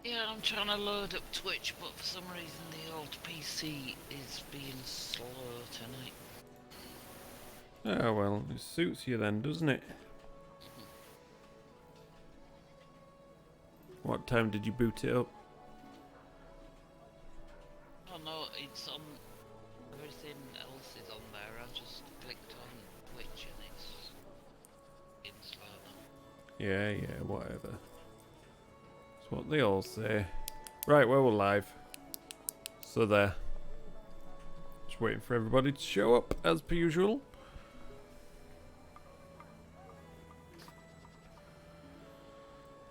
Yeah, I'm trying to load up Twitch, but for some reason the old PC is being slow tonight. Oh well, it suits you then, doesn't it? What time did you boot it up? Oh no, it's on. Everything else is on there. I just clicked on Twitch and it's in slow now. Yeah, whatever. That's what they all say. Right, well, we're live. So there. Just waiting for everybody to show up, as per usual.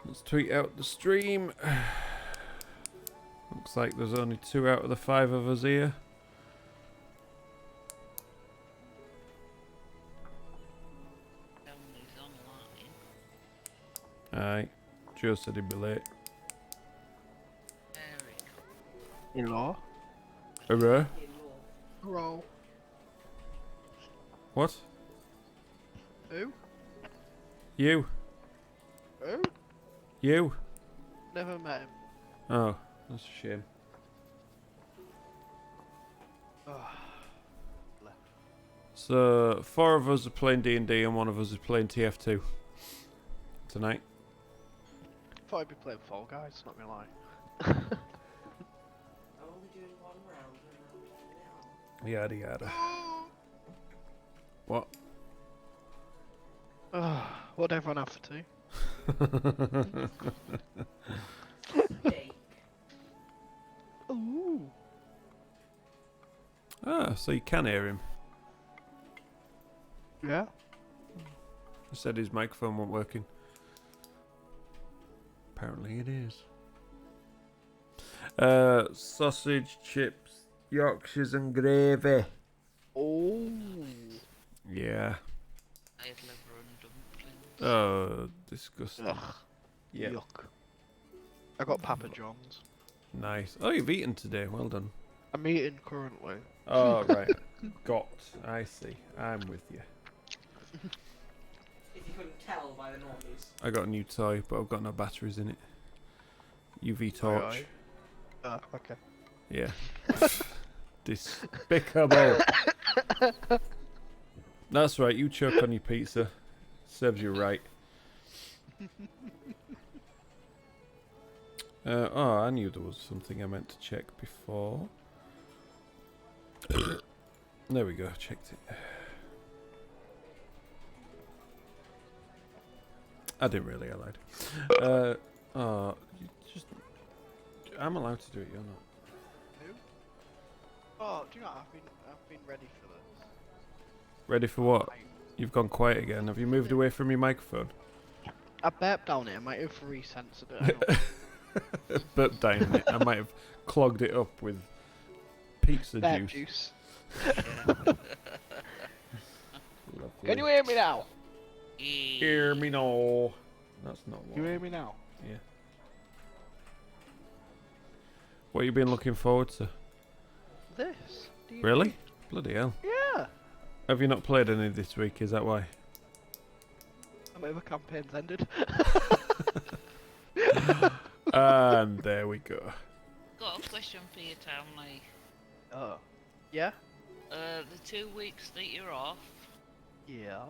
Let's tweet out the stream. Looks like there's only 2 out of the 5 of us here. Family's online. Aye. Joe said he'd be late. Very cool. In-law. Hello? Hello. What? Who? You? Who? You? Never met him. Oh, that's a shame. Oh. So, 4 of us are playing D&D and 1 of us is playing TF2 tonight. Thought I'd be playing Fall Guys, not gonna lie. Yada yada. What? What'd everyone have for tea? Ooh. Ah, so you can hear him. Yeah? He said his microphone wasn't working. Apparently it is. Sausage, chips, Yorkshires and gravy. Oh. Yeah. I had liver and dumplings. Oh, disgusting. Ugh. Yeah. Yuck. I got Papa John's. Nice. Oh, you've eaten today. Well done. I'm eating currently. Oh, right. Got. I see. I'm with you. If you couldn't tell by the noise. I got a new toy, but I've got no batteries in it. UV torch. Okay. Yeah. Despicable. That's right, you choke on your pizza. Serves you right. Oh, I knew there was something I meant to check before. There we go, checked it. I didn't really, I lied. Oh, you just... I'm allowed to do it, you're not. Who? Oh, do you know, I've been ready for this. Ready for what? You've gone quiet again. Have you moved away from your microphone? I burped down it, I might have recensored it. Burp down in it. I might have clogged it up with pizza Burp juice. juice. Can you hear me now? Hear me now. That's not what. You hear me now? Yeah. What have you been looking forward to? This. D&D. Really? Bloody hell. Yeah. Have you not played any this week? Is that why? Some of the campaign's ended. And there we go. Got a question for you, Townley. Oh. Yeah? The 2 weeks that you're off, Yeah.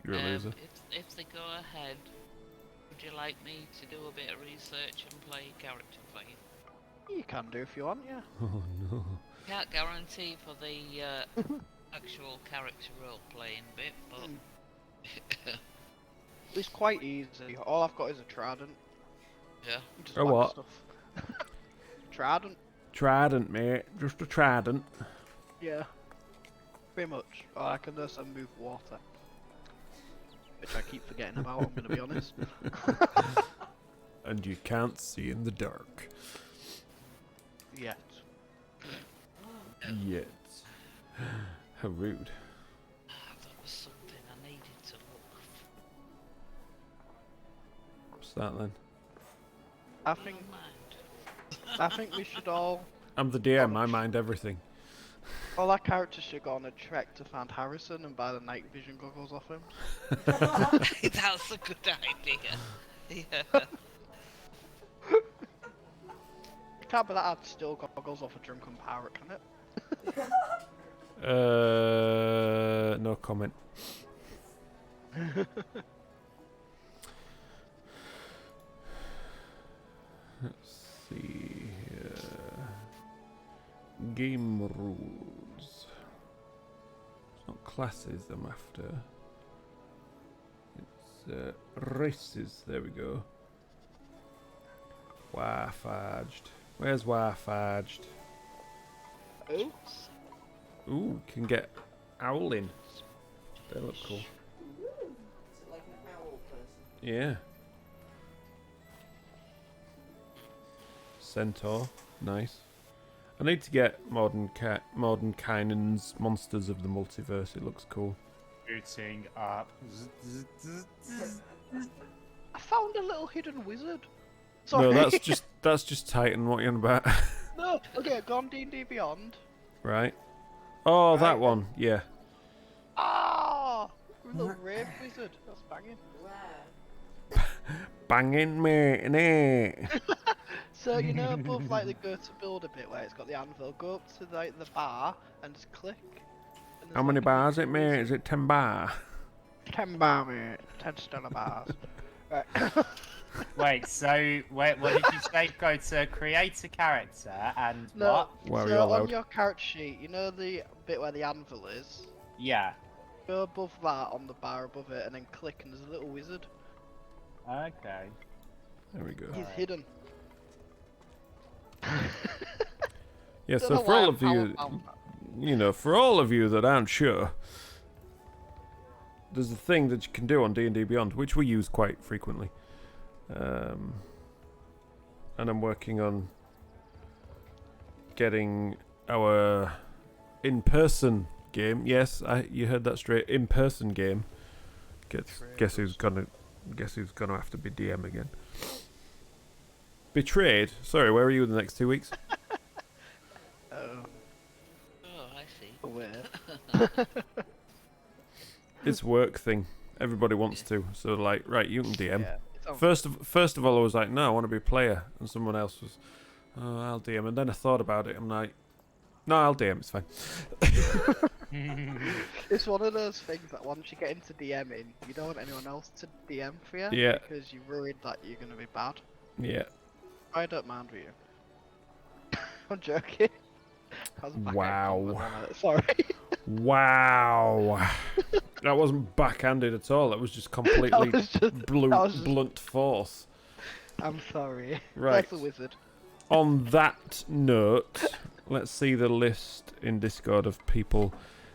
You're a loser. if they go ahead, would you like me to do a bit of research and play a character for you? You can do if you want, yeah. Oh no. Can't guarantee for the actual character role-playing bit, but... It's quite easy. All I've got is a trident. Yeah. Just A whack what? Stuff. Trident. Trident, mate. Just a trident. Yeah. Pretty much. Oh, I can also move water. Which I keep forgetting about, I'm gonna be honest. And you can't see in the dark. Yet. Yet. How rude. That was something I needed to look for. What's that then? I think we should all... I'm the DM, I mind everything. All our characters should go on a trek to find Harrison and buy the night vision goggles off him. That's a good idea. Yeah. It can't be that hard to steal goggles off a drunken pirate, can it? No comment. Let's see here. Game rules. It's not classes I'm after. It's races. There we go. Warforged. Where's Warforged? Ooh. Ooh, can get owling. They look cool. Is it like an owl person? Yeah. Centaur, nice. I need to get Modern Kinan's Monsters of the Multiverse. It looks cool. Booting up. I found a little hidden wizard. Sorry. No, that's just Titan. What are you on about? No, okay, go on D&D Beyond. Right. Oh, Right. that one. Yeah. Ah! Little rave wizard. That's banging. Where? Banging mate, innit? So, you know above like the go to build a bit where it's got the anvil, go up to like the bar and just click. And How there's, many like, a bars it, little mate? wizard. Is it 10 bar? 10 bar, mate. 10 stellar bars. Right. Wait, so what did you say? Go to create a character and No, what? Wow, so you're on loud. your character sheet, you know the bit where the anvil is? Yeah. Go above that on the bar above it and then click and there's a little wizard. Okay. There we go. He's Right. hidden. Yeah, Don't so know for why all I'm of you, power- you know, for all of you that aren't sure, there's a thing that you can do on D&D Beyond, which we use quite frequently. And I'm working on getting our in-person game. Yes, you heard that straight. In-person game. Guess who's gonna have to be DM again? Betrayed. Sorry, where are you in the next 2 weeks? Oh, Oh, I see. where? It's work thing. Everybody wants to. So like, right, you can DM. Yeah, it's on. First of all, I was like, no, I want to be a player, and someone else was, oh, I'll DM, and then I thought about it. I'm like, no, I'll DM. It's fine. It's one of those things that once you get into DMing, you don't want anyone else to DM for you. Yeah. Because you're worried that you're going to be bad. Yeah. I don't mind with you. I'm joking. That was a backhand Wow. comment, wasn't it? Sorry. Wow. That wasn't backhanded at all. That was just completely That was just- blunt force. I'm sorry. Right. That's a wizard. On that note, let's see the list in Discord of people.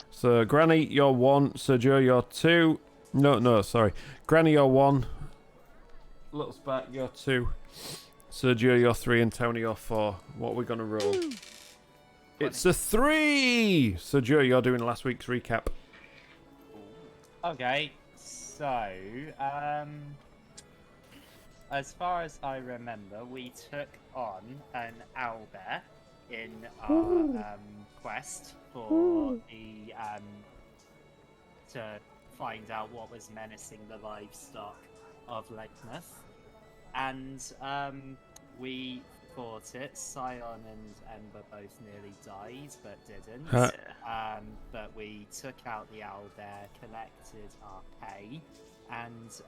So, Granny, you're 1. Sergio, you're 2. No, sorry. Granny, you're 1. Little Spark, you're 2. Sergio, you're 3. And Tony, you're 4. What are we going to roll? It's a 3! Sergio, you're doing last week's recap. Okay, so as far as I remember, we took on an owlbear in our quest for the to find out what was menacing the livestock of Lakeneth, and we fought it. Scion and Ember both nearly died, but didn't. Huh. But we took out the owlbear, collected our pay, and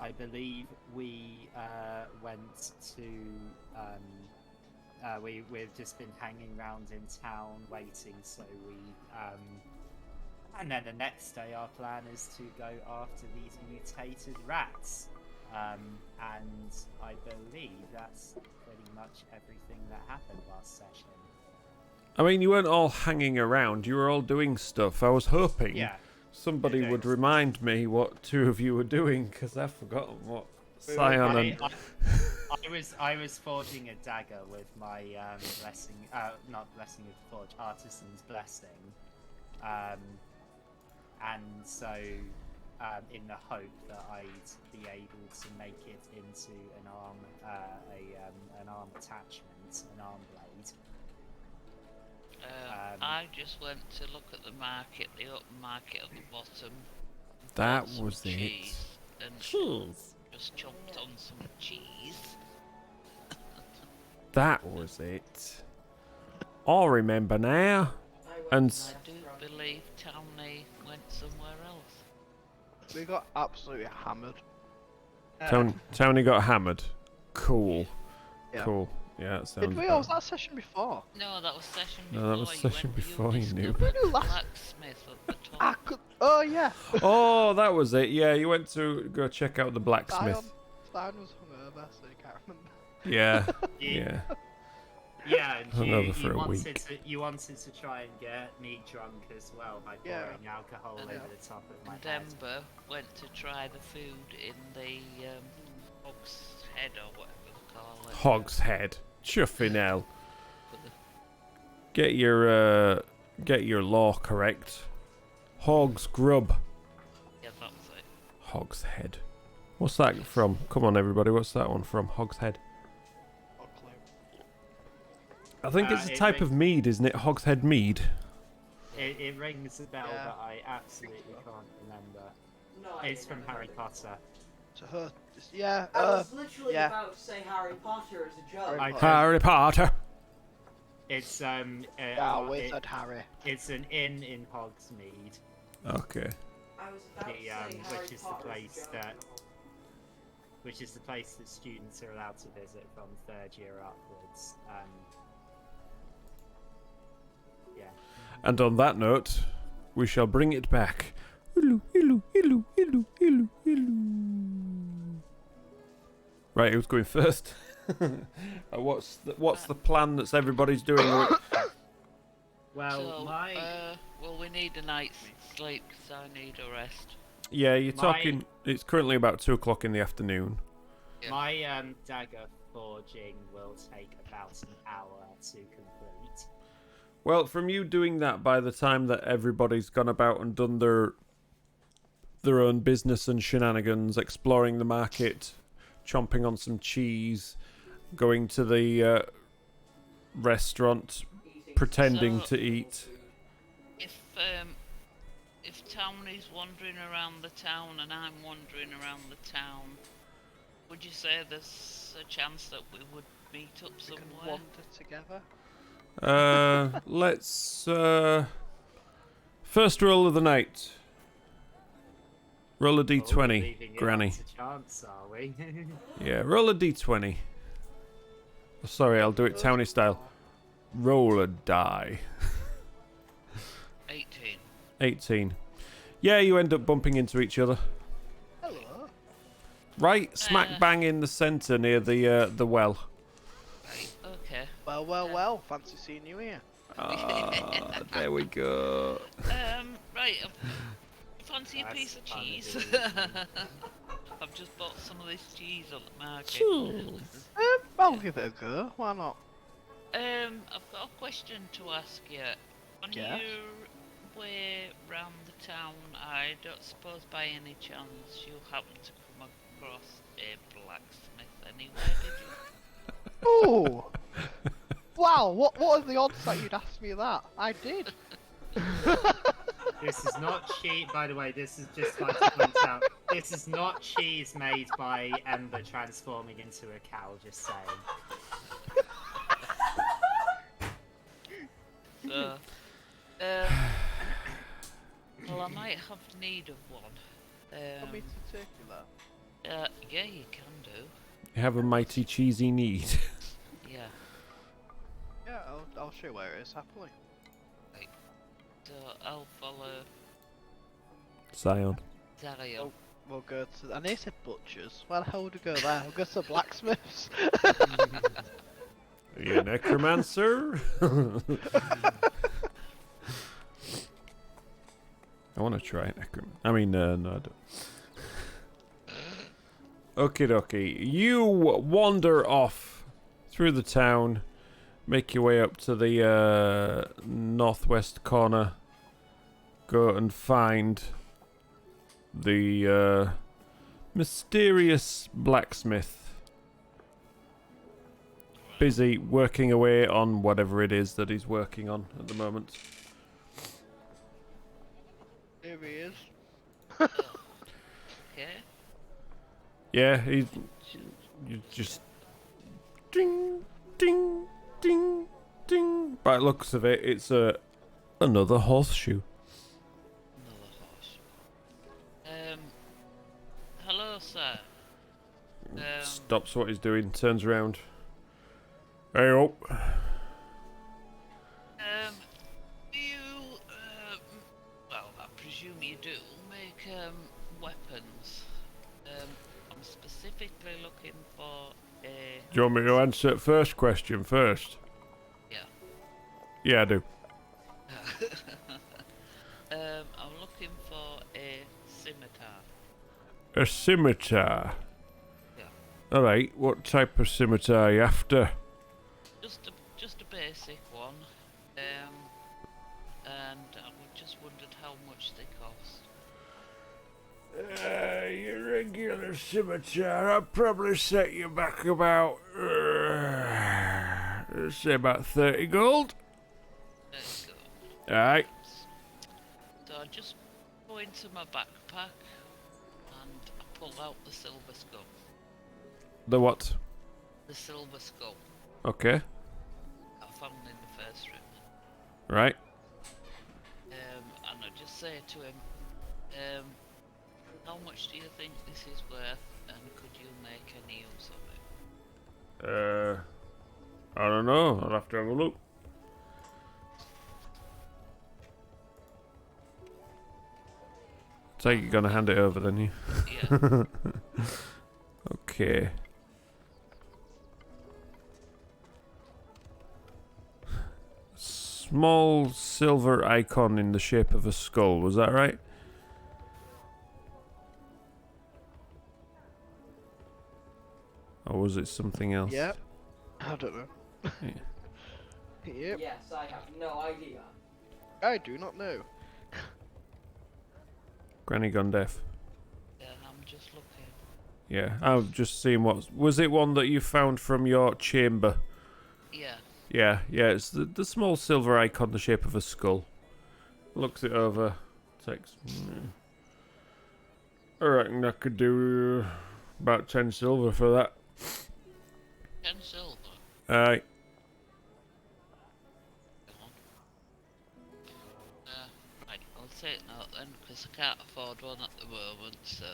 I believe we went to. We've just been hanging around in town waiting, so we. And then the next day, our plan is to go after these mutated rats. And I believe that's pretty much everything that happened last session. I mean, you weren't all hanging around. You were all doing stuff. I was hoping Yeah. somebody You're would doing remind me what 2 of you were doing, because I've forgotten what We were Scion running- and... I was forging a dagger with my blessing, not blessing of the forge, artisan's blessing, and so in the hope that I'd be able to make it into an arm, an arm attachment, an arm blade. I just went to look at the market, the open market at the bottom. That bought some was it. cheese, and just chopped on some cheese. That was it. I remember now. I went And to I my do restaurant. believe Townley went somewhere else. We got absolutely hammered. Tony got hammered. Cool. Yeah. Cool. Yeah, that sounds Did we? better. Or was that session before? No, that was session before. No, that was session before, you noob. discovered We knew last- blacksmith at the top. I could. Oh yeah. Oh, that was it. Yeah, you went to go check out the blacksmith. Stein was hungover, so you can't remember. Yeah. You- Yeah. Yeah, and Hungover for a you wanted to try and get me drunk as well by Yeah. pouring alcohol And- over the top of my And head. Ember went to try the food in the hog's head or whatever they call it. Hog's head. Chuffing hell. For the- Get your law correct. Hog's grub. Yeah, that's it. Hog's head. What's that from? Come on, everybody. What's that one from? Hog's head. Not a clue. I think it's a it type of mead, isn't it? Hog's head mead. It rings a bell, Yeah. but I absolutely can't remember. No, I It's didn't from remember Harry it. Potter. To her. Yeah. I was literally yeah. about to say Harry Potter as a joke. I- Harry Potter. It's Yeah, Wizard Harry. it's an inn in Hogsmeade, Okay. I was about to say Harry which is the Potter as a place joke. that students are allowed to visit from third year upwards. Yeah. And on that note, we shall bring it back. Illu, illu, illu, illu, illu, illu. Right, who's going first? What's the plan that everybody's doing? Well, So, my well, we need a night's sleep because I need a rest. Yeah, you're My- talking. It's currently about 2 o'clock in the afternoon. Yeah. my dagger forging will take about an hour to complete. Well, from you doing that, by the time that everybody's gone about and done their own business and shenanigans, exploring the market, chomping on some cheese, going to the restaurant, Eating. pretending So- to eat. If Townley's wandering around the town and I'm wandering around the town, would you say there's a chance that we would meet up We can somewhere? wander together. Let's first roll of the night. Roll a Oh, we're d20, leaving it Granny. up to chance, are we? Yeah, roll a d20. Oh, sorry, I'll do it towny style. Roll a die. 18. 18. Yeah, you end up bumping into each other. Hello. Right smack bang in the centre near the well. Right, okay. Well. Fancy seeing you here. Ah, there we go. Right. Fancy a That's piece of cheese? unbelievable. I've just bought some of this cheese on the market. Cheese. I'll give it a go. Why not? I've got a question to ask you. On Yes? your way round the town, I don't suppose by any chance you happen to come across a blacksmith anywhere, did you? Oh! Wow, what are the odds that you'd ask me that? I did. This is not cheese, by the way, this is just like to point out, this is not cheese made by Ember transforming into a cow, just saying. So, well, I might have need of one. Want me to take you there? Yeah, you can do. You have a mighty cheesy need. Yeah. Yeah, I'll show you where it is happily. So I'll follow Zion. Zariel. Oh. We'll go to. And they said butchers. Where the hell would we go there? We'll go to blacksmiths. Are you a necromancer? I want to try necromancer. I mean, no, I don't. Okie dokie. You wander off through the town, make your way up to the northwest corner, go and find the mysterious blacksmith. busy working away on whatever it is that he's working on at the moment. Here he is. Okay. Yeah, he's you just ding, ding, ding, ding. By the looks of it, it's another horseshoe. Another horse. Hello, sir. Stops what he's doing, turns around. Hey up. Do you, well, I presume you do make, weapons. I'm specifically looking for a... Do you want me to answer the first question first? Yeah. Yeah, I do. I'm looking for a scimitar. A scimitar. Yeah. Alright, what type of scimitar are you after? Just a basic one. And I just wondered how much they cost. Your regular scimitar, I'd probably set you back about, let's say about 30 gold. There you go. Alright. So I just go into my backpack and I pull out the silver skull. The what? The silver skull Okay. I found in the first room. Right. And I just say to him, how much do you think this is worth, and could you make any use of it? I don't know. I'll have to have a look. So you're gonna hand it over then, you? Yeah. Okay. Small silver icon in the shape of a skull, was that right? Or was it something else? Yep. I don't know. Yeah. Yep. Yes, I have no idea. I do not know. Granny gone deaf. Yeah, I'm just looking. Yeah, I've just seen what... Was it one that you found from your chamber? Yeah. Yeah, it's the small silver icon, the shape of a skull. Looks it over. Takes... I reckon I could do about 10 silver for that. 10 silver. Aye. Right, I'll take note then, because I can't afford one at the moment, so...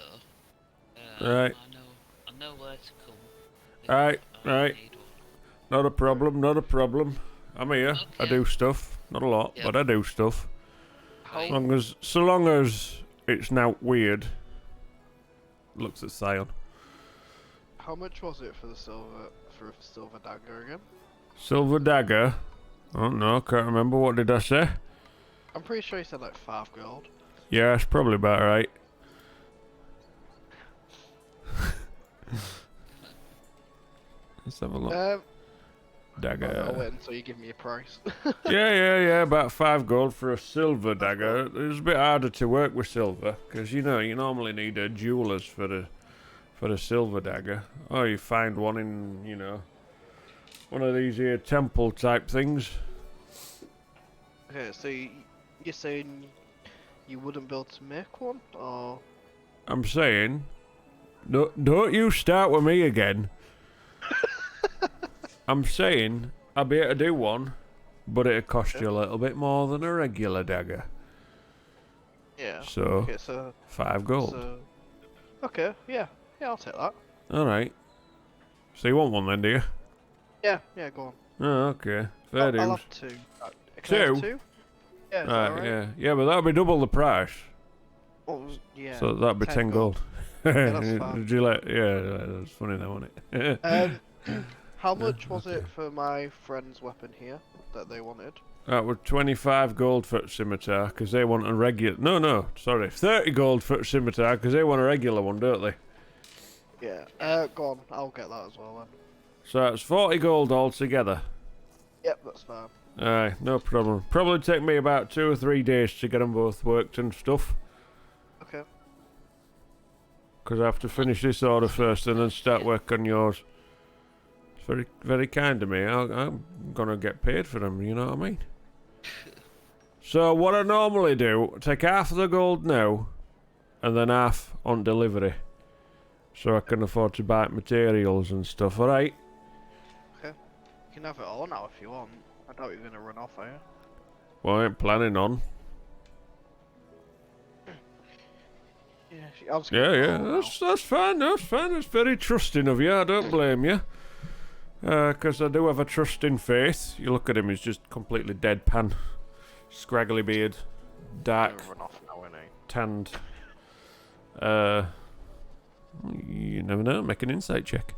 Right. I know where to come. if Right, I right. need one. Not a problem, not a problem. I'm here. I Okay. do stuff. Not a lot, Yep. but I do stuff. How So long as it's not weird. Looks at Sion. how much was it for the silver dagger again? Silver dagger? Oh no, can't remember. What did I say? I'm pretty sure you said like 5 gold. Yeah, it's probably about right. Let's have a look. I'll Dagger. wait until you give me a price. Yeah. About 5 gold for a silver dagger. It's a bit harder to work with silver because you normally need a jeweler's for the silver dagger. Or you find one in one of these here temple type things. Okay, so you're saying you wouldn't be able to make one, or I'm saying, don't you start with me again. I'm saying I'll be able to do one, but it'll cost you a little bit more than a regular dagger. yeah? So, Okay, so 5 gold. okay, yeah, I'll take that. Alright. So you want one then, do you? Yeah, go on. Oh, okay. Fair I'll dues. have 2. Can I have 2? 2? Yeah, is that Right, alright? yeah, but that'll be double the price. Oh, yeah. So that'll be 10 gold. that's fine. Did you yeah, that's funny though, wasn't it? How much was it for my friend's weapon here that they wanted? That was 25 gold for a scimitar, because they want a regular... No, sorry. 30 gold for a scimitar, because they want a regular one, don't they? Yeah. Go on. I'll get that as well then. So that's 40 gold altogether. Yep, that's fine. Aye, no problem. Probably take me about 2 or 3 days to get them both worked and stuff. Okay. Because I have to finish this order first and then start work on yours. It's very, very kind of me. I'm gonna get paid for them, you know what I mean? So what I normally do, take half of the gold now, and then half on delivery. So I can afford to buy materials and stuff, alright? You can have it all now if you want. I doubt you're gonna run off, are you? Well, I ain't planning on. Yeah, I was Yeah, gonna yeah, call now. that's fine, that's fine. That's very trusting of you, I don't blame you. Because I do have a trusting faith. You look at him, he's just completely deadpan. Scraggly beard, dark, Gonna run off now, innit? tanned. You never know, make an insight check.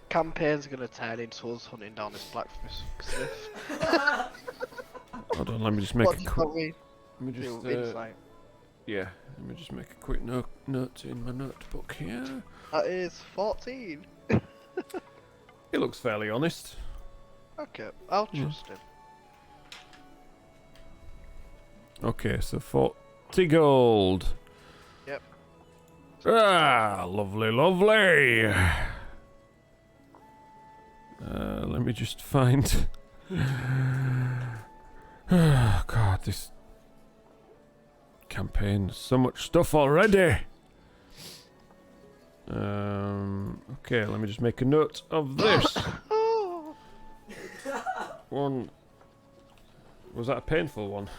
Campaign's gonna turn into us hunting down this blacksmith. Hold on, let me just make What a does quick... that mean? Let me just, Insight. yeah, let me just make a quick note in my notebook here. That is 14. He looks fairly honest. Okay, I'll trust him. Okay, so 40 gold. Yep. Ah, lovely, lovely. Let me just find... Oh, God, this campaign, so much stuff already. Okay, let me just make a note of this. Oh, One. Was that a painful one?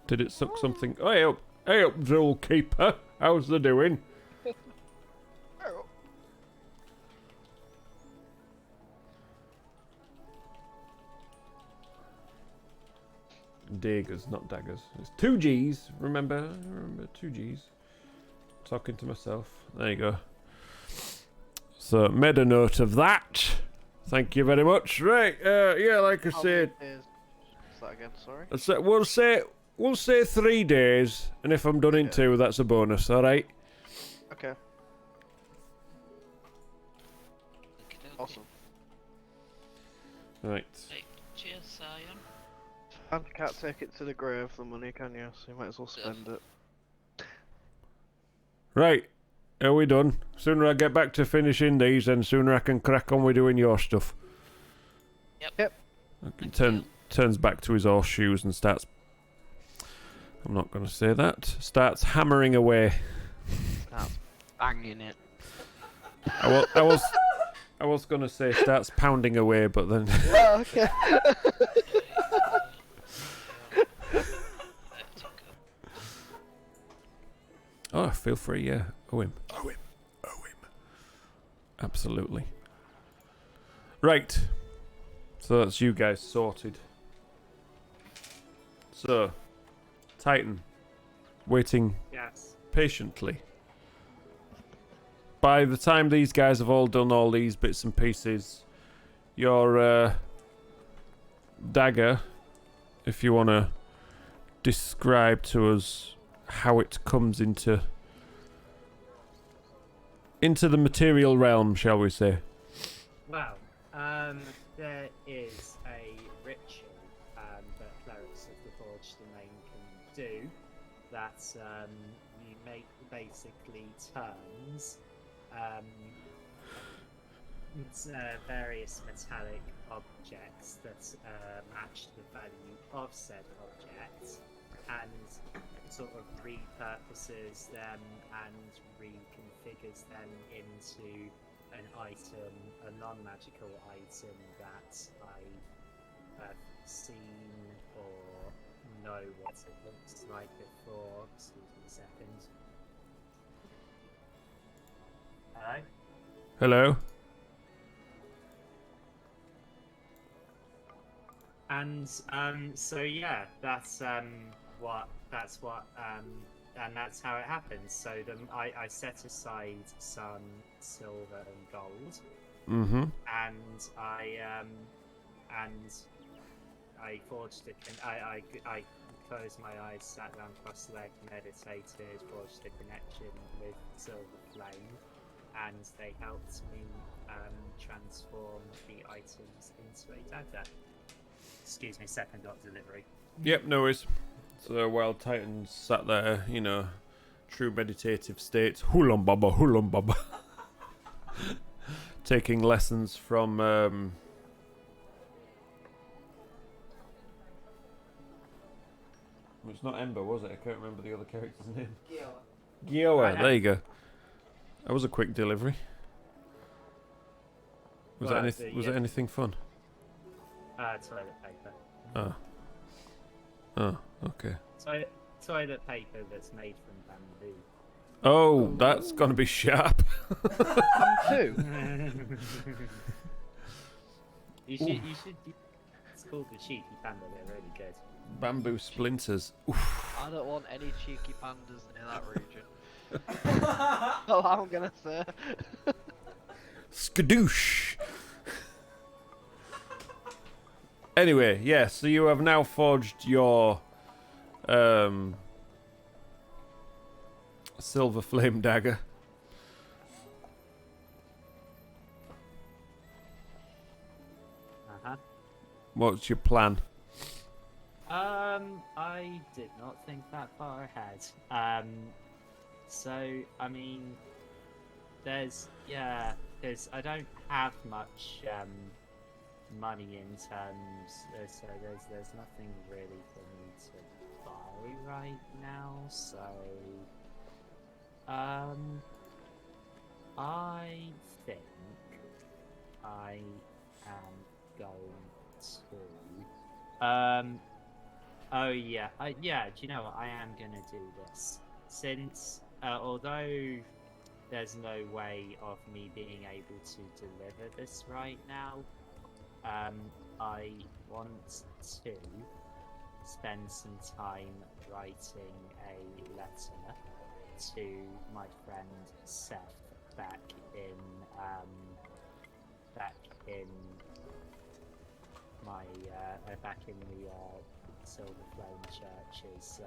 Did it suck something? Oh, hey up, Droll Keeper. How's the doing? oh. Daggers, not daggers. It's 2 G's. Remember 2 G's. Talking to myself. There you go. So, made a note of that. Thank you very much. Right, yeah, like I How said, many days? What's that again, sorry? we'll say 3 days, and if I'm done in Yeah. 2, that's a bonus, alright? Okay, Okey-dokey. awesome. Right. Right, cheers, Sion. And you can't take it to the grave, the money, can you? So you might as well spend it. Right. Are we done? Sooner I get back to finishing these, and sooner I can crack on with doing your stuff. Yep. Okay, Thank you. turns back to his horseshoes and starts... I'm not going to say that. Starts hammering away. That's banging it. I was going to say starts pounding away, but then... Oh, okay. That's okay. Oh, feel free, yeah. Owe him. Absolutely. Right. So that's you guys sorted. So, Titan, waiting Yes. patiently. By the time these guys have all done all these bits and pieces, your dagger, if you want to describe to us how it comes into the material realm, shall we say? Well, there is a ritual that clerics of the Forged Domain can do that you make basically turns various metallic objects that match the value of said object and sort of repurposes them and reconfigures them into an item, a non-magical item that I have seen or know what it looks like before. Excuse me a second. Hello? Hello? And so yeah, that's what and that's how it happens. So I set aside some silver and gold, Mm-hmm. and I forged I closed my eyes, sat down cross-legged, meditated, forged a connection with Silver Flame, and they helped me transform the items into a dagger. Excuse me, second dot delivery. Yep, no worries. So while Titan's sat there, you know, true meditative state, hulam baba, taking lessons from it's not Ember, was it? I can't remember the other character's name. Gioa, there you go. That was a quick delivery. Was Well, it anything fun? Toilet paper. Oh. Oh, okay. Toilet paper that's made from bamboo. Oh, that's gonna be sharp. Two. You should. It's called the cheeky panda. They're really good. Bamboo splinters. I don't want any cheeky pandas near that region. That's all I'm gonna say. Skadoosh. Anyway, yeah, so you have now forged your silver flame dagger. What's your plan? I did not think that far ahead. So I mean, there's I don't have much money in terms, so there's nothing really for me to buy right now. So I think I am going to oh yeah, do you know what? I am gonna do this since although there's no way of me being able to deliver this right now. I want to spend some time writing a letter to my friend Seth back in my back in the Silver Flame Church's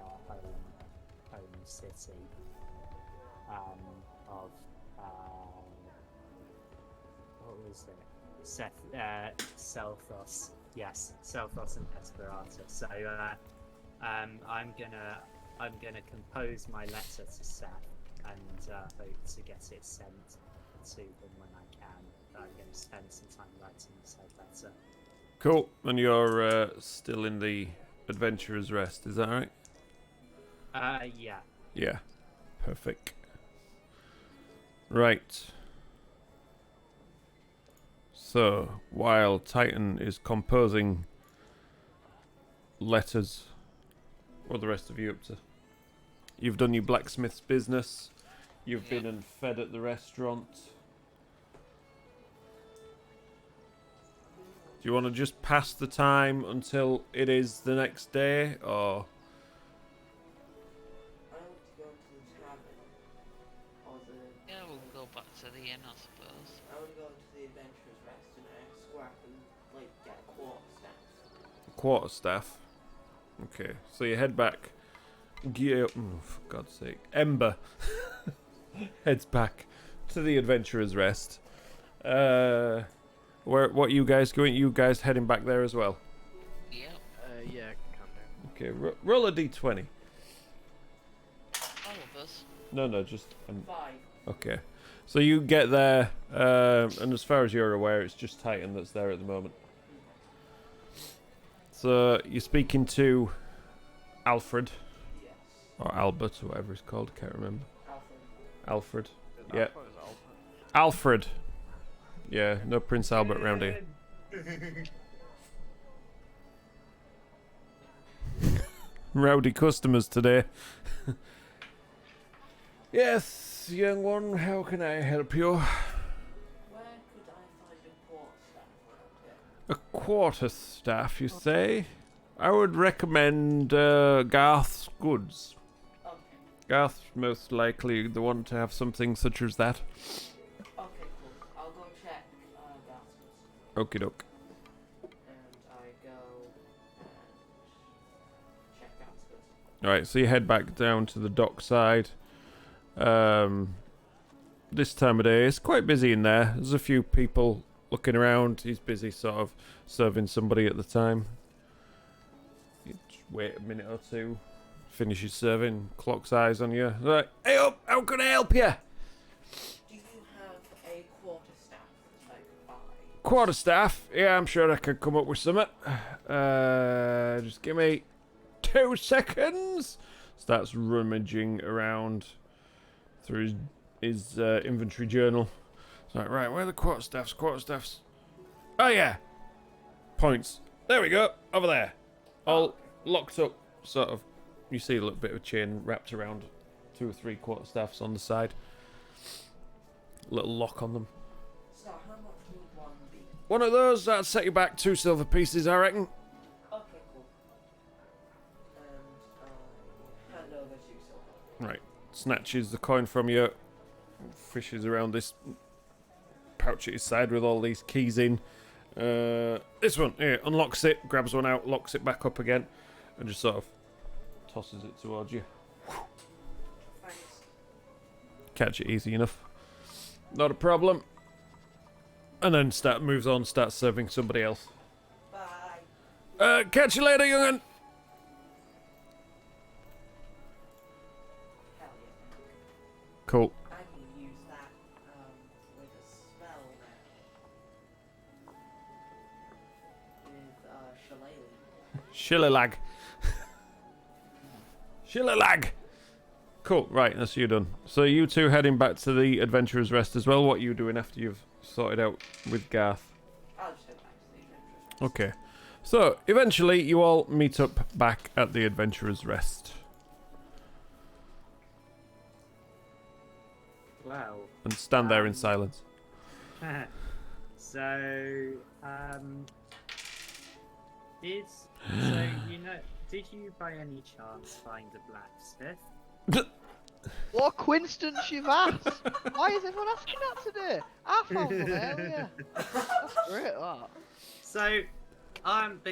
home city of what was it? Selthos. Yes, Selthos and Desperata. So I'm gonna compose my letter to Seth and hope to get it sent to him when I can. I'm gonna spend some time writing said letter. Cool. And you're still in the Adventurer's Rest, is that right? Yeah. Yeah. Perfect. Right. So, while Titan is composing letters, what are the rest of you up to? You've done your blacksmith's business. You've been and fed at the restaurant. Do you want to just pass the time until it is the next day, or? Yeah, we'll go back to the inn, I suppose. I would go to the Adventurer's Rest and ask where I can, get a quarterstaff. Quarterstaff. Okay, so you head back. For God's sake. Ember heads back to the Adventurer's Rest. What you guys going? You guys heading back there as well? Yeah. Yeah, can do. Okay, roll a d20. All of us. No, just 5. okay. So you get there, and as far as you're aware, it's just Titan that's there at the moment. So you're speaking to Alfred, Yes. or Albert, or whatever it's called. Can't remember. Alfred. Yeah. That was Alpha. Alfred. Yeah, no Prince Albert round here. Rowdy customers today. Yes, young one, how can I help you? Where could I find a quarterstaff around here? A quarterstaff, you say? I would recommend Garth's Goods. Okay. Garth's most likely the one to have something such as that. Okay, cool. I'll go check Garth's. Okie doke. And I go and check Garth's. Alright, so you head back down to the dockside. This time of day, it's quite busy in there. There's a few people looking around. He's busy sort of serving somebody at the time. You just wait a minute or two. Finishes serving, clocks eyes on you. Like, hey up, how can I help you? Do you have a quarterstaff that I quarterstaff. Yeah, I'm sure I could come up with something. Just give me 2 seconds. Starts rummaging around through his inventory journal. It's like, right, where are the quarterstaffs? Quarterstaffs. Oh, yeah. Points. There we go. Over there. All locked up, sort of. You see a little bit of chain wrapped around 2 or 3 quarterstaffs on the side. Little lock on them. So how much would one be? One of those, that'd set you back 2 silver pieces, I reckon. Okay, cool. And hand over 2 silver. Right. Snatches the coin from you. Fishes around this pouch at his side with all these keys in. This one, here, unlocks it, grabs one out, locks it back up again, and just sort of tosses it towards you. Thanks. Catch it easy enough. Not a problem. And then moves on, starts serving somebody else. Bye. Catch you later, young'un. Hell yeah. Cool. I can use that with a spell now. With Shillelagh. Shillilag. Cool, right, that's you done. So you two heading back to the Adventurer's Rest as well. What are you doing after you've sorted out with Garth? I'll just head back to the adventurers. Okay. So, eventually you all meet up back at the Adventurer's Rest. Well, And stand there in silence. so, did you by any chance find a blacksmith? What a coincidence you've asked! Why is everyone asking that today? I found one earlier. That's great, that. So,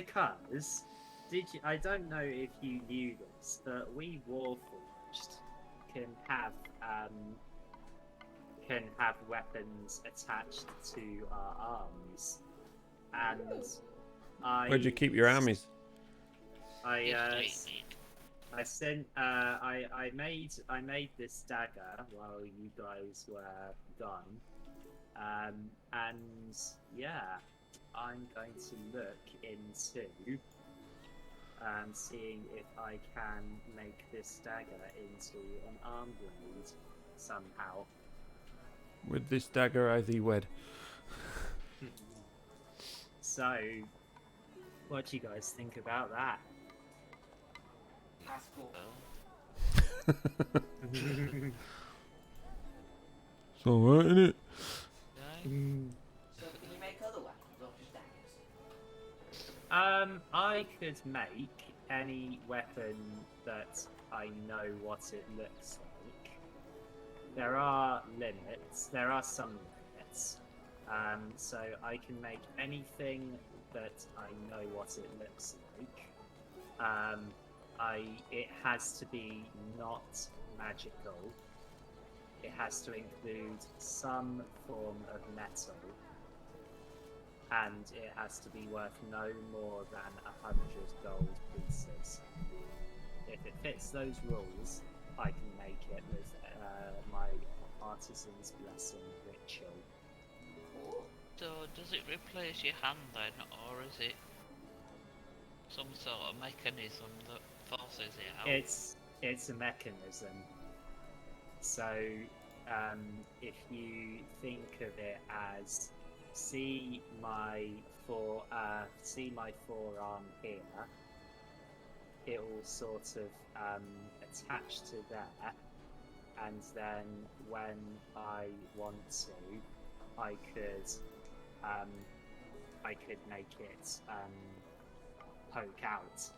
because I don't know if you knew this, but we Warforged can have weapons attached to our arms, and Where'd you keep your armies? I made this dagger while you guys were gone, and yeah, I'm going to look into seeing if I can make this dagger into an arm blade somehow. With this dagger I thee wed. So, what do you guys think about that? That's cool. It's alright, innit? So can you make other weapons or just daggers? I could make any weapon that I know what it looks like. There are limits. There are some limits. So I can make anything that I know what it looks like. It has to be not magical. It has to include some form of metal, and it has to be worth no more than 100 gold pieces. If it fits those rules, I can make it with my artisan's blessing ritual. So, does it replace your hand then, or is it some sort of mechanism that forces it out? It's a mechanism. So, if you think of it as see my forearm here, it will sort of attach to there, and then when I want to, I could make it poke out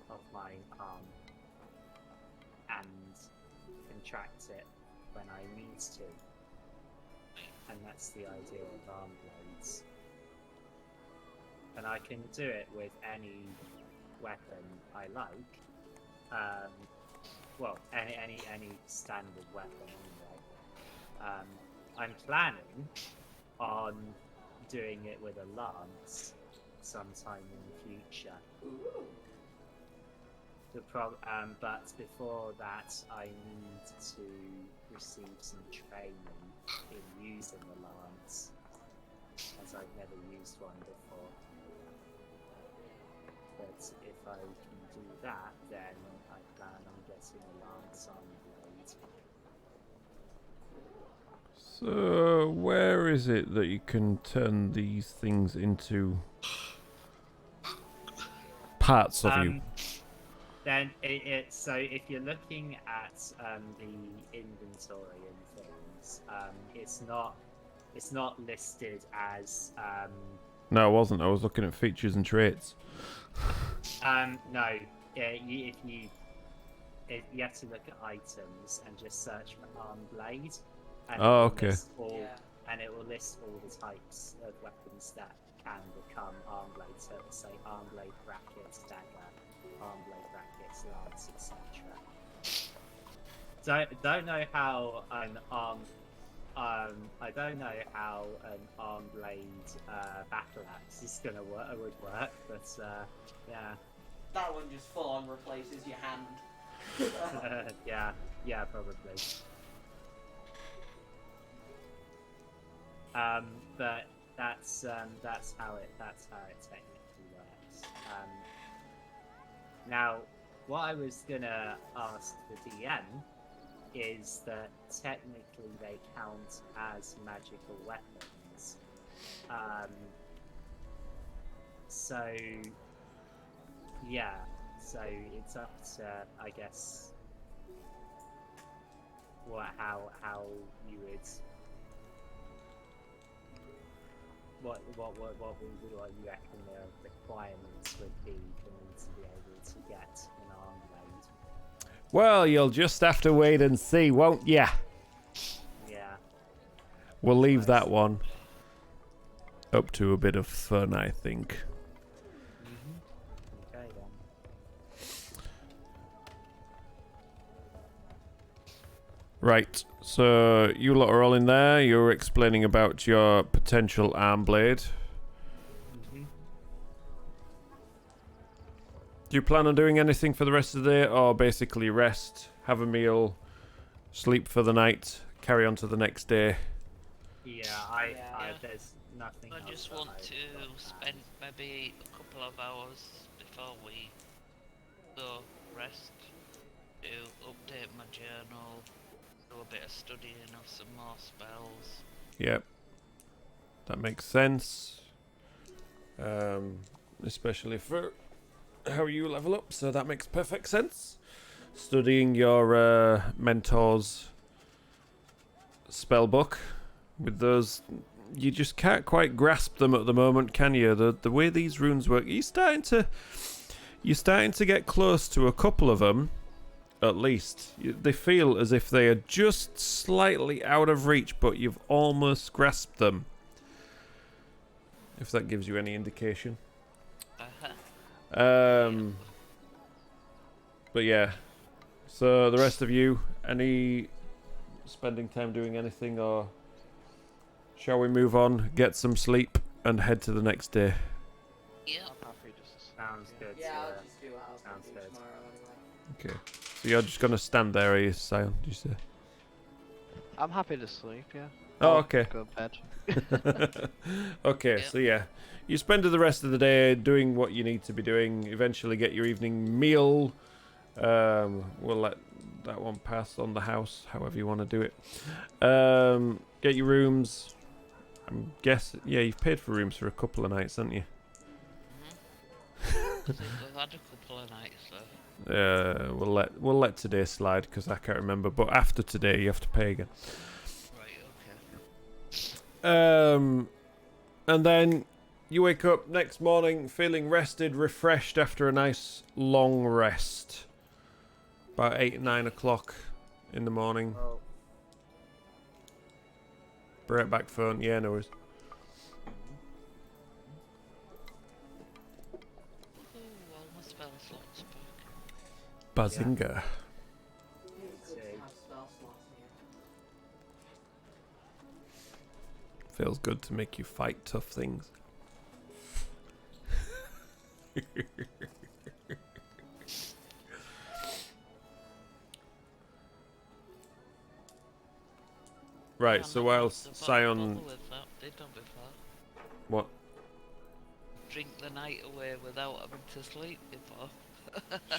of my arm and contract it when I need to. And that's the idea of arm blades. And I can do it with any weapon I like. Well, any standard weapon anyway. I'm planning on doing it with a lance sometime in the future. Ooh. But before that, I need to receive some training in using the lance. as I've never used one before. But if I can do that, then I plan on getting a lance on blade. So, where is it that you can turn these things into parts of you? Then so if you're looking at the inventory and things, it's not listed as No, I wasn't. I was looking at features and traits. no. If you have to look at items and just search for arm blade, and Oh, it will okay. list all, Yeah. and it will list all the types of weapons that can become arm blade. So it will say arm blade brackets, dagger, arm blade brackets, lance, etc. Don't know how an arm. I don't know how an arm blade battle axe is would work, but yeah, That one just full on replaces your hand. yeah, probably. But that's how it technically works. Now, what I was gonna ask the DM is that technically they count as magical weapons. So yeah, so it's up to, I guess, how you would what you reckon the requirements would be for me to be able to get an arm blade. Well, you'll just have to wait and see, won't ya? Yeah. We'll leave Nice. that one up to a bit of fun, I think. Okay then. Right, so you lot are all in there. You're explaining about your potential arm blade. Mm-hmm. Do you plan on doing anything for the rest of the day, or basically rest, have a meal, sleep for the night, carry on to the next day? Yeah, Yeah. there's nothing. I else just that want I've to got spend planned. maybe a couple of hours before we go rest to update my journal, do a bit of studying of some more spells. Yep, that makes sense. Especially for how you level up, so that makes perfect sense. Studying your mentor's spell book with those, you just can't quite grasp them at the moment, can you? The way these runes work, you're starting to get close to a couple of them, at least. They feel as if they are just slightly out of reach, but you've almost grasped them. If that gives you any indication. But yeah. So the rest of you, any spending time doing anything, or shall we move on, get some sleep, and head to the next day? Yeah. I'm happy just to Sounds good. Yeah, I'll just do what I was Sounds gonna do good. tomorrow anyway. Okay. So you're just gonna stand there, are you, Sion? Did you say? I'm happy to sleep, yeah. Oh, Or okay. Go to bed. Okay, Yep. so yeah. You spend the rest of the day doing what you need to be doing, eventually get your evening meal. We'll let that one pass on the house, however you want to do it. Get your rooms. I'm guessing, yeah, you've paid for rooms for a couple of nights, haven't you? I think we've had a couple of nights though. We'll let today slide because I can't remember. But after today, you have to pay again. Right, okay. And then you wake up next morning feeling rested, refreshed after a nice long rest. About 8, 9 o'clock in the morning. Oh, Right back phone. Yeah, no worries. Ooh, all my spell slots back. Bazinga. It's good to have spell slots here. Feels good to make you fight tough things. Right, Yeah, so I'm while not the Sion... bottle with that. They don't before. What? Drink the night away without having to sleep before.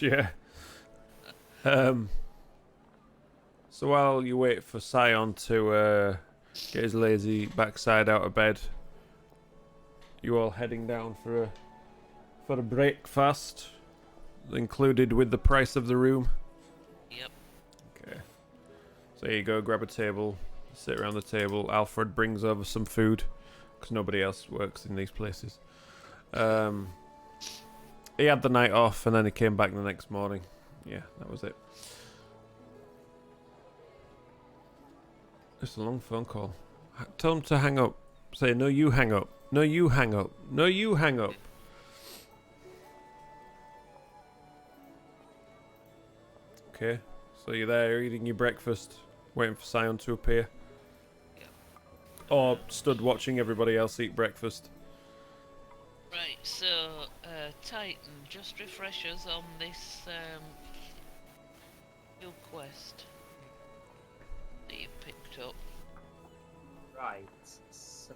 Yeah. So while you wait for Scion to get his lazy backside out of bed, you all heading down for a breakfast, included with the price of the room. Yep. Okay. So here you go, grab a table, sit around the table. Alfred brings over some food, because nobody else works in these places. He had the night off, and then he came back the next morning. Yeah, that was it. It's a long phone call. Tell him to hang up. Say, no, you hang up. No, you hang up. No, you hang up. Okay, so you're there eating your breakfast, waiting for Scion to appear. Yep. Or stood watching everybody else eat breakfast. Right, so, Titan, just refresh us on this, new quest that you picked up. Right, so,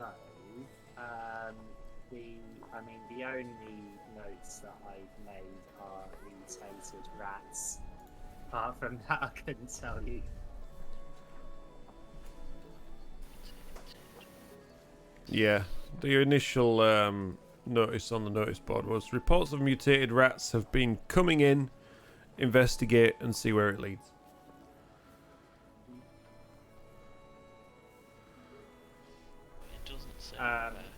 the only notes that I've made are mutated rats. Apart from that, I couldn't tell you. Yeah, the initial notice on the notice board was reports of mutated rats have been coming in, investigate and see where it leads. It doesn't say.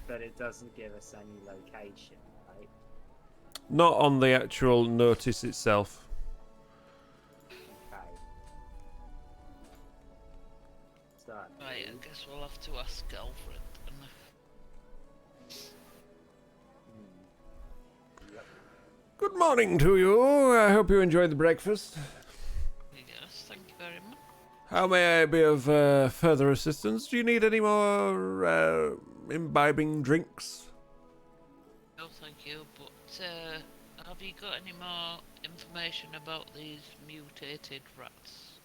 But it doesn't give us any location, right? Not on the actual notice itself. Okay. So, Right, I guess we'll have to ask Alfred. yep. Good morning to you. I hope you enjoyed the breakfast. Yes, thank you very much. How may I be of further assistance? Do you need any more imbibing drinks? No, thank you, but, have you got any more information about these mutated rats?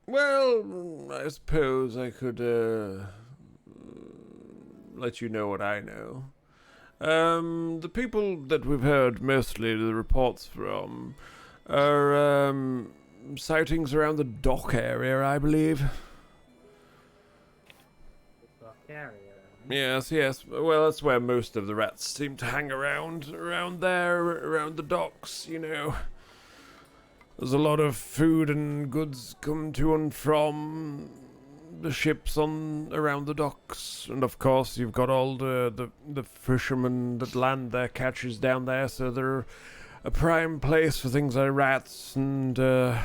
Well, I suppose I could let you know what I know. The people that we've heard mostly the reports from are sightings around the dock area, I believe. Area. Yes, yes. Well, that's where most of the rats seem to hang around there, around the docks, you know. There's a lot of food and goods come to and from the ships around the docks, and of course you've got all the fishermen that land their catches down there, so they're a prime place for things like rats and the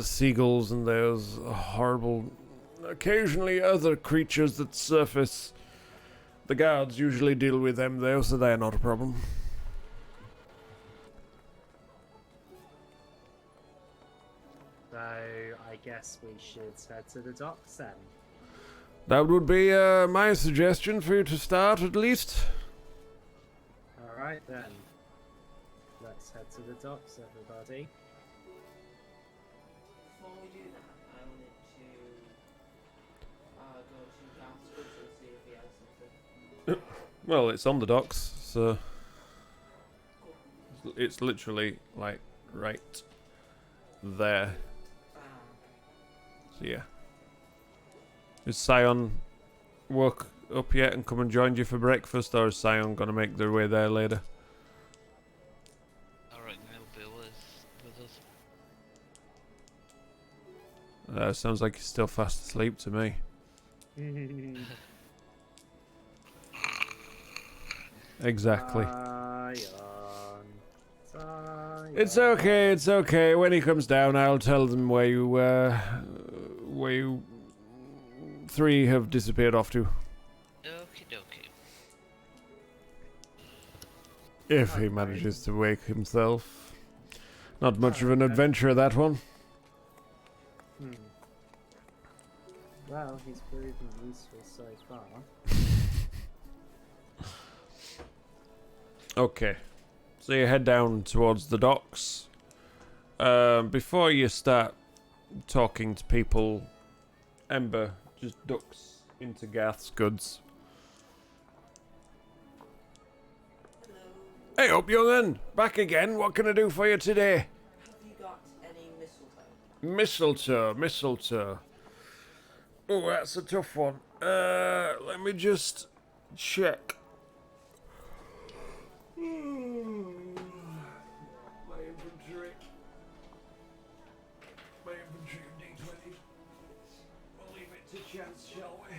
seagulls and those horrible, occasionally other creatures that surface. The guards usually deal with them though, so they're not a problem. So, I guess we should head to the docks then. That would be my suggestion for you to start, at least. Alright then. Let's head to the docks, everybody. Before we do that, I wanted to go to Gaswood and see if he has something. Well, it's on the docks, so it's literally like right there. So yeah. Is Scion woke up yet and come and joined you for breakfast, or is Scion gonna make their way there later? I reckon he'll be with us. Sounds like he's still fast asleep to me. Exactly. It's okay, it's okay. When he comes down, I'll tell them where you three have disappeared off to. Okie dokie. If he manages to wake himself. Not much of an adventure, that one. Well, he's proven useful so far. Okay. So you head down towards the docks. Before you start talking to people, Ember just ducks into Garth's goods. Hey up, young'un! Back again. What can I do for you today? Have you got any mistletoe? Mistletoe. Oh, that's a tough one. Let me just check. My inventory. My inventory of D20s. We'll leave it to chance, shall we?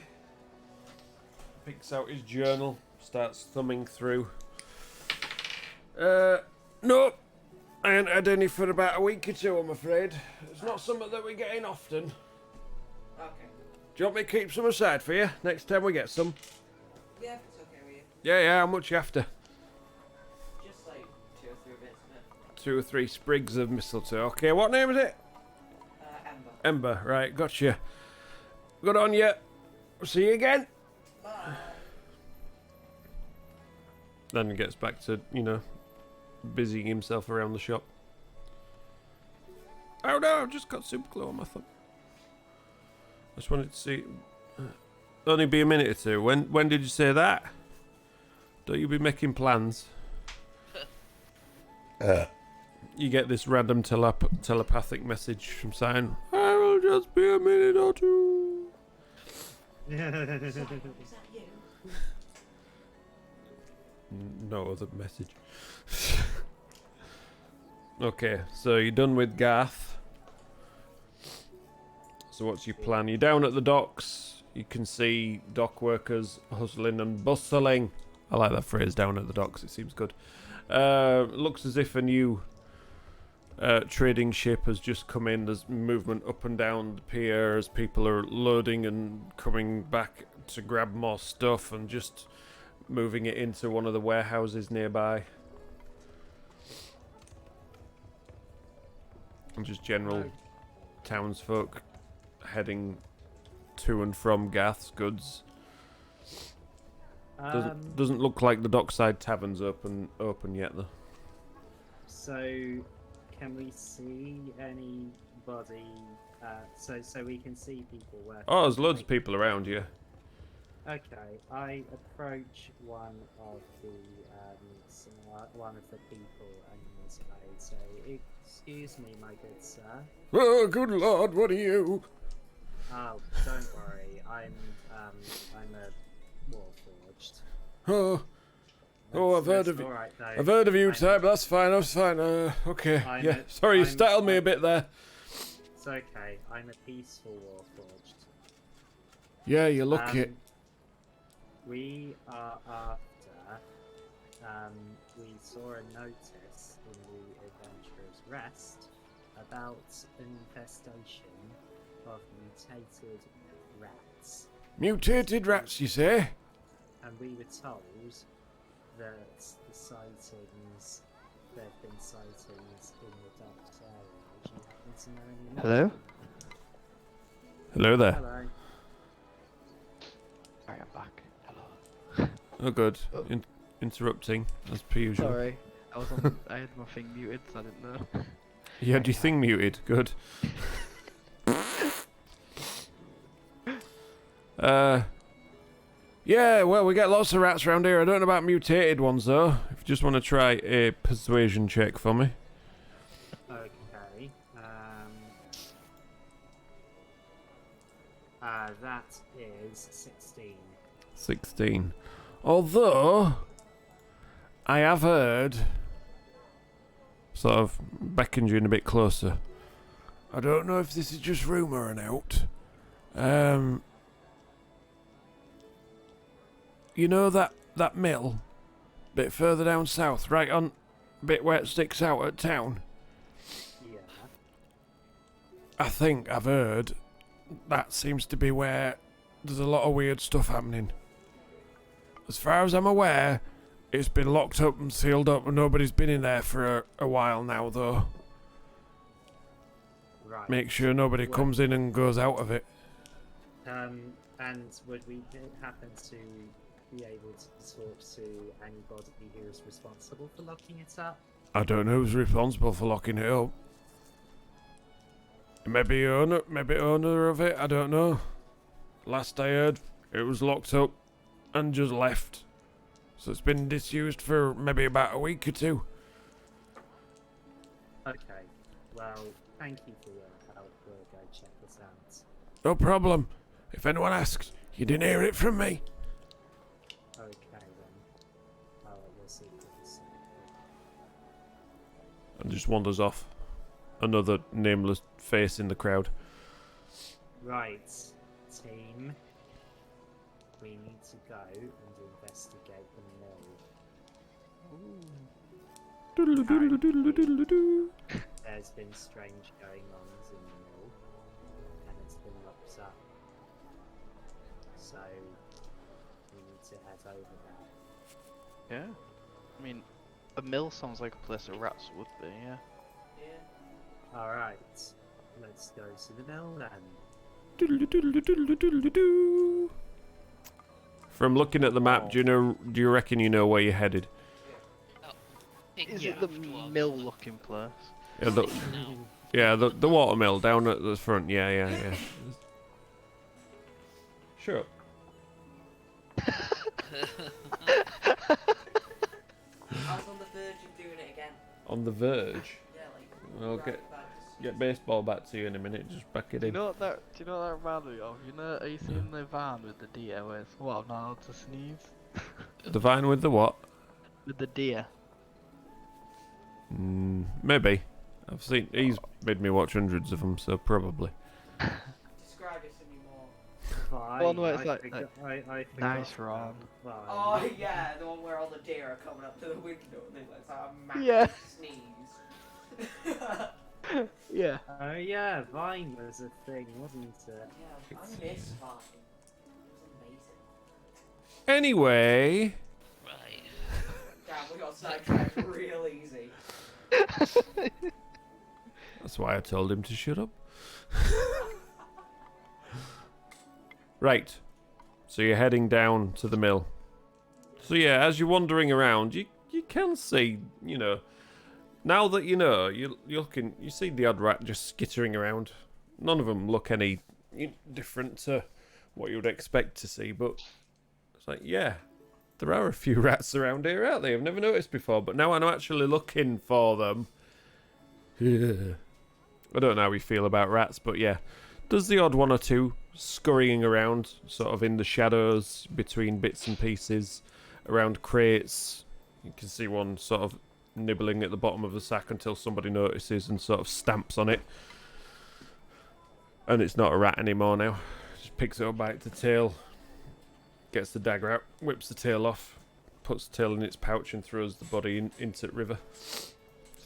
Picks out his journal, starts thumbing through. Nope. I ain't had any for about a week or two, I'm afraid. It's not something that we get in often. Okay. Do you want me to keep some aside for you next time we get some? Yeah, if it's okay with you. Yeah, how much you after? Just like 2 or 3 bits of it. 2 or 3 sprigs of mistletoe. Okay, what name is it? Ember. Ember, right, gotcha. Good on you. See you again. Bye. Then he gets back to, busying himself around the shop. Oh no, I've just got super glue on my thumb. I just wanted to see. Only be a minute or two. When did you say that? Don't you be making plans? You get this random telepathic message from Cyan. I will just be a minute or two. Is that you? No other message. Okay, so you're done with Garth. So what's your plan? You're down at the docks. You can see dock workers hustling and bustling. I like that phrase, down at the docks. It seems good. Looks as if a new trading ship has just come in. There's movement up and down the pier as people are loading and coming back to grab more stuff and just moving it into one of the warehouses nearby. And just general townsfolk heading to and from Garth's goods. Doesn't look like the dockside tavern's open yet though. So, can we see anybody? So we can see people working. Oh, there's loads of people around you. Okay, I approach one of the people and I say, "Excuse me, my good sir." Oh, good lord, what are you? Oh, don't worry, I'm a warforged. Oh, I've heard of you. Right, though. I've heard of you, type. That's fine. Okay. Yeah. Sorry, you startled me a bit there. It's okay. I'm a peaceful warforged. Yeah, you look it. We are after. We saw a notice in the Adventurer's Rest about an infestation of mutated rats. Mutated rats, you say? And we were told that there have been sightings in the docks area. Would you happen to know any more? Hello? Hello there. Hello. Sorry, I'm back. Hello. Oh, good. Oh. Interrupting, as per usual. Sorry. I had my thing muted, so I didn't know. You had your thing muted. Good. Yeah, well, we get lots of rats around here. I don't know about mutated ones, though. If you just want to try a persuasion check for me. Okay. That is 16. 16. Although, I have heard, sort of beckoned you in a bit closer. I don't know if this is just rumour or out. You know that mill? Bit further down south, right on, bit where it sticks out at town? Yeah. I think I've heard that seems to be where there's a lot of weird stuff happening. As far as I'm aware, it's been locked up and sealed up and nobody's been in there for a while now, though. Right. Make sure nobody comes in and goes out of it. And would we happen to be able to talk to anybody who is responsible for locking it up? I don't know who's responsible for locking it up. Maybe owner of it, I don't know. Last I heard, it was locked up and just left. So it's been disused for maybe about a week or two. Okay. Well, thank you for your help. We'll go check this out. No problem. If anyone asks, you didn't hear it from me. Okay then. We'll see what this is. And just wanders off. Another nameless face in the crowd. Right, team. We need to go and investigate the mill. There's been strange going-ons in the mill, and it's been locked up. So we need to head over there. Yeah. I mean, a mill sounds like a place a rats would be, yeah. Yeah. All right, let's go to the mill then. From looking at the map, do you reckon you know where you're headed? Is it the mill-looking place? Yeah, the watermill down at the front. Yeah. Sure. I was on the verge of doing it again. On the verge. Yeah, like. Well, right get about to get baseball back to you in a minute. Just back it Do you in. know what that reminded me of? You know, are you seeing the van with the deer with what? I'm not allowed to sneeze. The vine with the what? With the deer. Maybe. He's made me watch hundreds of them, so probably. describe it to me more. Fine, Well, no, it's I like- forgot- I forgot Nice, about Ron. the vine. Oh yeah, the one where all the deer are coming up to the window and they let out a massive Yeah. sneeze. Yeah. Oh yeah, Vine was a thing, wasn't it? Yeah, I miss Vine. It was amazing. Anyway, Right. Damn, we got sidetracked real easy. that's why I told him to shut up. Right. So you're heading down to the mill. So yeah, as you're wandering around, you can see, now that you're looking, you see the odd rat just skittering around. None of them look any different to what you would expect to see, but it's like, yeah, there are a few rats around here, aren't there? I've never noticed before, but now I'm actually looking for them. I don't know how we feel about rats, but yeah, there's the odd one or two scurrying around, sort of in the shadows between bits and pieces, around crates. You can see one sort of nibbling at the bottom of the sack until somebody notices and sort of stamps on it. And it's not a rat anymore now. Just picks it up by its tail, gets the dagger out, whips the tail off, puts the tail in its pouch and throws the body into the river.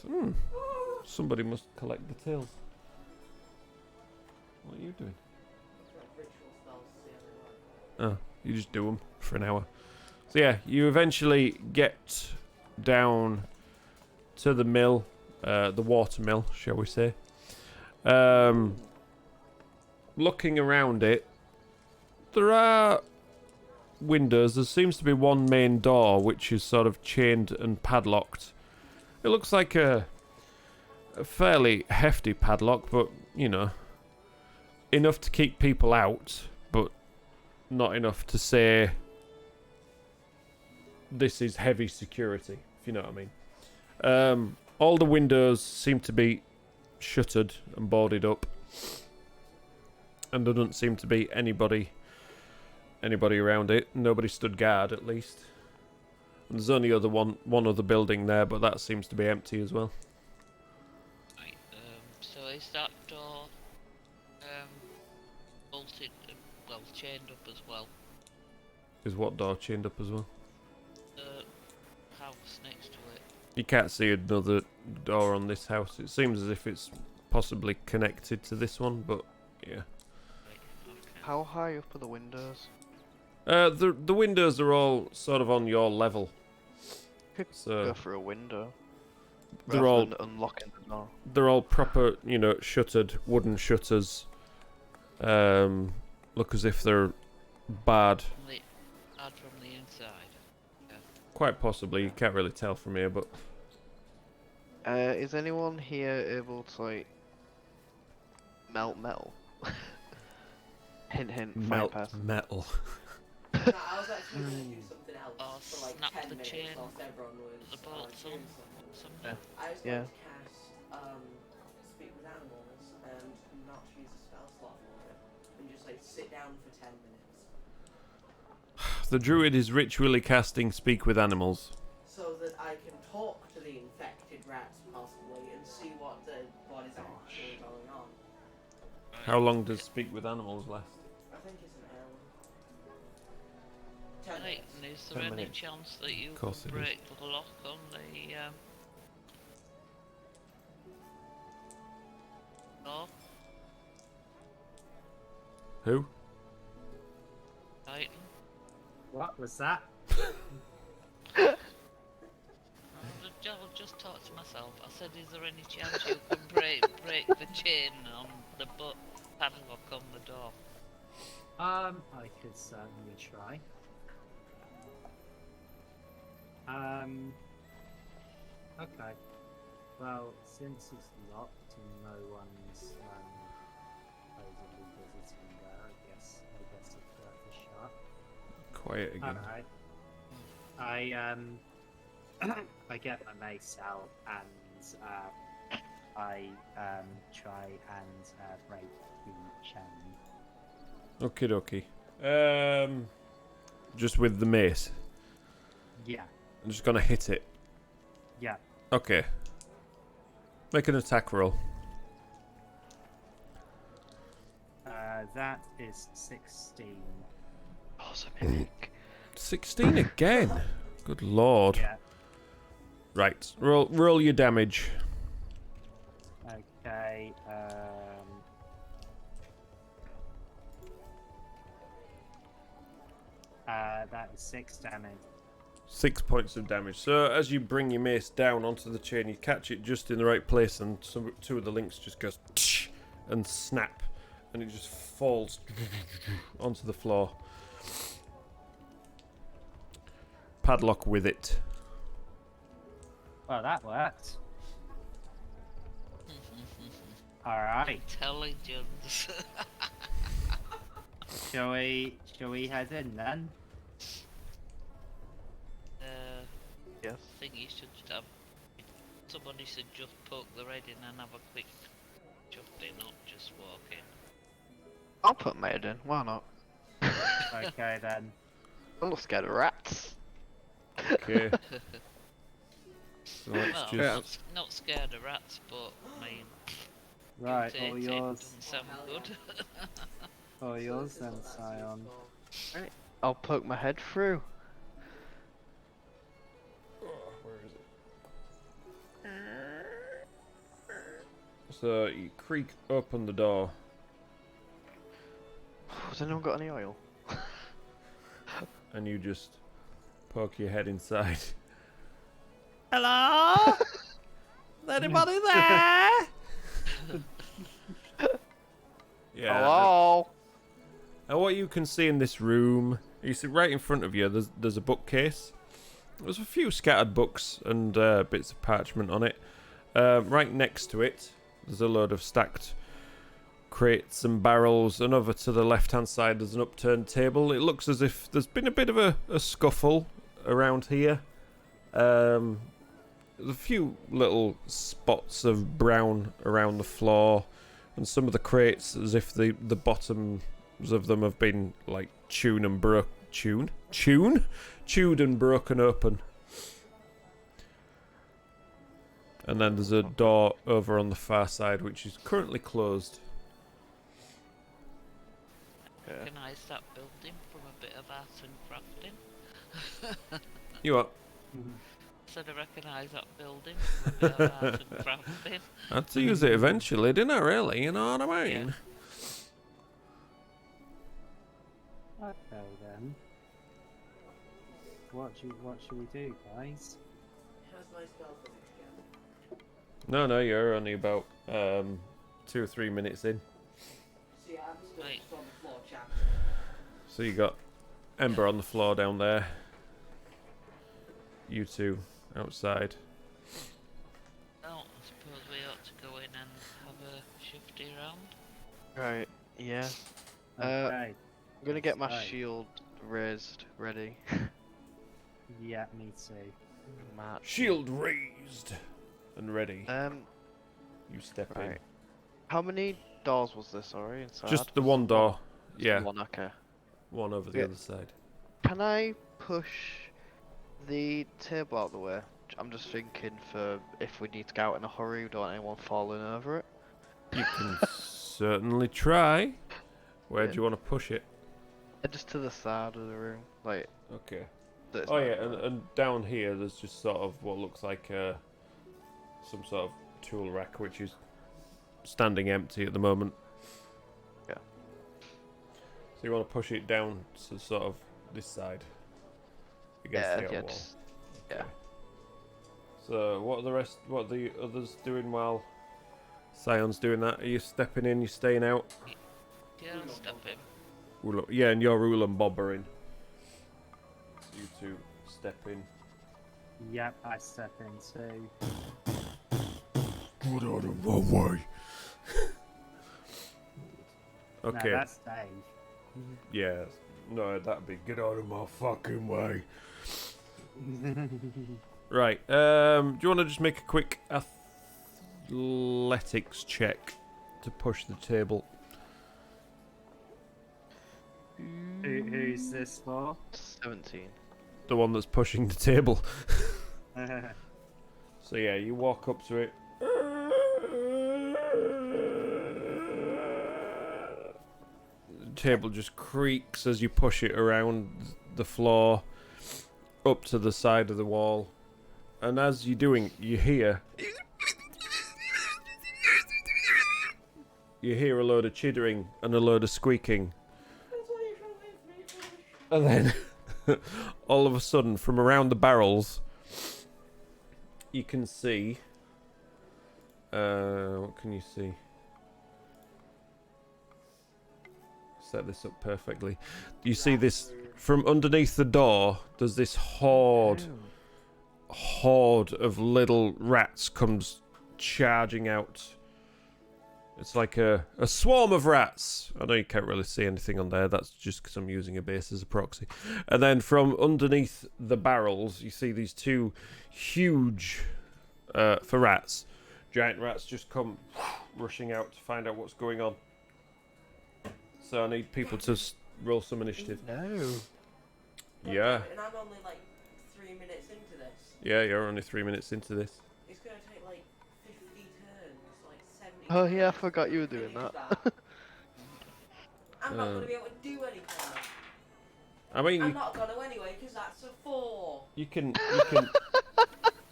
So, somebody must collect the tails. What are you doing? Ritual spells the other one. Oh, you just do them for an hour. So yeah, you eventually get down to the mill, the water mill, shall we say. Looking around it, there are windows. There seems to be one main door which is sort of chained and padlocked. It looks like a fairly hefty padlock, but enough to keep people out, but not enough to say this is heavy security, if you know what I mean. All the windows seem to be shuttered and boarded up, and there doesn't seem to be anybody around it. Nobody stood guard, at least. And there's only one other building there, but that seems to be empty as well. Right. So is that door bolted? Well, chained up as well. Is what door chained up as well? The house next to it. You can't see another door on this house. It seems as if it's possibly connected to this one, but yeah. Right. Okay. How high up are the windows? The windows are all sort of on your level. Go So for a window. they're rather all than unlocking the door. they're all proper, shuttered wooden shutters. Look as if they're barred. From the inside. Quite possibly. You can't really tell from here, but Is anyone here able to melt metal? Hint, hint. melt fire person. metal. No, I was actually going to do something else. Or for like snap 10 the minutes chain whilst everyone was the bolts on doing something. something. I was Yeah. going to cast Speak with Animals and not use a spell slot for it, and just like sit down for 10 minutes. The druid is ritually casting Speak with Animals. So that I can talk to the infected rats possibly and see what is actually going on. How long does Speak with Animals last? I think it's an hour. 10 Right, minutes. and is there 10 any minutes. chance that you Of course can it is. break the lock on the door? Who? Titan? What was that? I'll just talk to myself. I said, is there any chance you can break the chain on the padlock on the door? I could certainly try. Okay. Well, since it's locked and no one's supposedly visiting there, I guess it's worth a shot. Quiet again. Alright. I get my mace out and I try and break the chain. Okie dokie. Just with the mace. Yeah, I'm just gonna hit it. yeah. Okay. Make an attack roll. That is 16. Awesome, Eric. 16 again. Good lord. Yeah. Right. Roll your damage. Okay. That is 6 damage. 6 points of damage. So as you bring your mace down onto the chain, you catch it just in the right place, and two of the links just goes and snap, and it just falls onto the floor. Padlock with it. Well, that worked. Alright. Intelligence. Shall we head in then? Yes. I think you should have. Somebody should just poke the red in and have a quick jump in, not just walk in. I'll put my head in. Why not? Okay then. I'm not scared of rats. Okay. So let's Well, just. not scared of rats, but I mean, Right, it all yours. doesn't sound good. All yours then, Scion. I'll poke my head through. Where is it? So you creak open the door. Has anyone got any oil? And you just poke your head inside. Hello? Is anybody there? Yeah. Hello? And what you can see in this room, you see right in front of you, there's a bookcase. There's a few scattered books and bits of parchment on it. Right next to it, there's a load of stacked crates and barrels, and over to the left-hand side there's an upturned table. It looks as if there's been a bit of a scuffle around here. There's a few little spots of brown around the floor, and some of the crates as if the bottoms of them have been like chewed and broken open. And then there's a door over on the far side which is currently closed. Yeah. Recognise that building from a bit of art and crafting. You what? Said I recognise that building from a bit of art and crafting. I had to use it eventually, didn't I? Really, you know what I mean? Yeah. Okay then. What should we do, guys? How's my spell finish again? No, you're only about 2 or 3 minutes in. See, I'm still Right. just on the floor chatting. So you got Ember on the floor down there. You two outside. Well, I suppose we ought to go in and have a shifty round. Right, yeah. Okay. I'm gonna get my Right. shield raised ready. Yeah, me too. Matt. Shield raised and ready. You step in. Right. How many doors was this? Sorry, inside. Just the Was one it door. Just Yeah, one. Okay. one over the Yeah. other side. Can I push the table out of the way? I'm just thinking for if we need to go out in a hurry, we don't want anyone falling over it. You can certainly try. Where do Yeah. you want to push it? Just to the side of the room, like. Okay. So it's Oh not yeah, everywhere. and down here there's just sort of what looks like some sort of tool rack, which is standing empty at the moment. Yeah. So you want to push it down to sort of this side against Yeah, the outer yeah, wall. just, yeah. So what are the others doing while Sion's doing that? Are you stepping in? You staying out? Yeah, I'll step in. Yeah, and your Rule and Bob are in. You two step in. Yep, I step in too. Get out of my way. Okay. No, that's Dave. Yeah. No, that'd be get out of my fucking way. Right. Do you want to just make a quick athletics check to push the table? Who's this for? 17. The one that's pushing the table. So yeah, you walk up to it. The table just creaks as you push it around the floor up to the side of the wall. And as you're doing, you hear a load of chittering and a load of squeaking. And then all of a sudden, from around the barrels, you can see. What can you see? Set this up perfectly. You see this from underneath the door. There's this horde of little rats comes charging out. It's like a swarm of rats. I know you can't really see anything on there. That's just because I'm using a base as a proxy. And then from underneath the barrels, you see these two huge, for rats, giant rats just come rushing out to find out what's going on. So I need people to roll some initiative. No. Yeah. And I'm only like 3 minutes into this. Yeah, you're only 3 minutes into this. It's gonna take like 50 turns, like 70. Oh yeah, I turns forgot you were to doing finish that. I'm not gonna be able to do anything. I mean, I'm not gonna anyway, because that's a 4. you can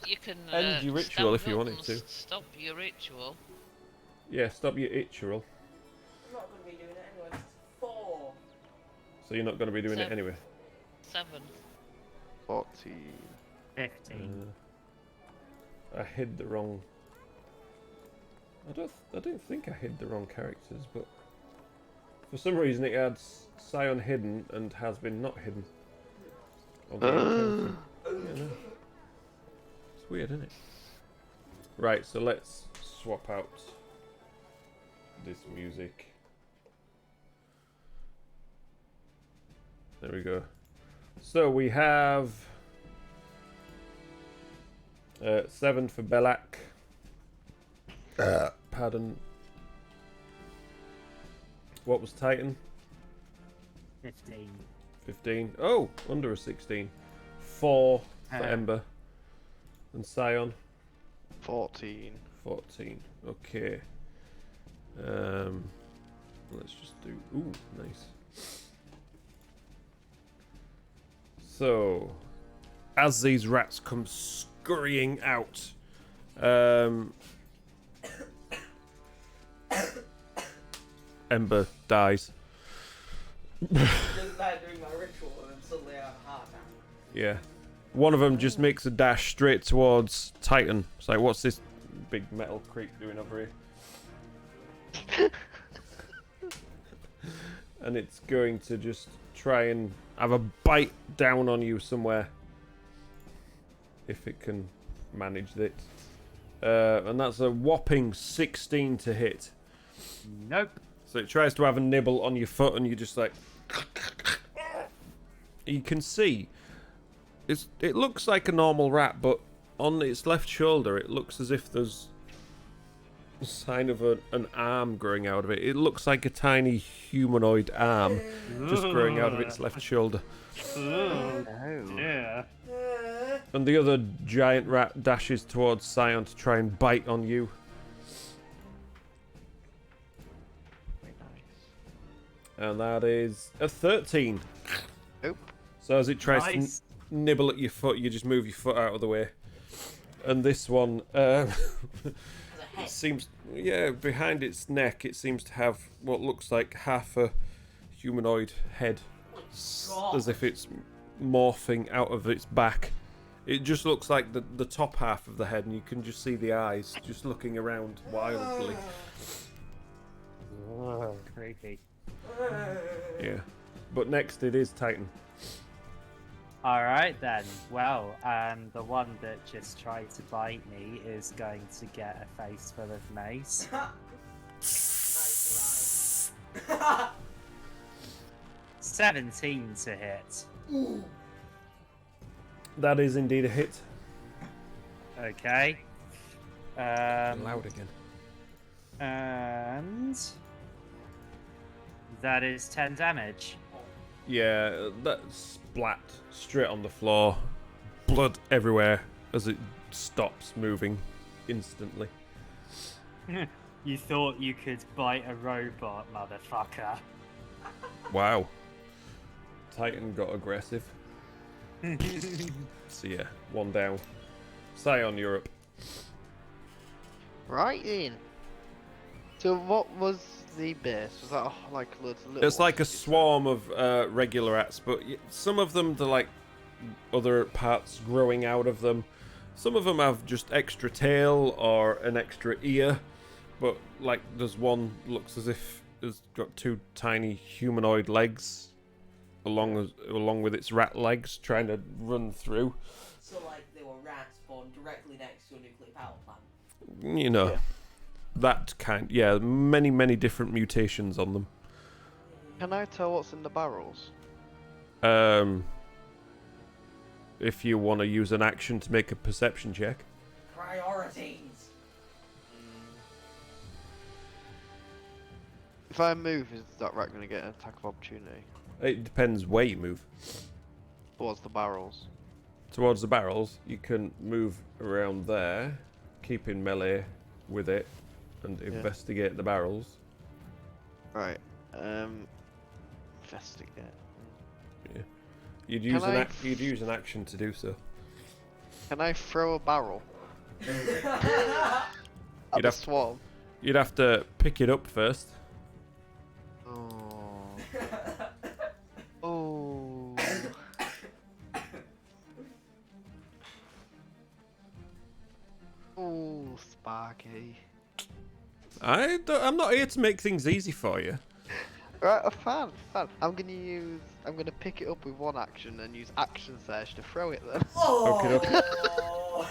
You can End your ritual if stand you up wanted and to. Stop your ritual. yeah, stop your ritual. I'm not gonna be doing it anyway, 'cause it's 4. So you're not going to be doing it anyway. 7. 14. 15. I hid the wrong. I don't think I hid the wrong characters, but for some reason it had Scion hidden and has been not hidden. On the encounter. Yeah, no. It's weird, isn't it? Right, so let's swap out this music. There we go. So we have 7 for Belak. Pardon. What was Titan? 15. 15. Oh, under a 16. 4 for Ember. And Scion? 14. 14. Okay. Let's just do. Ooh, nice. So, as these rats come scurrying out, Ember dies. Just there doing my ritual and then suddenly I have a heart attack. Yeah. One of them just makes a dash straight towards Titan. It's like, what's this big metal creep doing over here? And it's going to just try and have a bite down on you somewhere. If it can manage it. And that's a whopping 16 to hit. Nope. So it tries to have a nibble on your foot and you just like... You can see It looks like a normal rat, but on its left shoulder, it looks as if there's a sign of an arm growing out of it. It looks like a tiny humanoid arm just growing out of its left shoulder. Oh, Oh. yeah. And the other giant rat dashes towards Scion to try and bite on you. Very nice. And that is a 13. Nope. So as it tries Nice. to nibble at your foot, you just move your foot out of the way. And this one, There's a it head. seems, yeah, behind its neck, it seems to have what looks like half a humanoid head. As if it's morphing out of its back. It just looks like the top half of the head, and you can just see the eyes just looking around wildly. Creepy. Yeah. But next it is Titan. Alright then. Well, the one that just tried to bite me is going to get a face full of mace. Nice rhyme. 17 to hit. That is indeed a hit. Okay. Loud again. And that is 10 damage. Yeah, that splat straight on the floor. Blood everywhere as it stops moving instantly. You thought you could bite a robot, motherfucker. Wow. Titan got aggressive. So yeah, one down. Scion, you're up. Right then. So what was the base? Was that like loads of little It's like a ones, did you say? swarm of regular rats, but some of them, they're like other parts growing out of them. Some of them have just extra tail or an extra ear, but like there's one looks as if it's got two tiny humanoid legs along with its rat legs trying to run through. So like they were rats born directly next to a nuclear power plant. You know, Yeah. that kind. Yeah, many different mutations on them. Can I tell what's in the barrels? If you want to use an action to make a perception check. Priorities. If I move, is that rat going to get an attack of opportunity? It depends where you move. Towards the barrels. Towards the barrels, you can move around there, keep in melee with it, and investigate the barrels. Right. Investigate. Yeah. You'd use I you'd use an action to do so. Can I throw a barrel? At You'd the have- swarm. You'd have to pick it up first. Oh. Oh. Oh, Sparky. I'm not here to make things easy for you. Right, a fan. I'm gonna pick it up with one action and use action surge to throw it then. Oh.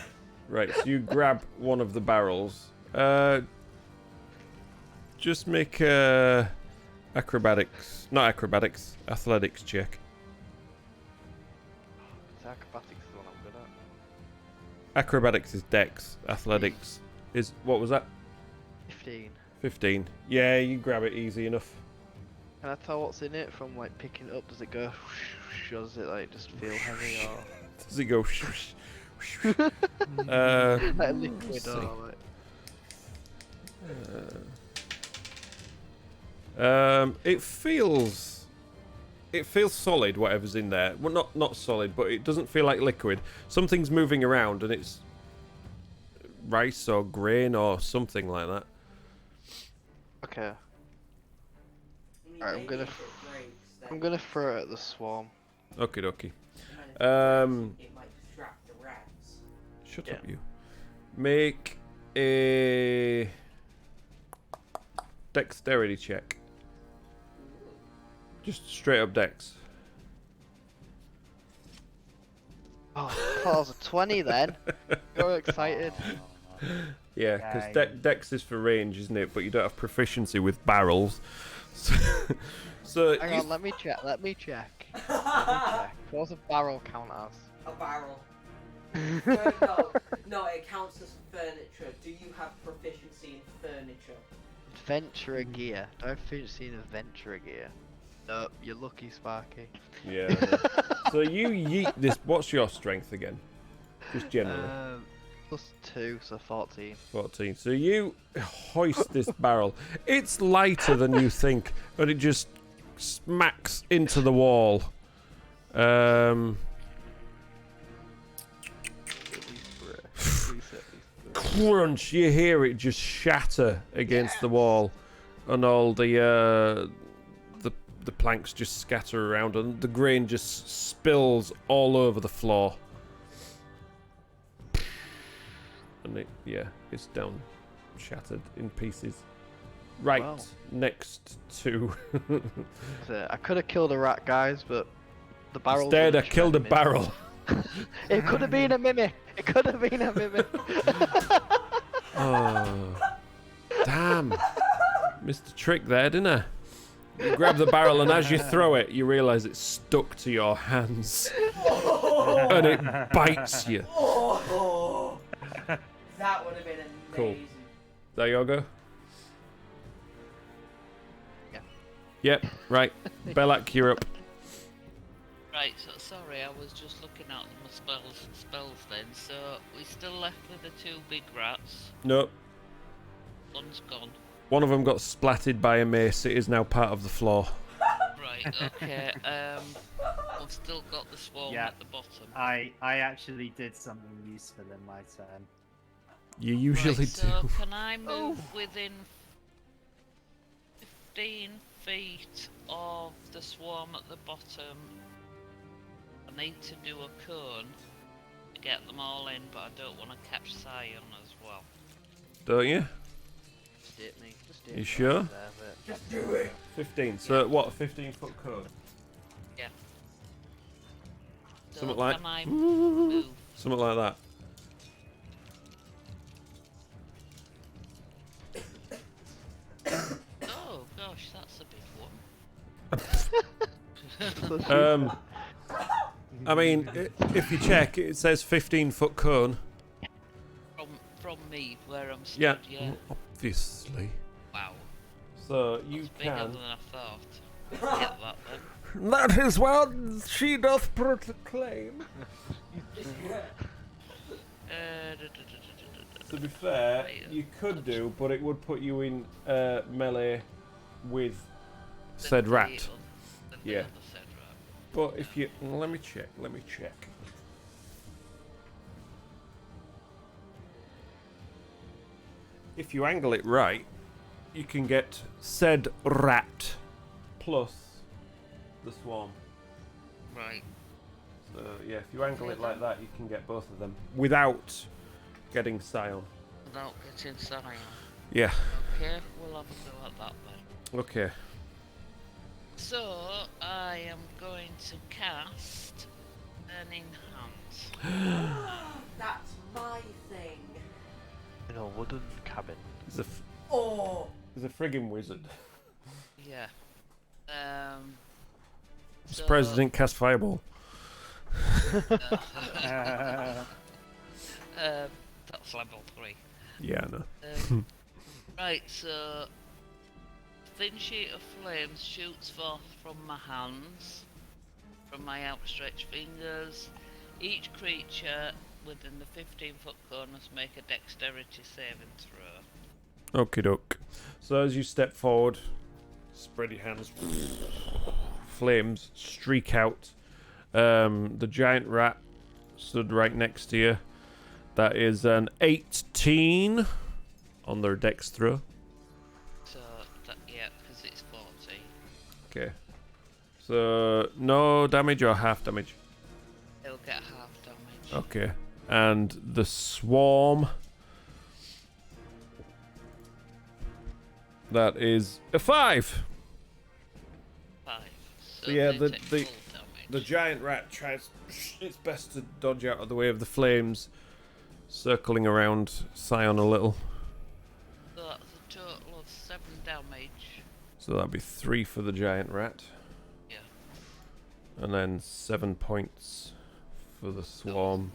Right, so you grab one of the barrels. Just make athletics check. It's acrobatics is the one I'm good at. Acrobatics is dex. Athletics is, what was that? 15. 15. Yeah, you grab it easy enough. Can I tell what's in it from like picking it up? Does it go or does it like just feel heavy or Does it go? like liquid let's or see. like It feels solid, whatever's in there. Well, not solid, but it doesn't feel like liquid. Something's moving around, and it's rice or grain or something like that. Okay. Alright, I'm gonna throw it at the swarm. Okie dokie. It might distract the rats. Shut Yeah. up, you. Make a dexterity check. Just straight up dex. Oh, I thought it was a 20 then. You're excited. Yeah, because Okay. dex is for range, isn't it? But you don't have proficiency with barrels. So Hang you- on, let me check. What does a barrel count as? A barrel. No, it counts as furniture. Do you have proficiency in furniture? Adventurer gear. No efficiency in adventurer gear. No, you're lucky, Sparky. Yeah. I know. So you yeet this. What's your strength again? Just generally. +2, so 14. 14. So you hoist this barrel. It's lighter than you think, but it just smacks into the wall. Crunch! You hear it just shatter against the wall, and all the planks just scatter around, and the grain just spills all over the floor. And it's down, shattered in pieces. Right, Wow. next to. I could have killed a rat, guys, but the barrel. Instead, I killed a barrel. It could have been a mimic. It could have been a mimic. Oh, damn! Missed a trick there, didn't I? You grab the barrel, and as you throw it, you realise it's stuck to your hands, and it bites you. That would have been amazing. Cool. Is that your go? Yeah. Yep. Right. Belak, you're up. Right, so sorry, I was just looking at my spells then. So we still left with the 2 big rats. Nope. One's gone. One of them got splatted by a mace. It is now part of the floor. Right, okay. I've still got the swarm Yeah. at the bottom. I actually did something useful in my turn. You usually Right, so do. can I move within 15 feet of the swarm at the bottom? I need to do a cone to get them all in, but I don't want to catch Scion as well. Don't you? Just hit me. Just hit You me sure? right there, mate. Just do it. 15. So what? A 15-foot cone. Yeah. So Something like. can I move? Something like that. Oh gosh, that's a big one. I mean, if you check, it says 15-foot cone. From me, where I'm stood, Yeah, yeah. obviously. Wow. So you That's bigger can. than I thought. Get that then. That is what she doth proclaim. To be fair, you could do, but it would put you in melee with said rat. Yeah. But if you... Let me check. If you angle it right, you can get said rat plus the swarm. Right. So yeah, if you angle it like that, you can get both of them without getting Scion. Without getting Scion. Yeah. Okay, we'll have a go at that then. Okay. So, I am going to cast Burning Hands. That's my thing. In a wooden cabin. He's a Oh. friggin' wizard. Yeah. Surprised he didn't cast Fireball. That's level 3. Yeah, I know. Right, so thin sheet of flames shoots forth from my hands, from my outstretched fingers. Each creature within the 15-foot cone must make a dexterity saving throw. Okie doke. So as you step forward, spread your hands, flames streak out. The giant rat stood right next to you. That is an 18 on their dex throw. So, yeah, because it's 40. Okay. So, no damage or half damage? It'll get half damage. Okay. And the swarm. That is a 5. 5. So Yeah, they the- take the- full damage. The giant rat tries its best to dodge out of the way of the flames, circling around Scion a little. So that's a total of 7 damage. So that'd be 3 for the giant rat. Yeah. And then 7 points for the swarm.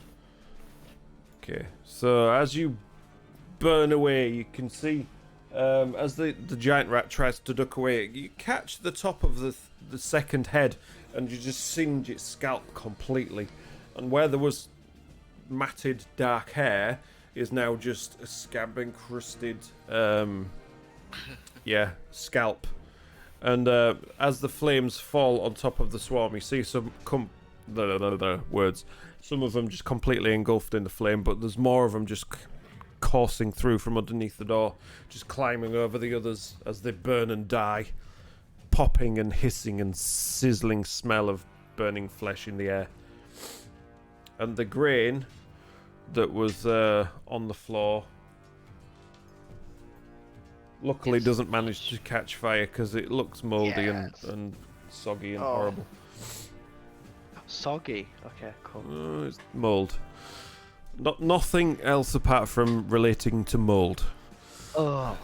Okay, so as you burn away, you can see as the giant rat tries to duck away, you catch the top of the second head, and you just singe its scalp completely. And where there was matted dark hair is now just a scab encrusted, scalp. And as the flames fall on top of the swarm, you see some words. Some of them just completely engulfed in the flame, but there's more of them just coursing through from underneath the door, just climbing over the others as they burn and die, popping and hissing and sizzling smell of burning flesh in the air. And the grain that was on the floor luckily doesn't manage to catch fire because it looks mouldy and soggy and horrible. Soggy? Okay, cool. It's mould. Nothing else apart from relating to mould. Oh.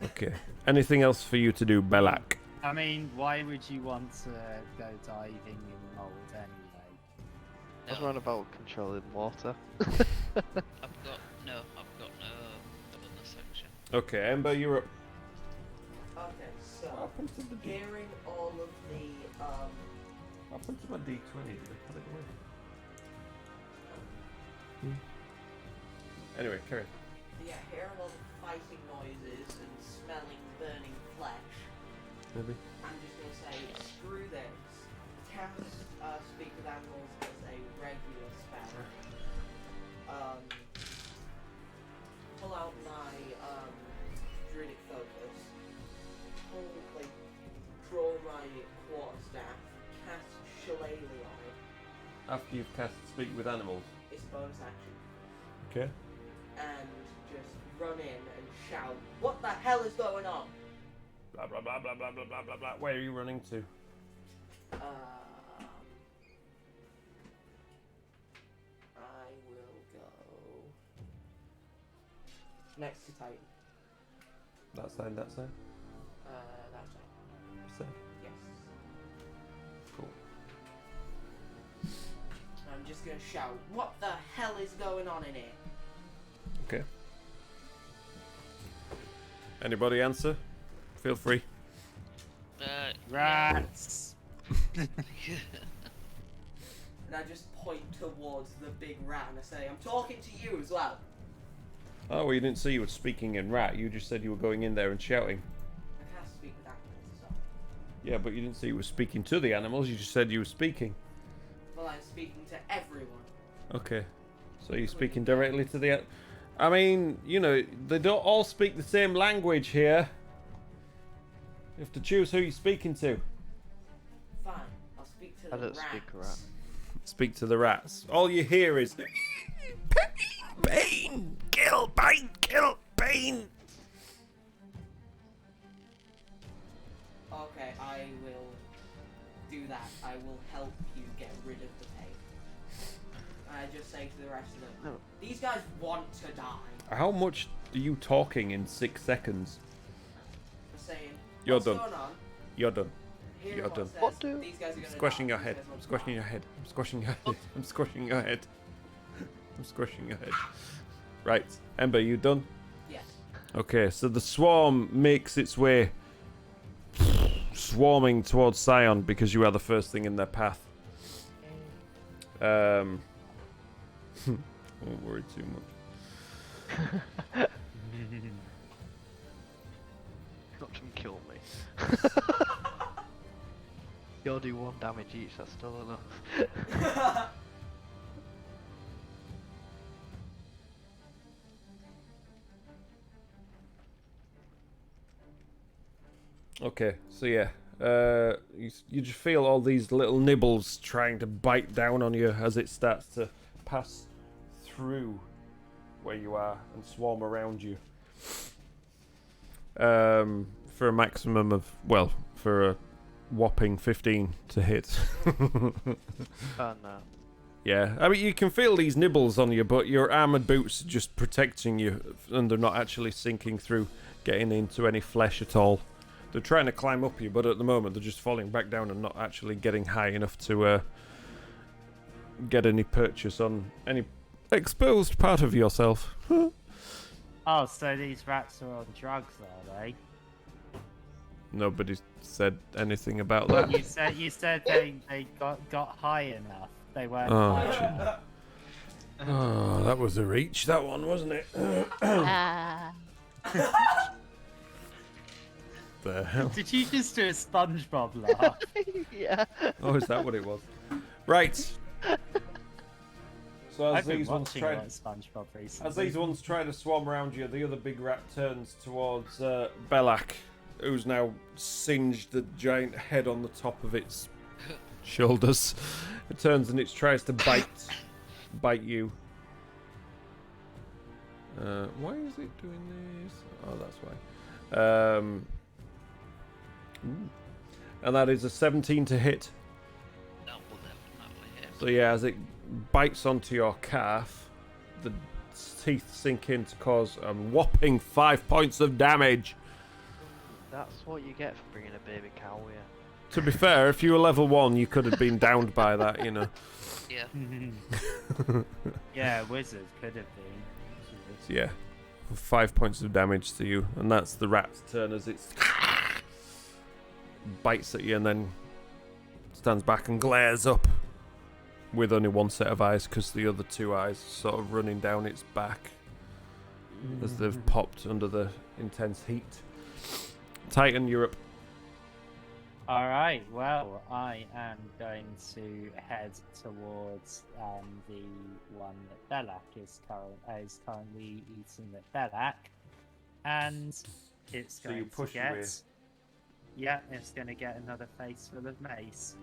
Okay. Anything else for you to do, Belak? I mean, why would you want to go diving in mold anyway? I was wrong about controlling water. I've got no other section. Okay, Ember, you're up. Okay, so What happened to the hearing all of the What happened to my D20? Did I put it away? Anyway, carry on. yeah, hearing all the fighting noises and smelling burning flesh, Maybe. I'm just gonna say screw this. Cast speak with animals as a regular spell. Pull out my druidic focus. Draw my quarterstaff. Cast Shillelagh on it. After you've cast Speak with Animals. It's a bonus action. Okay. And just run in and shout, "What the hell is going on?" Blah blah blah blah blah blah blah blah blah. Where are you running to? I will go next to Titan. That side, that side? That side. Side. Yes. Cool. I'm just gonna shout, "What the hell is going on in here?" Okay. Anybody answer? Feel free. Rats! And I just point towards the big rat and I say, "I'm talking to you as well." Oh, well, you didn't say you were speaking in rat. You just said you were going in there and shouting. I can't speak with animals, so. Yeah, but you didn't say you were speaking to the animals. You just said you were speaking. Well, I'm speaking to everyone. Okay. So you're speaking directly to the... I mean, you know, they don't all speak the same language here. You have to choose who you're speaking to. Fine, I'll speak to the I don't rats. speak rat. Speak to the rats. All you hear is... Pain! Kill! Pain! Kill! Pain! Okay, I will do that. I will help you get rid of the pain. I just say to the rest of them, No. "These guys want to die." How much are you talking in 6 seconds? For saying, You're "What's done. going on? You're done. Here You're what done. says What do- these guys are gonna Squashing die. your These head. guys want I'm to squashing die." your head. I'm squashing your head. I'm squashing your head. I'm squashing your head. Right. Ember, you done? Yes. Okay, so the swarm makes its way swarming towards Scion because you are the first thing in their path. Won't worry too much. Not to kill me. You'll do 1 damage each, that's still enough. Okay, so yeah, you just feel all these little nibbles trying to bite down on you as it starts to pass through where you are and swarm around you. For a maximum of, well, for a whopping 15 to hit. Oh no. Yeah, I mean, you can feel these nibbles on you, but your armoured boots are just protecting you, and they're not actually sinking through, getting into any flesh at all. They're trying to climb up you, but at the moment they're just falling back down and not actually getting high enough to get any purchase on any exposed part of yourself. Oh, so these rats are on drugs, are they? Nobody said anything about that. You said they got high enough. They weren't. Oh, high gee. enough. Oh, that was a reach, that one, wasn't it? The hell? Did you just do a SpongeBob laugh? Yeah. Oh, is that what it was? Right. So I've been these ones watching try, a lot of SpongeBob recently. as these ones try to swarm around you, the other big rat turns towards Belak, who's now singed the giant head on the top of its shoulders. It turns and it tries to bite you. Why is it doing this? Oh, that's why. Ooh. And that is a 17 to hit. That will definitely hit. So yeah, as it bites onto your calf, the teeth sink in to cause a whopping 5 points of damage. That's what you get for bringing a baby cow here. To be fair, if you were level 1, you could have been downed by that, you know. Yeah. Yeah, wizard could have been. So yeah, 5 points of damage to you, and that's the rat's turn as it bites at you and then stands back and glares up with only one set of eyes because the other two eyes sort of running down its back as they've popped under the intense heat. Titan, you're up. Alright, well, I am going to head towards the one that Belak is currently eating at Belak. And it's So going you push to get... away. Yeah, it's going to get another face full of mace.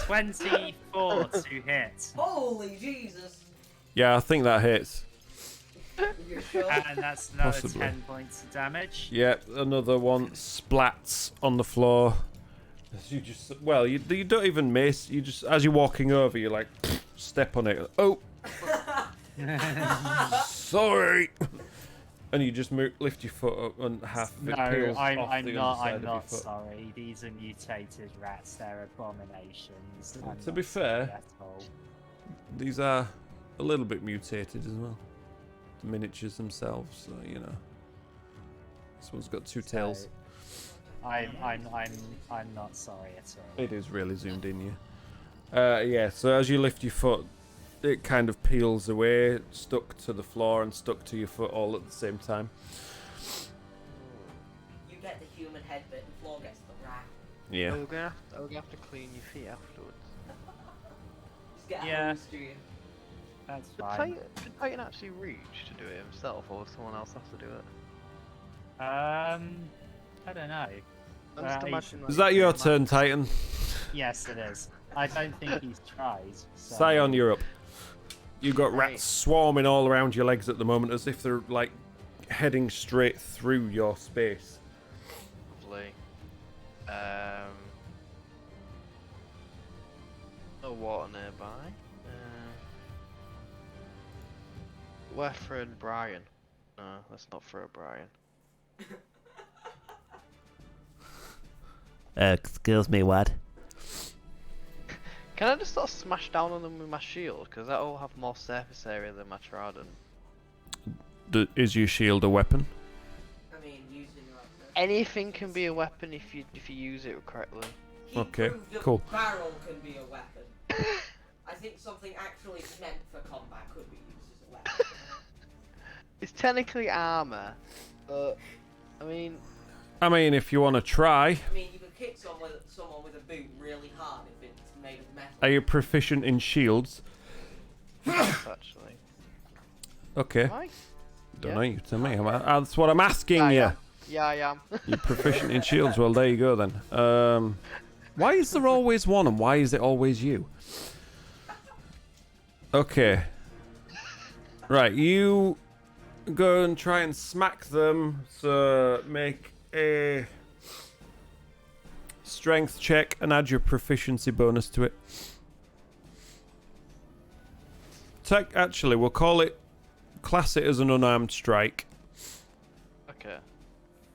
24 to hit. Holy Jesus! Yeah, I think that hits. You're sure? And that's another Possibly. 10 points of damage. Yeah, another one splats on the floor. As you just, well, you don't even miss. You just, as you're walking over, you like step on it. Oh, sorry. And you just lift your foot up and half of it No, peels off I'm the not. underside I'm of your not foot. sorry. These are mutated rats. They're abominations. I'm To be not sorry fair- at all. These are a little bit mutated as well. The miniatures themselves, so you know. This one's got two tails. I'm not sorry at all. It is really zoomed in, yeah. Yeah, so as you lift your foot, it kind of peels away, stuck to the floor and stuck to your foot all at the same time. You get the human head bit, the floor gets the rat. Yeah. Oh, we're gonna have to clean your feet afterwards. Just get Yeah. a hose to you. That's Did fine. Titan actually reach to do it himself, or does someone else have to do it? I don't know. I'm just Well, imagining. Is that your turn, Titan? Yes, it is. I don't think he's tried. So... Scion, you're up. You've got Right. rats swarming all around your legs at the moment as if they're like heading straight through your space. Lovely. No water nearby. Where friend Brian? No, let's not throw Brian. Excuse me, what? Can I just sort of smash down on them with my shield? Because that'll have more surface area than my trident. Is your shield a weapon? I mean, using your Anything can be a weapon if you use it correctly. He Okay, proved that cool. barrel can be a weapon. I think something actually meant for combat could be used as a weapon. It's technically armor, but I mean, if you want to try. I mean, you could kick someone with a boot really hard if it's made of metal. Are you proficient in shields? actually. Okay. Am I? Don't Yeah. know, you tell me. That's what I'm asking you. Yeah, I am. You're proficient in shields. Well, there you go then. Why is there always one and why is it always you? Okay. Right, you go and try and smack them. So make a strength check and add your proficiency bonus to it. Actually, we'll class it as an unarmed strike. Okay.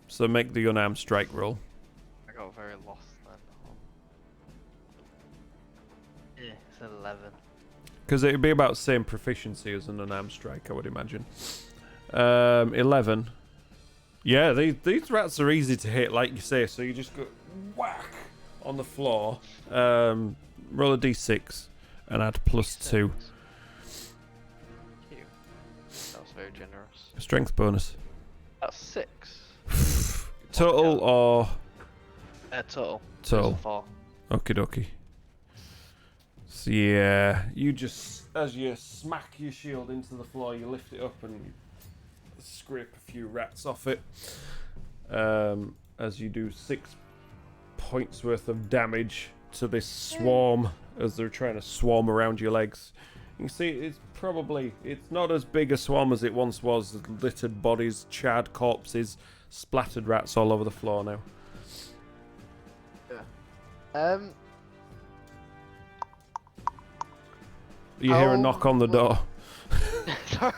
So make the unarmed strike roll. I got very lost then. It's 11. Because it'd be about the same proficiency as an unarmed strike, I would imagine. 11. Yeah, these rats are easy to hit, like you say. So you just go whack on the floor. Roll a d6 and add +2. Thank you. That was very generous. Strength bonus. That's 6. Total or Total. total? 4. Okie dokie. So yeah, you just, as you smack your shield into the floor, you lift it up and you scrape a few rats off it. As you do 6 points worth of damage to this swarm as they're trying to swarm around your legs. You can see it's not as big a swarm as it once was. Littered bodies, charred corpses, splattered rats all over the floor now. You hear a knock on the door. Sorry.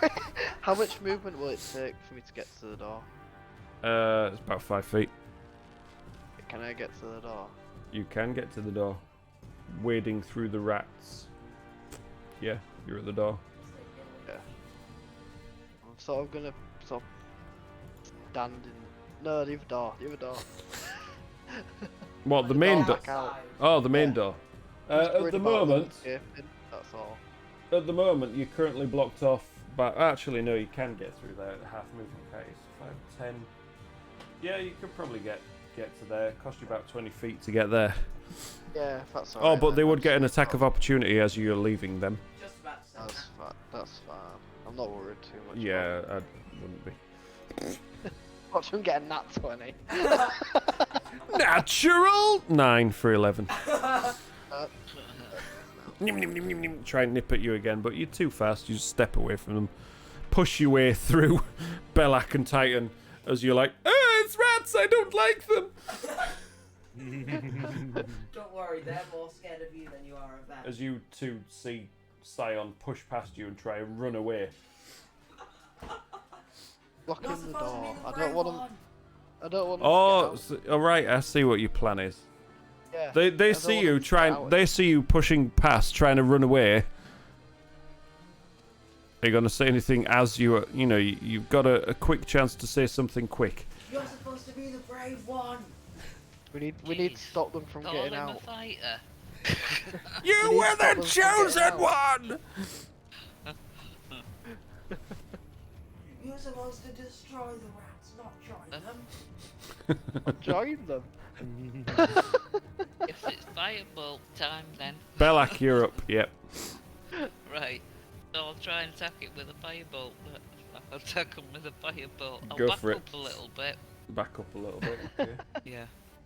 How much movement will it take for me to get to the door? It's about 5 feet. Can I get to the door? You can get to the door. Wading through the rats. Yeah, you're at the door. Yeah. I'm sort of gonna stand in. No, the other door. The other door. What, the main door? Back out. Oh, the main Yeah. door. Just At worried the about them moment, escaping, that's all. At the moment, you're currently blocked off. But actually, no, you can get through there at half movement pace. 5, 10. Yeah, you could probably get to there. It cost you about 20 feet to get there. Yeah, if that's Oh, alright. but then they would that's get an no attack of problem. opportunity as you're leaving them. Just about to say That's that. fine. That's fine. I'm not worried too much. Yeah, I wouldn't be. Watch them get a nat 20. Natural 9 for 11. Uh, Nim, nim, nim, nim, nim. Try and nip at you again, but you're too fast. You just step away from them, push your way through Belak and Titan as you're like, it's rats. I don't like them. Don't worry, they're more scared of you than you are of them. As you two see Scion push past you and try and run away. Blocking You're the supposed to be door. the I brave don't want them. one. I don't want them Oh, to get out. all right. I see what your plan is. Yeah. They I don't see want you them to get trying. out. They see you pushing past, trying to run away. Are you gonna say anything as you've got a quick chance to say something quick? You're supposed to be the brave one. We need to stop them from Call getting him a out. fighter. You We need were to stop the them from getting chosen out. one. You're supposed to destroy the rats, not join them. Join them. If it's firebolt time, then Belak, you're up. Yep. right. So I'll try and attack it with a firebolt. But I'll attack him with a firebolt. I'll Go back for it. up a little bit. Back up a little bit. Okay. Yeah.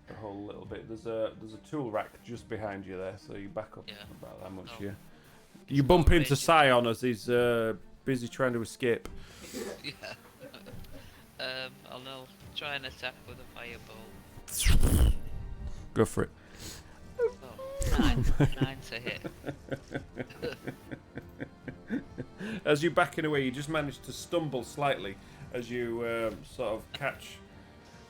A whole little bit. There's a tool rack just behind you there, so you back up Yeah. about that much. Oh. Yeah. You bump into Scion as he's busy trying to escape. Yeah. I'll try and attack with a firebolt. Go for it. Oh, 9. 9 to hit. As you're backing away, you just manage to stumble slightly as you sort of catch.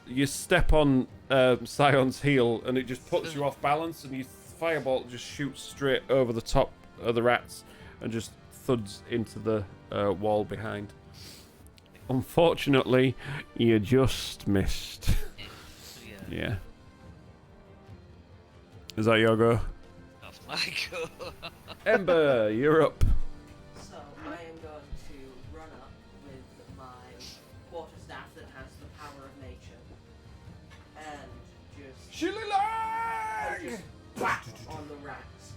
You step on Scion's heel and it just puts you off balance, and your firebolt just shoots straight over the top of the rats and just thuds into the wall behind. Unfortunately, you just missed. Yeah. Yeah. Is that your go? That's my go. Ember, you're up. So I am going to run up with my quarterstaff that has the power of nature, and just whack on the rats.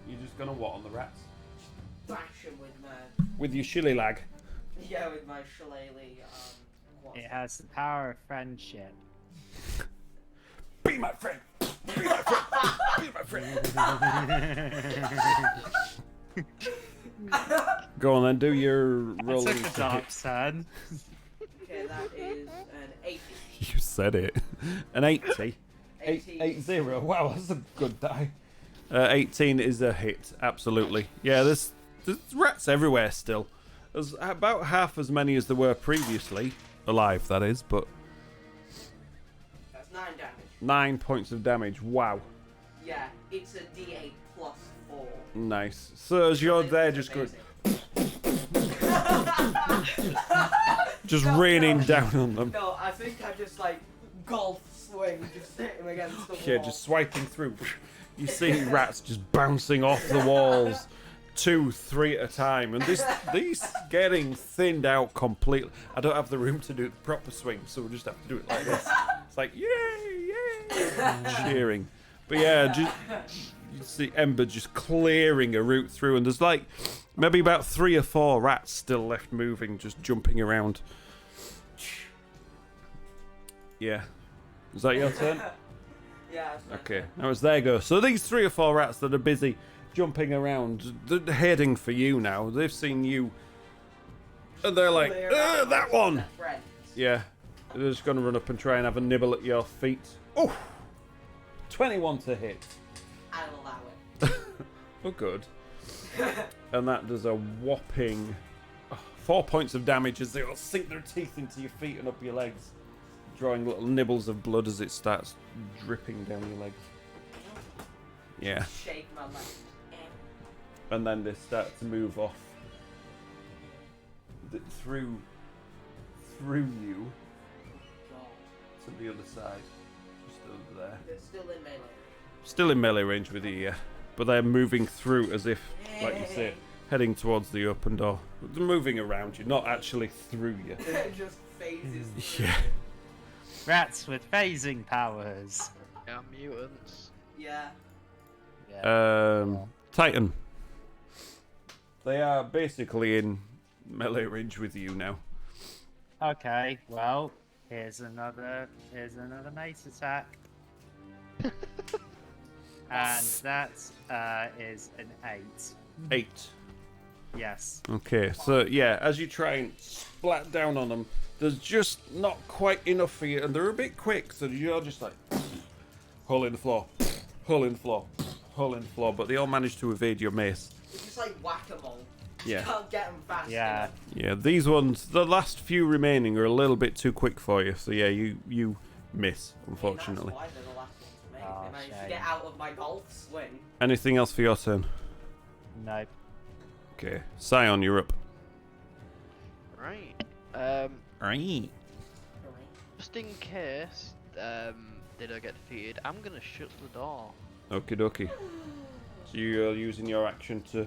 You're just gonna what on the rats? Thrash them with my With your shilly lag. with my shillelagh It quarterstaff. has the power of friendship. Be my friend! Be my friend! Be my friend! Go on then, do your roll. Took a dark turn. Okay, that is an 80. You said it. An 80. 80. 80. Wow, that's a good die. 18 is a hit, absolutely. Yeah, there's rats everywhere still. There's about half as many as there were previously. Alive, that is, but That's 9 damage. 9 points of damage. Wow. Yeah, it's a D8 +4. Nice. So as you're there, just going, just raining down on them. No, I think I just like golf swing, just hit him against the wall. Yeah, just swiping through. You see rats just bouncing off the walls, 2, 3 at a time, and these getting thinned out completely. I don't have the room to do the proper swing, so we'll just have to do it like this. It's like yay, yay, cheering. But yeah, just, you see Ember just clearing a route through, and there's like maybe about 3 or 4 rats still left moving, just jumping around. Yeah, is that your turn? Yeah. Okay, now it's their go. So these 3 or 4 rats that are busy jumping around, they're heading for you now. They've seen you, and they're like, that one! Yeah, they're just going to run up and try and have a nibble at your feet. Oh, 21 to hit. I'll allow it. Oh, good. And that does a whopping 4 points of damage as they all sink their teeth into your feet and up your legs, drawing little nibbles of blood as it starts dripping down your legs. Yeah. Shake my leg. And then they start to move off through you to the other side. Just over there. They're still in melee. Still in melee range with you, yeah. But they're moving through as if, like you say, heading towards the open door. They're moving around you, not actually through you. It just phases. Yeah. Rats with phasing powers. Yeah, mutants. Yeah. Titan. They are basically in melee range with you now. Okay, well, here's another mace attack. And that is an 8. 8. Yes. Okay, so yeah, as you try and splat down on them, there's just not quite enough for you, and they're a bit quick, so you're just like hole in the floor, hole in the floor, hole in the floor, but they all manage to evade your mace. It's just like whack-a-mole. Yeah. You can't get them fast Yeah. enough. Yeah, these ones, the last few remaining, are a little bit too quick for you, so yeah, you miss, unfortunately. That's why they're the last ones for me. Oh, They managed to shame. get out of my golf swing. Anything else for your turn? Nope. Okay, Scion, you're up. Right. Right. Just in case they don't get defeated, I'm gonna shut the door. Okie dokie. So you're using your action to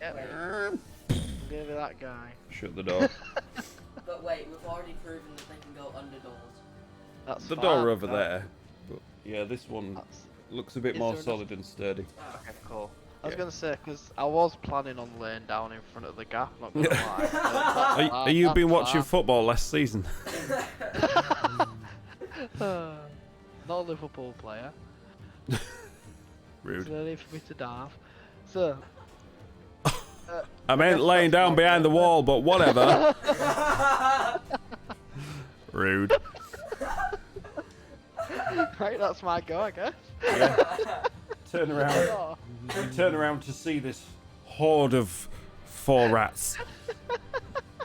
Yep. I'm gonna be that guy. shut the door. But wait, we've already proven that they can go under doors. That's The fine. door over there. But yeah, this one That's... looks a bit Is more there solid and sturdy. Okay, cool. I was Yeah. gonna say, because I was planning on laying down in front of the gap, not gonna lie. Are you been watching football last season? Not a Liverpool player. Rude. There's no need for me to dive. So, I meant laying down behind the wall, but whatever. Rude. right, that's my go, I guess. Yeah. Turn around. Oh, You turn around to see this horde of 4 rats.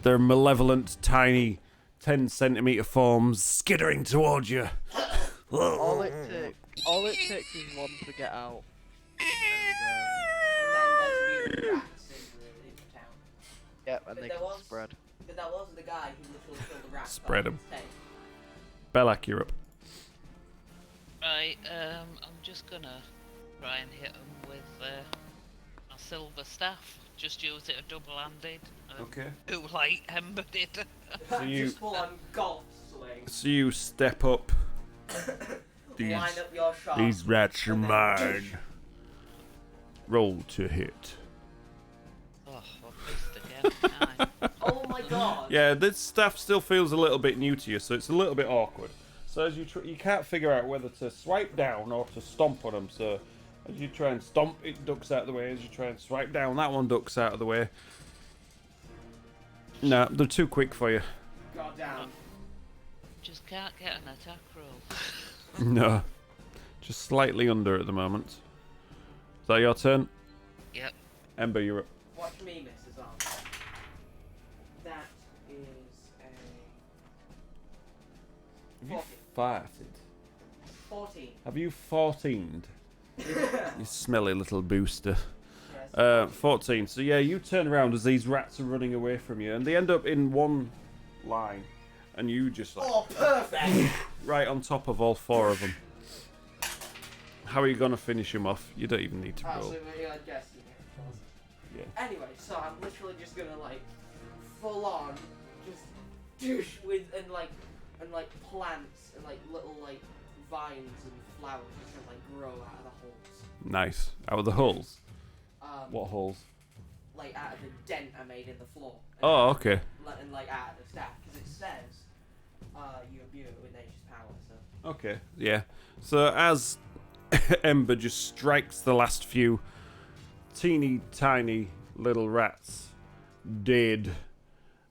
Their malevolent, tiny, 10-centimeter forms skittering towards you. all it takes is one to get out. And then there's the rats in the town. Yep, and But they there can was- spread. But that was the guy who literally killed the rats. Spread 'em. Hey. Belak, you're up. Right, I'm just gonna try and hit him with my silver staff. Just use it a double-handed. Okay. Do like Ember did. So you, Just full on golf swing. so you step up. These, Line up your shot. these rats are and then- mine. Roll to hit. Oh, I've missed again. Aye. Oh my god. Yeah, this stuff still feels a little bit new to you, so it's a little bit awkward. So as you you can't figure out whether to swipe down or to stomp on them. So as you try and stomp, it ducks out of the way. As you try and swipe down, that one ducks out of the way. No, they're too quick for you. God damn. Just can't get an attack roll. No, just slightly under at the moment. Is that your turn? Yep. Ember, you're up. Watch me miss as well. That is a Have you 14. farted? 14. Have you 14'd? You smelly little booster. Yes. 14. So yeah, you turn around as these rats are running away from you, and they end up in one line, and you just like Oh, perfect! right on top of all 4 of them. How are you gonna finish him off? You don't even need to roll. So I guess Yeah. Anyway, so I'm literally just gonna like full on just douche with and like plants and like little like vines and flowers just gonna like grow out of the holes. Nice. Out of the holes. What holes? Like out of the dent I made in the floor. Oh, okay. And like out of the stack because it says you imbue it with nature's power. So. Okay. Yeah. So as Ember just strikes the last few teeny tiny little rats dead,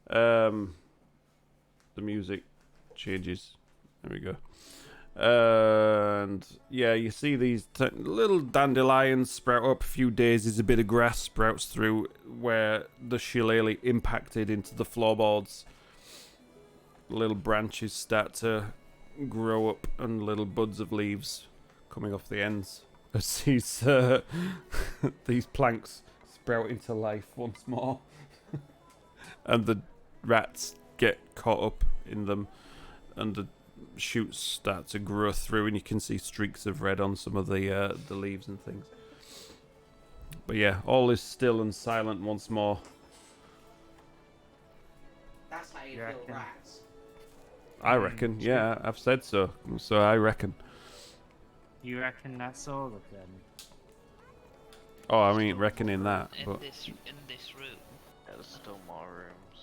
the music changes. There we go. And yeah, you see these little dandelions sprout up, a few daisies, a bit of grass sprouts through where the shillelagh impacted into the floorboards. Little branches start to grow up and little buds of leaves coming off the ends as these planks sprout into life once more. And the rats get caught up in them, and the shoots start to grow through, and you can see streaks of red on some of the leaves and things. But yeah, all is still and silent once more. That's how you You kill reckon? rats. I reckon, yeah, I've said so. So I reckon. You reckon that's all of them? Oh, I mean, reckoning that, in but this room. There's still more rooms.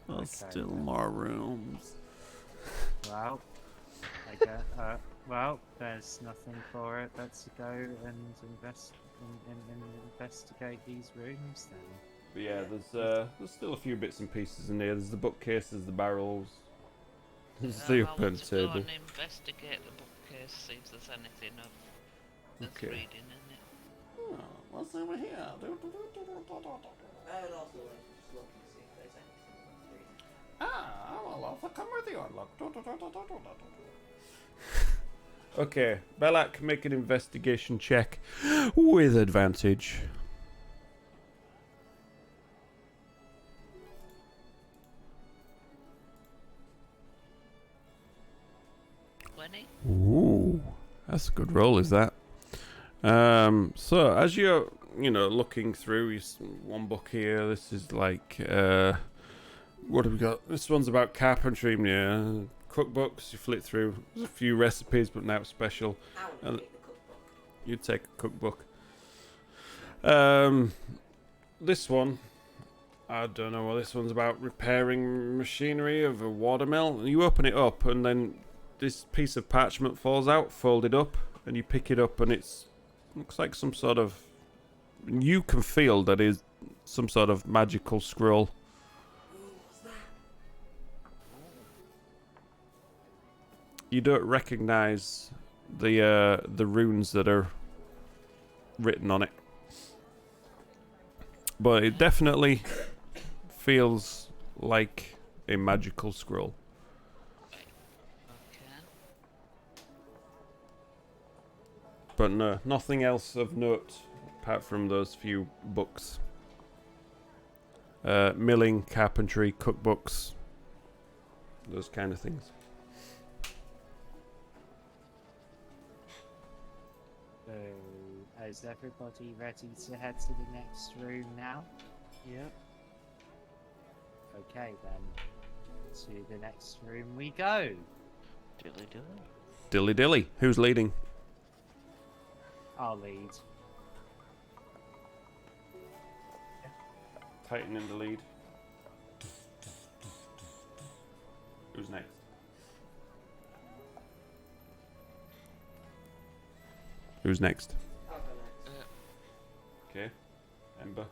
there's Okay, still then. more rooms. Well, I guess, well, there's nothing for it but to go and investigate these rooms then. But yeah, there's still a few bits and pieces in there. There's the bookcases, the barrels, there's the I open want to go table. and investigate the bookcase, see if there's anything of that's Okay. reading in it. Oh, what's over here? I would also like to just look and see if there's anything. Ah, well, I'll come with you and look. Okay, Belak, make an investigation check with advantage. 20? Ooh, that's a good roll, is that? So as you're, looking through, one book here. This is like, what have we got? This one's about carpentry. Yeah, cookbooks. You flip through. There's a few recipes, but now special. I want to And- take the cookbook. You take a cookbook. This one, I don't know what this one's about. Repairing machinery of a watermill. And you open it up, and then this piece of parchment falls out, folded up, and you pick it up, and looks like some sort of. You can feel that is some sort of magical scroll. What's that? You don't recognize the runes that are written on it, but it definitely feels like a magical scroll. Okay. But no, nothing else of note apart from those few books. Milling, carpentry, cookbooks, those kind of things. So, is everybody ready to head to the next room now? Yep. Okay then, to the next room we go. Dilly dilly. Dilly dilly. Who's leading? I'll lead. Titan in the lead. Who's next? Who's next? I'll go next. Okay. Ember.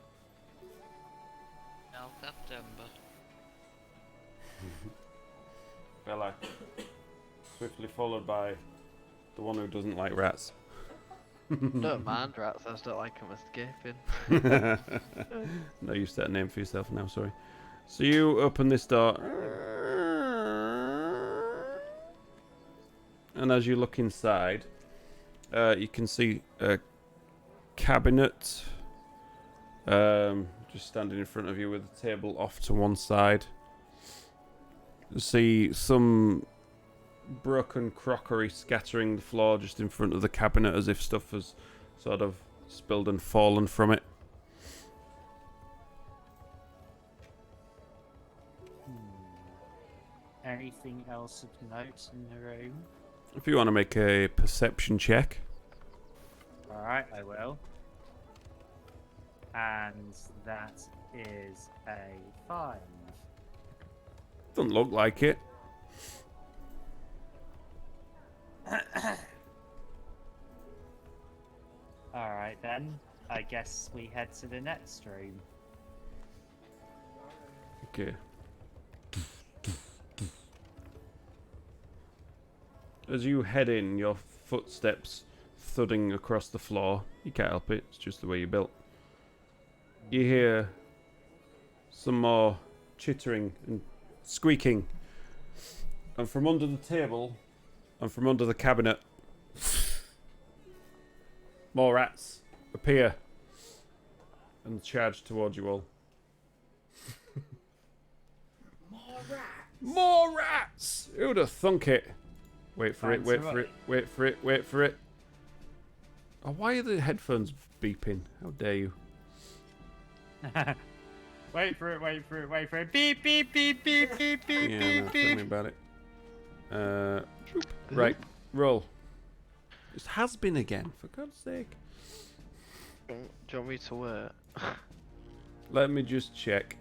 Now September. Bella. Swiftly followed by the one who doesn't like rats. Don't mind rats, I just don't like them escaping. No, you set a name for yourself now, sorry. So you open this door. And as you look inside, You can see a cabinet just standing in front of you with a table off to one side. You see some broken crockery scattering the floor just in front of the cabinet as if stuff has sort of spilled and fallen from it. Anything else of note in the room? If you want to make a perception check. Alright, I will. And that is a 5. Doesn't look like it. Alright then, I guess we head to the next room. Okay. As you head in, your footsteps thudding across the floor. You can't help it, it's just the way you're built. You hear some more chittering and squeaking. And from under the table, and from under the cabinet, more rats appear and charge towards you all. More rats. More rats! Who'd have thunk it? Wait for it, Thanks, wait right. for it, wait for it, wait for it. Oh, why are the headphones beeping? How dare you? Wait for it, wait for it, wait for it. Beep, beep, beep, beep, beep, beep, Yeah, beep, no, tell me beep. about it. Right, roll. It has been again, for God's sake. Do you want me to wait? Let me just check.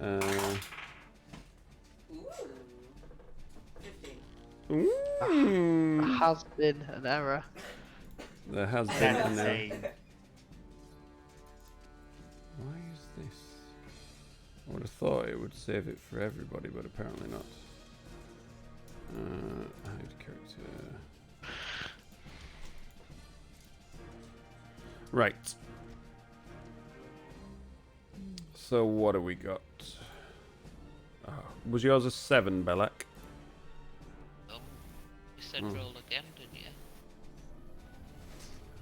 Ooh. 15. Ooh, Has been an error. there has been an error. 17. Why is this? I would have thought it would save it for everybody, but apparently not. Hide character. Right. So what have we got? Oh, was yours a 7, Belak? You said Hmm. roll again, didn't you?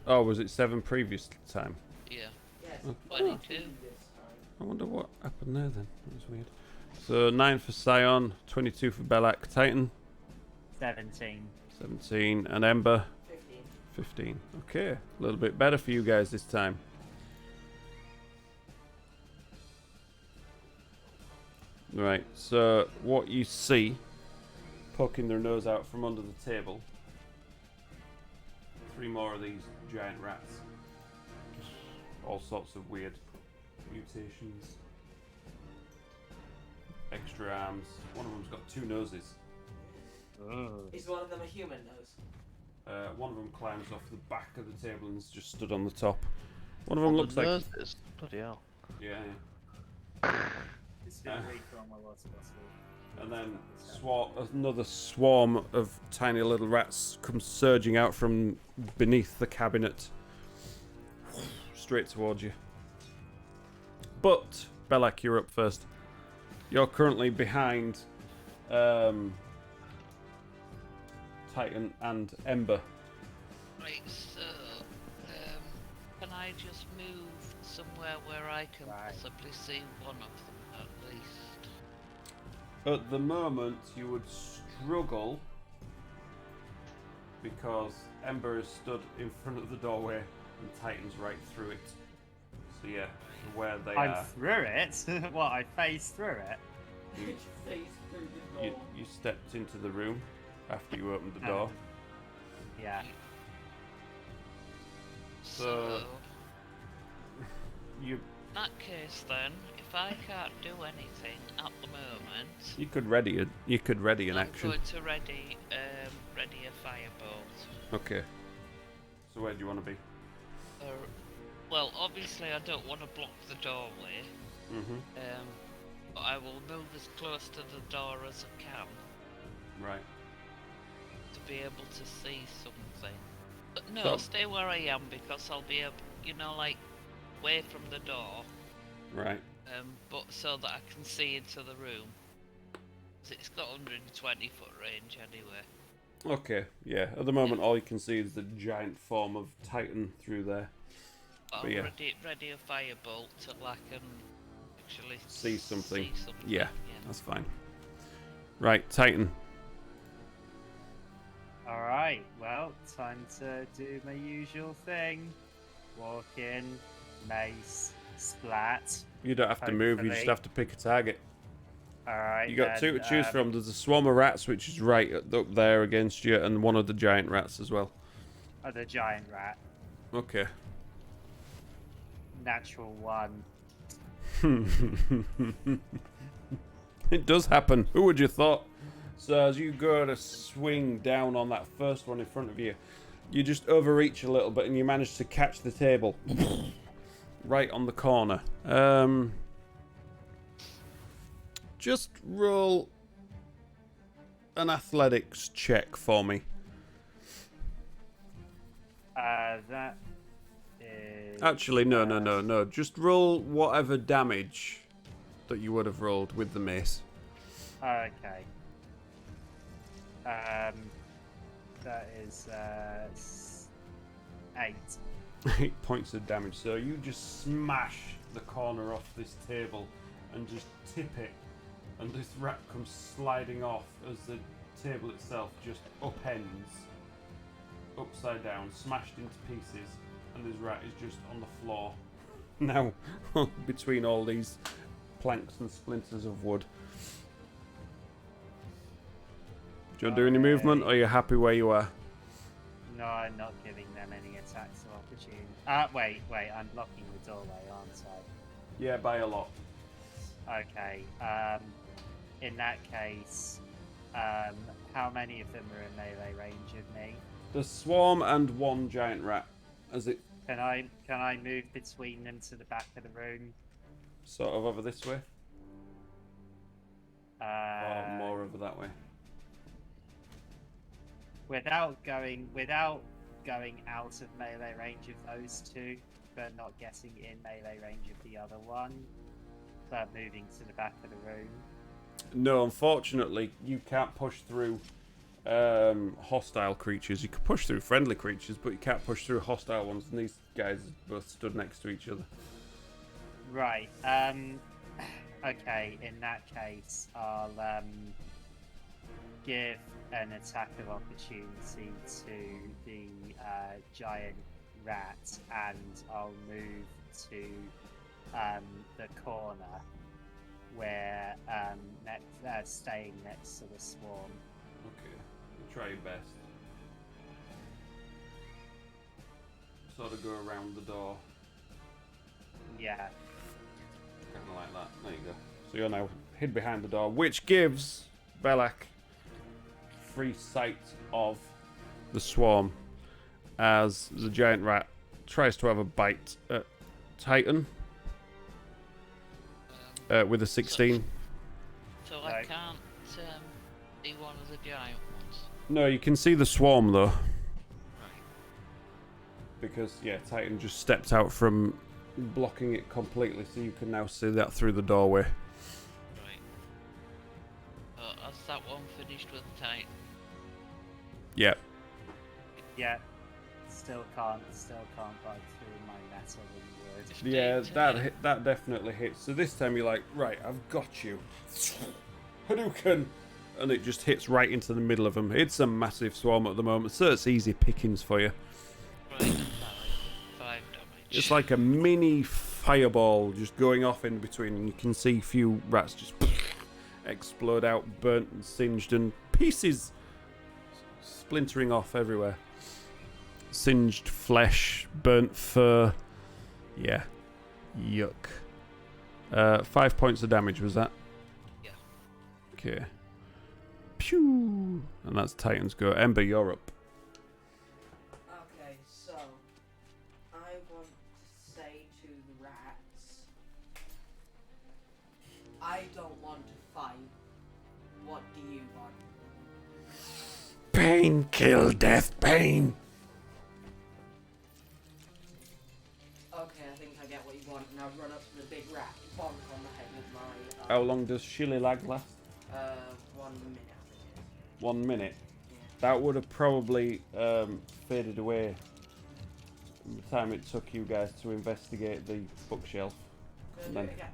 Oh, was it 7 previous time? Yeah. Yes. Oh. 22. This time. I wonder what happened there then. That was weird. So 9 for Scion, 22 for Belak, Titan, 17. 17, and Ember, 15. 15. Okay, a little bit better for you guys this time. Right, so what you see, poking their nose out from under the table, 3 more of these giant rats. All sorts of weird mutations. Extra arms. One of them's got 2 noses. Is one of them a human nose? One of them climbs off the back of the table and is just stood on the top. One of them looks like... Noses. Bloody hell. Yeah, yeah. It's been reformed a lot possible. And then another swarm of tiny little rats comes surging out from beneath the cabinet. Straight towards you. But, Belak, you're up first. You're currently behind Titan and Ember. Right, so can I just move somewhere where I can Right. possibly see one of them at least? At the moment, you would struggle because Ember is stood in front of the doorway and Titan's right through it. So yeah, where they I'm are, through it? What, I phased through it? you, Face through the you, door. you stepped into the room after you opened the door. Yeah. So- You in that case then, if I can't do anything at the moment, you could ready it. You could ready an I'm action. going to ready a firebolt. Okay. So where do you want to be? Well, obviously I don't want to block the doorway, Mhm. but I will move as close to the door as I can Right. to be able to see something. But no, So- stay where I am because I'll be able, like, away from the door, Right. but so that I can see into the room. 'Cause it's got 120 foot range anyway. Okay, yeah. At the moment, all you can see is the giant form of Titan through there. I'll yeah. ready a firebolt till I can actually See something. See something. Yeah, that's fine. Right, Titan. Alright, well, time to do my usual thing. Walk in, mace, splat. You don't have to move, you just Hopefully. have to pick a target. Alright, You got two to then, choose from. There's a swarm of rats, which is right up there against you, and one of the giant rats as well. Oh, the giant rat. Okay. Natural 1. It does happen. Who would you thought? So as you go to swing down on that first one in front of you, you just overreach a little bit and you manage to catch the table right on the corner. Just roll an athletics check for me. That is... Actually, no. Just roll whatever damage that you would have rolled with the mace. Okay. That is 8. 8 points of damage. So you just smash the corner off this table and just tip it, and this rat comes sliding off as the table itself just upends, upside down, smashed into pieces, and this rat is just on the floor now between all these planks and splinters of wood. Do you want to do any movement, or are you happy where you are? No, I'm not giving them any attacks of opportunity. Wait, I'm blocking the doorway, aren't Yeah, by a lot. I? Okay, in that case, how many of them are in melee range of me? The swarm and one giant rat. As it Can I move between them to the back of the room? sort of over this way, or Uh, more over that way. without going out of melee range of those two, but not getting in melee range of the other one. So moving to the back of the room. No, unfortunately, you can't push through hostile creatures. You can push through friendly creatures, but you can't push through hostile ones. And these guys both stood next to each other. Right. Okay. In that case, I'll give an attack of opportunity to the giant rat, and I'll move to the corner where staying next to the swarm. Okay, you try your best. Sort of go around the door, Yeah. kind of like that. There you go. So you're now hid behind the door, which gives Belak free sight of the swarm as the giant rat tries to have a bite at Titan with a 16. So I Right. can't be one of the giant ones. No, you can see the swarm though, Right. because yeah, Titan just stepped out from blocking it completely, so you can now see that through the doorway. Right. Has that one finished with Titan? Yeah. Yeah. Still can't bite through my metal and wood. 15 Yeah, to that hit. that definitely hits. So this time you're like, right, I've got you. Hadouken! And it just hits right into the middle of them. It's a massive swarm at the moment, so it's easy pickings for you. Right. 5 damage. It's like a mini fireball just going off in between, and you can see a few rats just explode out, burnt and singed, and pieces splintering off everywhere. Singed flesh, burnt fur. Yeah. Yuck. 5 points of damage, was that? Yeah. Okay. Pew! And that's Titan's go. Ember, you're up. Okay, so I want to say to the rats, I don't want to fight. What do you want? Pain, kill, death, pain! Okay, I think I get what you want. Now run up to the big rat, bonk on the head with my. How long does Shilly Lag last? 1 minute, I think it is. 1 minute. Yeah. that would have probably faded away by the time it took you guys to investigate the bookshelf. Can I do Then- it again?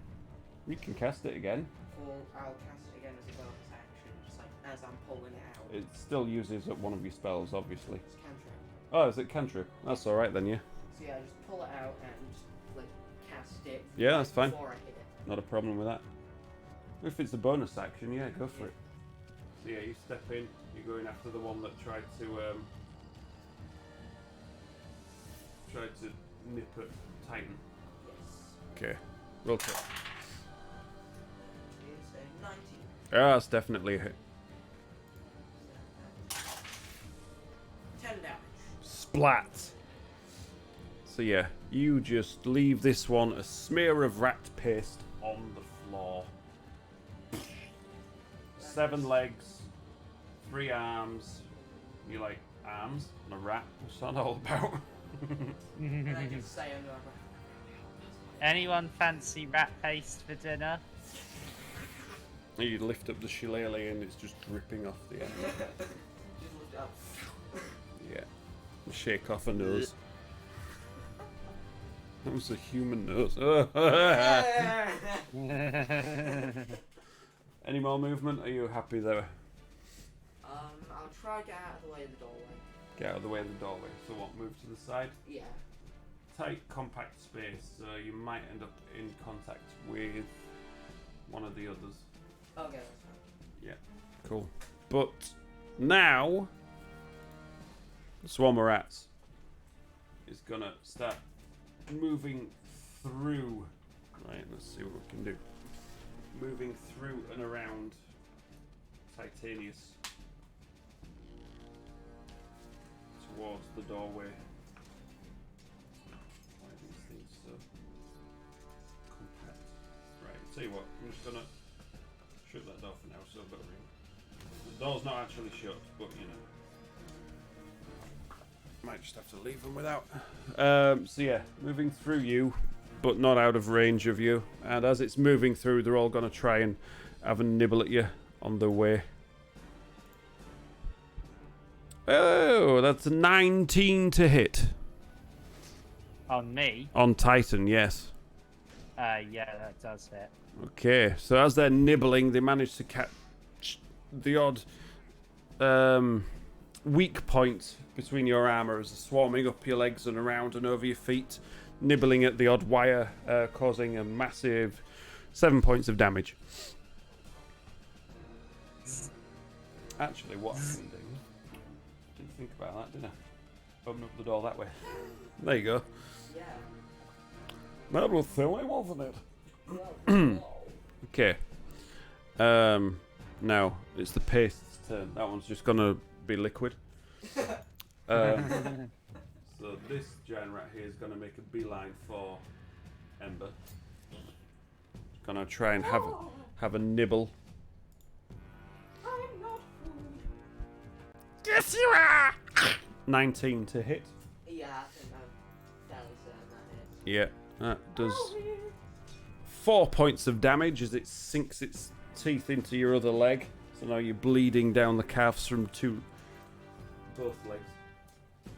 You can cast it again. Or I'll cast it again as a bonus action, just like as I'm pulling it out. It still uses up one of your spells, obviously. It's cantrip. Oh, is it cantrip? That's alright then, yeah. So yeah, I just pull it out and like cast it. Yeah, right that's fine. Before I hit it. Not a problem with that. If it's a bonus action, yeah, go for it. So yeah, you step in, you're going after the one that tried to nip at Titan. Yes. Okay, roll it. It's a 19. Ah, that's definitely a hit. 10 damage. Splat! So yeah, you just leave this one a smear of rat paste on the floor. 7 legs, 3 arms. You like arms and a rat? What's that all about? And I just say under Anyone fancy rat paste for dinner? You lift up the shillelagh and it's just dripping off the end. Just lift it up. Yeah. Shake off a nose. That was a human nose. Any more movement? Are you happy there? I'll try to get out of the way of the doorway. Get out of the way of the doorway. So what, move to the side? Yeah. Tight, compact space, so you might end up in contact with one of the others. Okay, that's fine. Yeah, cool. But now, the swarm of rats is gonna start moving through. Right, let's see what we can do. Moving through and around Titanius towards the doorway. Why are these things so compact? Right, tell you what, I'm just gonna shut that door for now, so I've got a ring. The door's not actually shut, but you know. Might just have to leave them without. So yeah, moving through you, but not out of range of you. And as it's moving through, they're all going to try and have a nibble at you on their way. Oh, that's a 19 to hit. On me? On Titan, yes. Yeah, that does hit. Okay, so as they're nibbling, they manage to catch the odd weak point between your armour as they're swarming up your legs and around and over your feet, nibbling at the odd wire, causing a massive 7 points of damage. Actually, what I can do... Didn't think about that, did I? Open up the door that way. There you go. Yeah. That was silly, wasn't it? Well, Okay. Now it's the paste's turn. That one's just gonna be liquid. So this giant rat here is gonna make a beeline for Ember. Gonna try and have a nibble. I'm not food. Yes, you are. 19 to hit. Yeah, I think I'm fairly certain that Yeah, that does 4 points of damage as it sinks its teeth into your other leg. So now you're bleeding down the calves from both legs.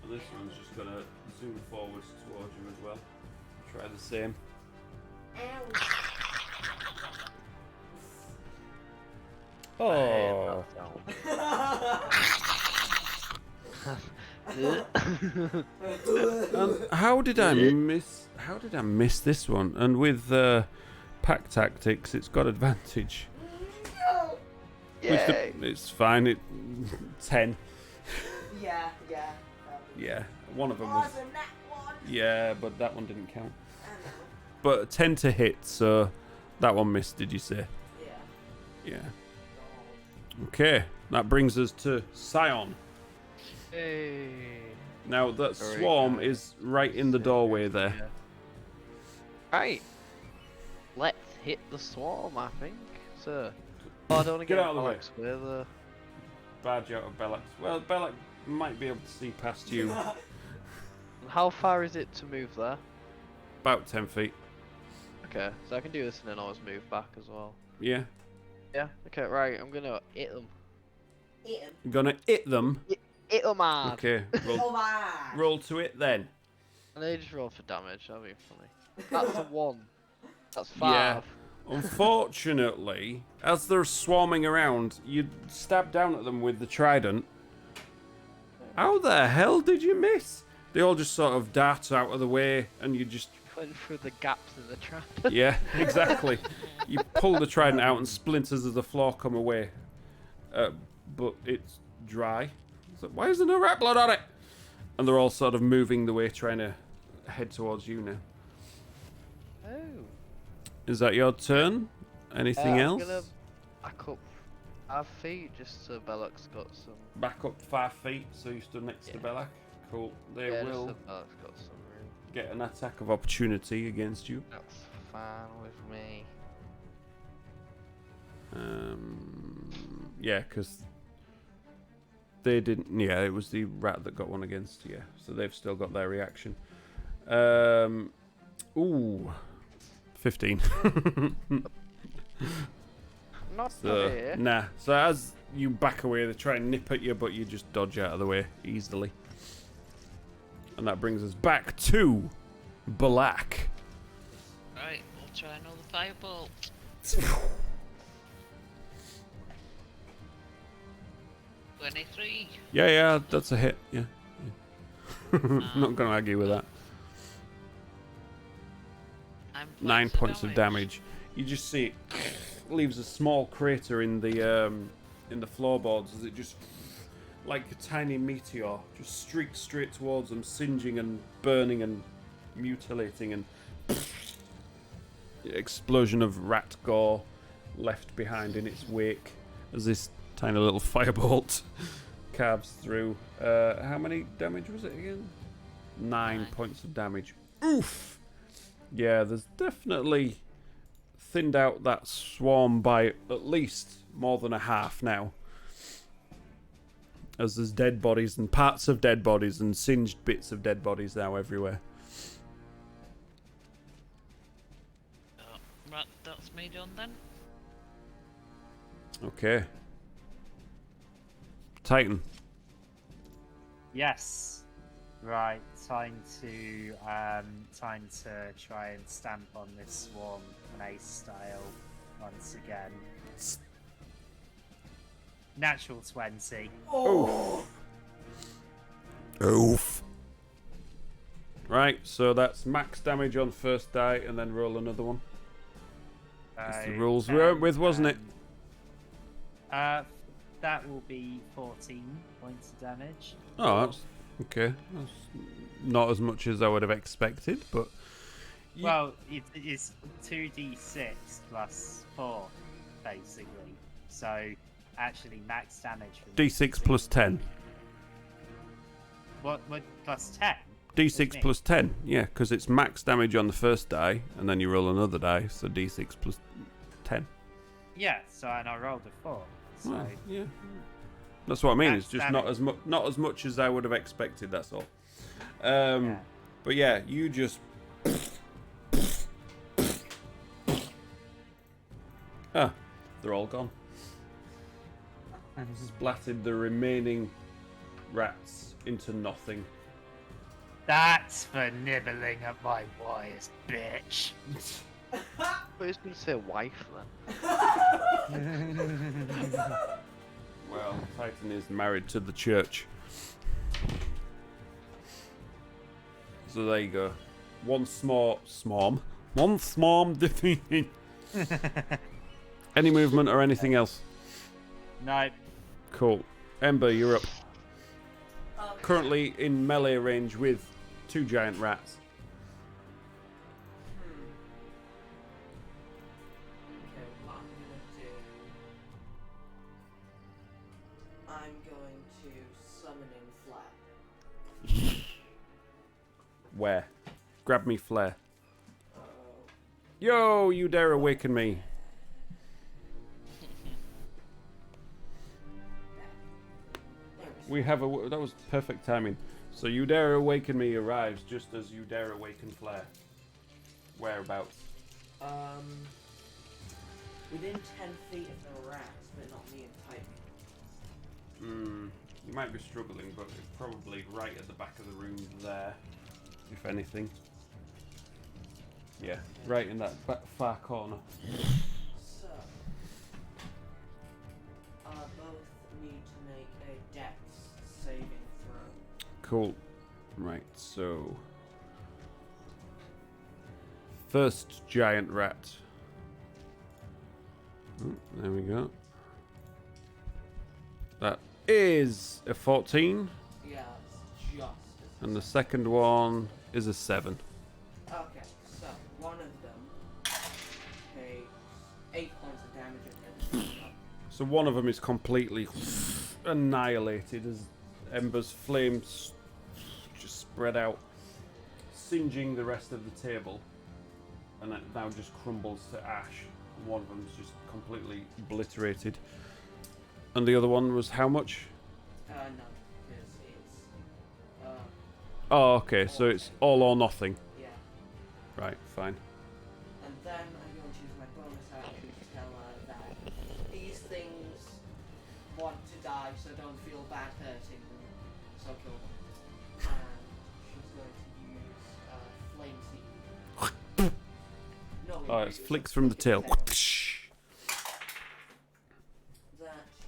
And this one's just gonna zoom forwards towards you as well. Try the same. Oh. How did I miss this one? And with pack tactics, it's got advantage. Yay! It's fine. 10. Yeah. Yeah, one of them was. Wasn't that one? Yeah, but that one didn't count. I know. But 10 to hit, so that one missed. Did you say? Yeah. Yeah. Okay, that brings us to Scion. Hey. Now that Very swarm good. is right in the doorway there. Right. Let's hit the swarm, I think. So. Oh, I don't want to Get get out of the way. Alex. Where the... Badge out of Bellax. Well, Bellax might be able to see past you. How far is it to move there? About 10 feet. Okay, so I can do this and then always move back as well. Yeah. Yeah. Okay, right. I'm gonna hit them. Hit 'em. You're gonna hit them. Hit 'em hard. Okay, Oh roll, my! roll to it then. And they just roll for damage. That'd be funny. That's a 1. That's 5. Yeah. Unfortunately, as they're swarming around, you stab down at them with the trident. How the hell did you miss? They all just sort of dart out of the way, and you just... Went through the gaps in the trap. Yeah, exactly. You pull the trident out and splinters of the floor come away. But it's dry. So why is there no rat blood on it? And they're all sort of moving the way, trying to head towards you now. Oh. Is that your turn? Anything I'm else? gonna back up 5 feet just so Belloc's got some. Back up 5 feet, so you stood next to Yeah. Belak. Cool. They Yeah, will just so Belloc's got some room. get an attack of opportunity against you. That's fine with me. Yeah, because they didn't. Yeah, it was the rat that got one against you. So they've still got their reaction. Ooh, 15. Not So, here. nah. So as you back away, they try and nip at you, but you just dodge out of the way easily. And that brings us back to Black. Right, we'll try another firebolt. $23. Yeah, that's a hit. Yeah. Not gonna argue with that. I'm 9 points of damage. You just see it leaves a small crater in the floorboards as it just, like a tiny meteor, just streaks straight towards them, singeing and burning and mutilating, and explosion of rat gore left behind in its wake as this tiny little firebolt carves through. How many damage was it again? 9 points of damage. Oof! Yeah, there's definitely thinned out that swarm by at least more than a half now. As there's dead bodies and parts of dead bodies and singed bits of dead bodies now everywhere. Right, that's me done then. Okay. Titan. Yes. Right, time to try and stamp on this swarm mace style once again. Natural 20. Oof. Oof. Right, so that's max damage on first die and then roll another one. That's the rules we went with, wasn't it? That will be 14 points of damage. Oh, that's okay. That's not as much as I would have expected, but Well, it is 2d6 plus 4, basically. So, actually, max damage from D6 plus 10. What plus 10? D6 plus 10, yeah, because it's max damage on the first die, and then you roll another die, so D6 plus 10. Yeah, so and I rolled a 4. So, Oh, yeah. That's what I mean. Max It's just damage. not as much as I would have expected. That's all. yeah. But yeah, you just. Ah, they're all gone. Splattered the remaining rats into nothing. That's for nibbling at my wires, bitch. But he's gonna say wife then. Well, Titan is married to the church. So there you go. One swarm defeated. Any movement or anything else? No. Cool. Ember, you're up. Okay. Currently in melee range with 2 giant rats. Okay, what I'm going to summon in flare. Where? Grab me flare. Uh, Yo, you dare awaken me. there it is. We have a... That was perfect timing. So you dare awaken me arrives just as you dare awaken flare. Whereabouts? Within 10 feet of the rats, but not me and Titan. You might be struggling, but it's probably right at the back of the room there, if anything. Yeah, right in that back far corner. So, both need to make a dex saving throw. Cool. Right, so... First giant rat. Oh, there we go. That is a 14. Yeah, it's just. And the second one is a 7. Okay, so one of them takes 8 points of damage and then. So one of them is completely annihilated as embers, flames just spread out, singeing the rest of the table. And it now just crumbles to ash. And one of them is just completely obliterated. And the other one was how much? No, because it's. Oh, okay, so it's all or nothing. Yeah. Right, fine. And then I'm going to use my bonus action to tell her that these things want to die, so don't feel bad hurting them. So kill them. And she's going to use flame seed. No, Oh, it flicks from the tail. That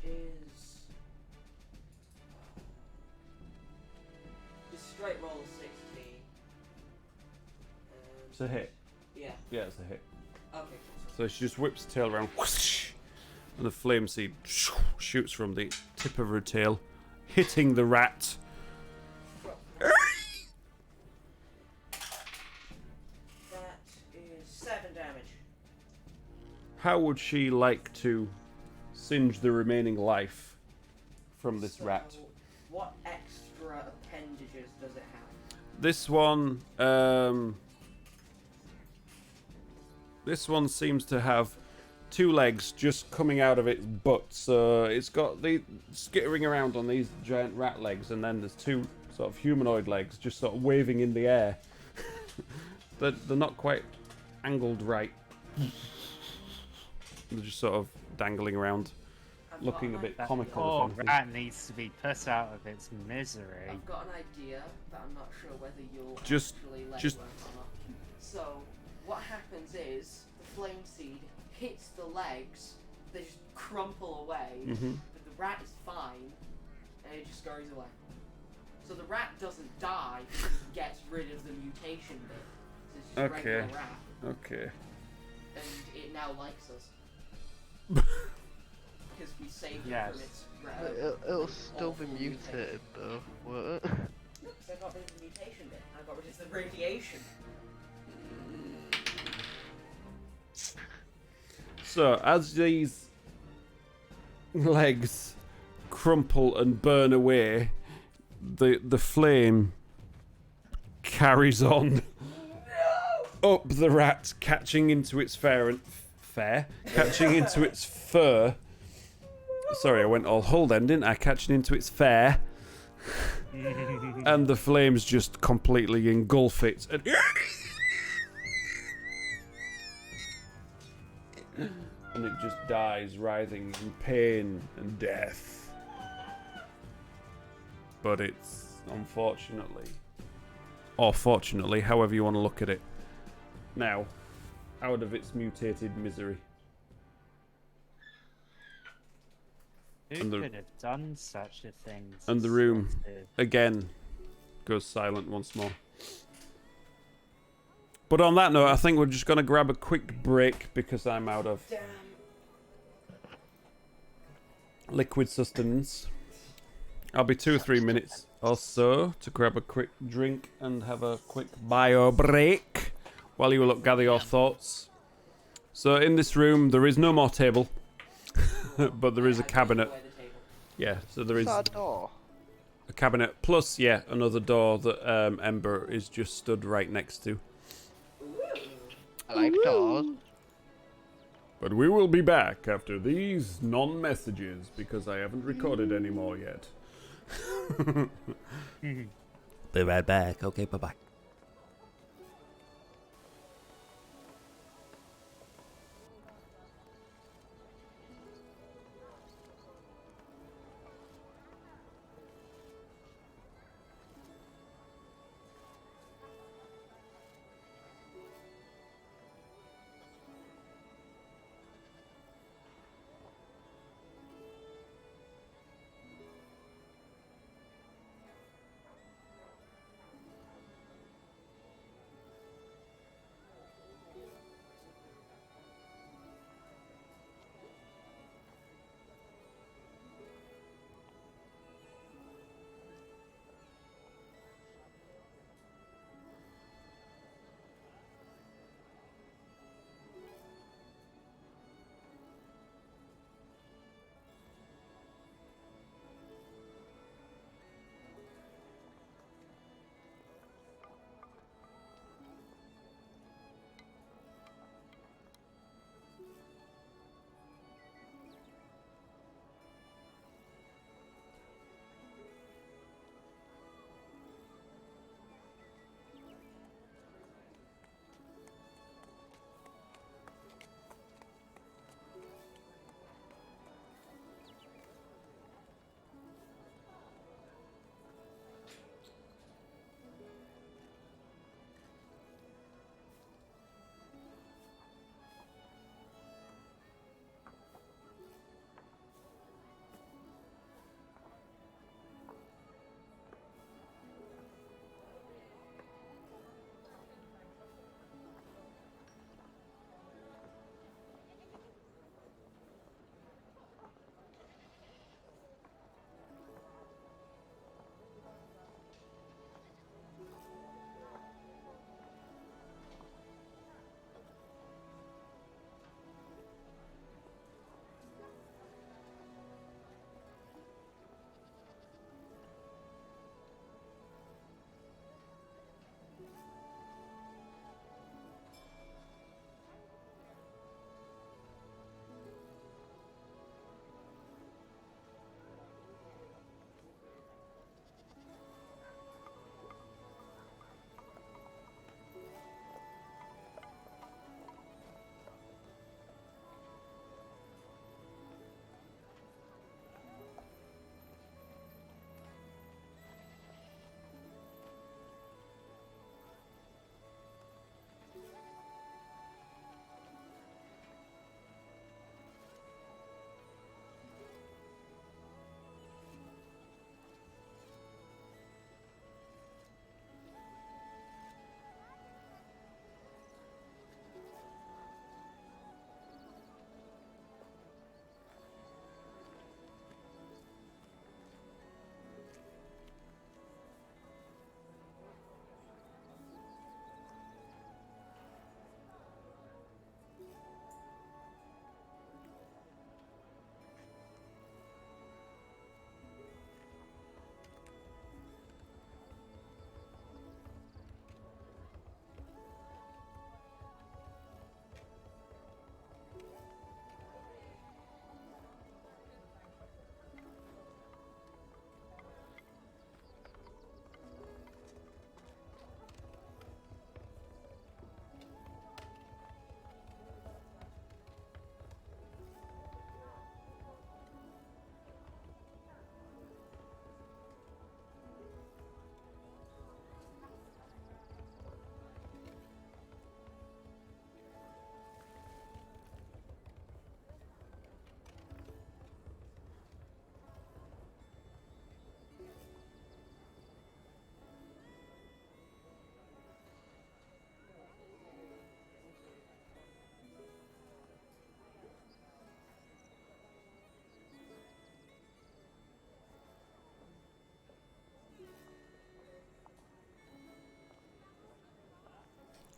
is just straight roll 60. It's a hit. Yeah. Yeah, it's a hit. Okay. So she just whips the tail around, and the flame seed shoots from the tip of her tail, hitting the rat. That is 7 damage. How would she like to singe the remaining life from this rat? What extra appendages does it have? This one seems to have 2 legs just coming out of its butt. So it's got the skittering around on these giant rat legs, and then there's 2 sort of humanoid legs just sort of waving in the air. They're not quite angled right. They're just sort of dangling around, looking a bit That comical. poor if anything. rat needs to be put out of its misery. I've got an idea, but I'm not sure whether you'll Just- actually let just- it work or not. So, what happens is, the flame seed hits the legs, they just crumple away, Mhm. but the rat is fine, and it just scurries away. So the rat doesn't die, it just gets rid of the mutation bit. So it's just Okay. regular rat, Okay. and it now likes us. Because we saved it Yes. from its But it'll its still be awful mutated though, won't it? No, because I got rid of the mutation bit. I got rid of the radiation. So, as these legs crumple and burn away, the flame carries on up the rat, catching into its catching into its fur. Sorry, I went all hull then, didn't I? Catching into its fur. And the flames just completely engulf it. And it just dies, writhing in pain and death. But it's unfortunately, or fortunately, however you want to look at it, now out of its mutated misery. Who And the- could have done such a thing? to and the room. Spotted? Again, goes silent once more. But on that note, I think we're just going to grab a quick break because I'm out of Damn. liquid sustenance. I'll be 2 or 3 minutes or so to grab a quick drink and have a quick bio break while you look gather your thoughts. So in this room there is no more table, but there is a cabinet. Yeah, so there is Is that a door? a cabinet plus another door that Ember is just stood right next to. I like doors. But we will be back after these non-messages because I haven't recorded any more yet. Be right back. Okay, bye-bye.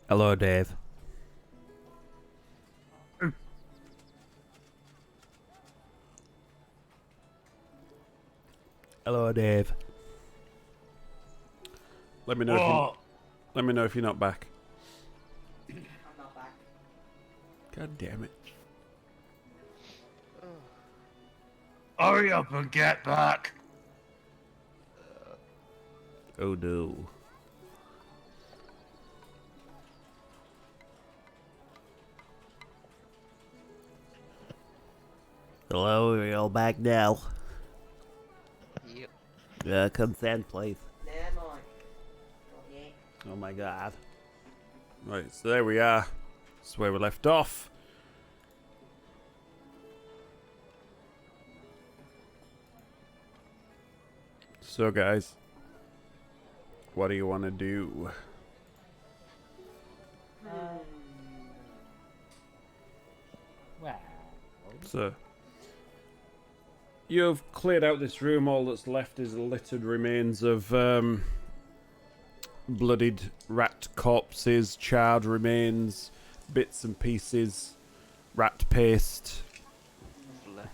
Hello, Dave. Hello, Dave. Let me know if you. Let me know if you're not back. I'm not back. God damn it. Hurry up and get back. Oh no. Hello, are you all back now? Yep. Consent, please. Never mind. Not yet. Oh my god. Right, so there we are. That's where we left off. So guys, what do you want to do? Well, So, you've cleared out this room. All that's left is the littered remains of bloodied rat corpses, charred remains, bits and pieces, rat paste, Lovely.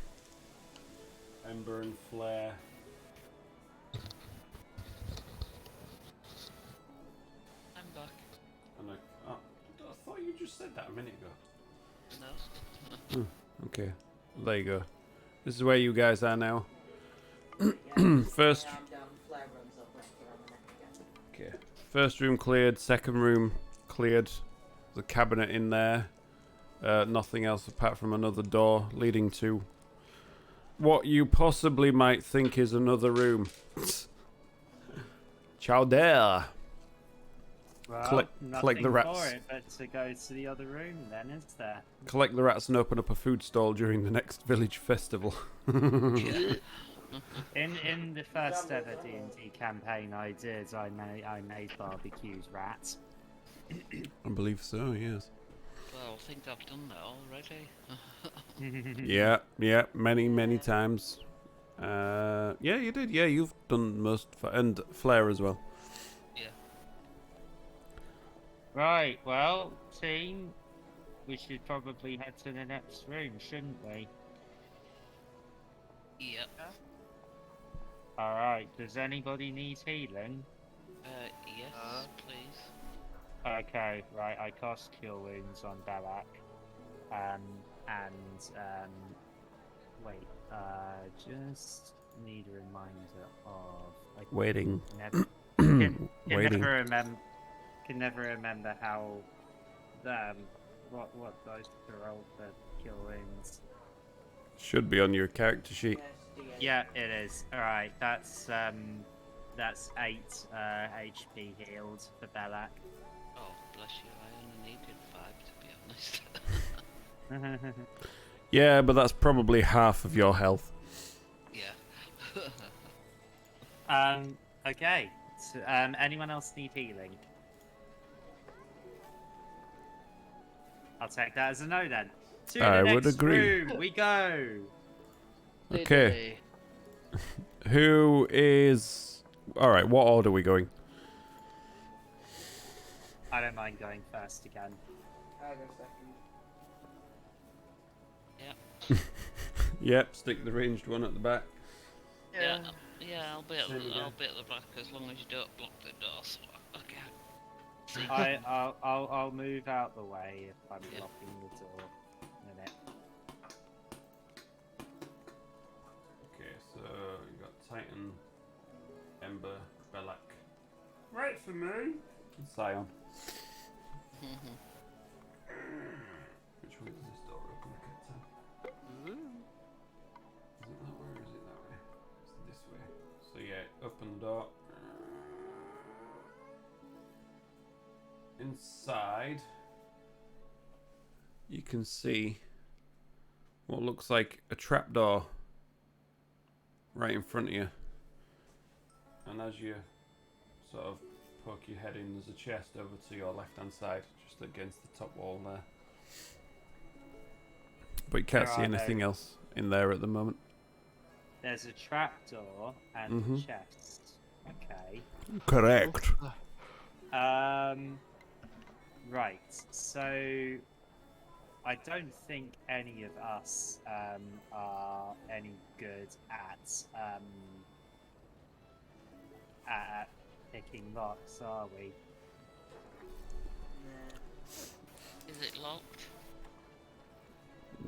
ember and flare. I'm back. And I thought you just said that a minute ago. No. Okay, there you go. This is where you guys are now. Yeah, First, I'm down. Flare runs up right around the neck again. okay. First room cleared. Second room cleared. The cabinet in there. Nothing else apart from another door leading to what you possibly might think is another room. Ciao there. well, Collect nothing the rats. for it but to go to the other room then, is there? Collect the rats and open up a food stall during the next village festival. Yeah. In the first ever D&D campaign I did, I made barbecued rats. I believe so, yes. Well, I think I've done that already. Yeah, many times. Yeah, you did. Yeah, you've done most, and Flair as well. Yeah. Right, well, team, we should probably head to the next room, shouldn't we? Yep. Alright, does anybody need healing? Yes, please. Okay, right, I cast Cure Wounds on Belak. Wait, just need a reminder of... Waiting. Can Waiting. never remember how... what dice to roll for Cure Wounds. Should be on your character sheet. Yes, D8. Yeah, it is. Alright, that's 8 HP healed for Belak. Oh, bless you. I only needed 5, to be honest. Yeah, but that's probably half of your health. Yeah. Okay. So, anyone else need healing? I'll take that as a no then. To I the would next agree. room we go. Okay. Who is... Alright, what order are we going? I don't mind going first again. I'll go second. Yep, stick the ranged one at the back. Yeah. Yeah, I'll be at There we go. the back as long as you don't block the door. So okay. I'll move out the way if I'm Yeah. blocking the door in a minute. Okay, so you got Titan, Ember, Belak. Right for me. And Scion. Which way does this door open? I can't tell. Is it that way or is it that way? It's this way. So yeah, open the door. Inside, you can see what looks like a trapdoor right in front of you. And as you sort of poke your head in, there's a chest over to your left hand side, just against the top wall there. But you can't There see are anything else in there at the moment. There's a trapdoor and a chest. Okay. Correct. Right. So I don't think any of us are any good at picking locks, are we? Nah. Is it locked?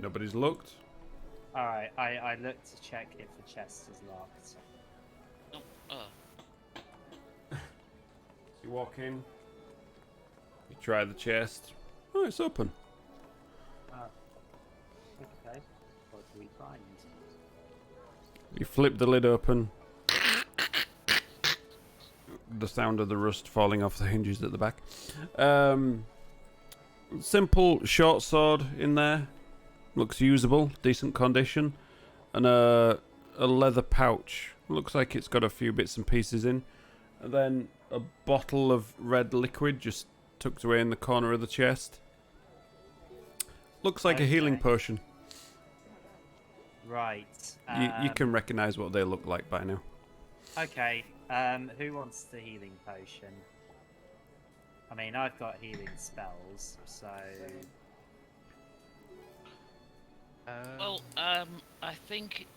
Nobody's looked. Alright, I look to check if the chest is locked. Oh, oh. You walk in. You try the chest. Oh, it's open. Okay. What do we find? You flip the lid open. The sound of the rust falling off the hinges at the back. Simple short sword in there. Looks usable, decent condition. And a leather pouch. Looks like it's got a few bits and pieces in. And then a bottle of red liquid just tucked away in the corner of the chest. Looks like a healing Okay. potion. Right. You can recognise what they look like by now. Okay. Who wants the healing potion? I mean, I've got healing spells, so Well, I think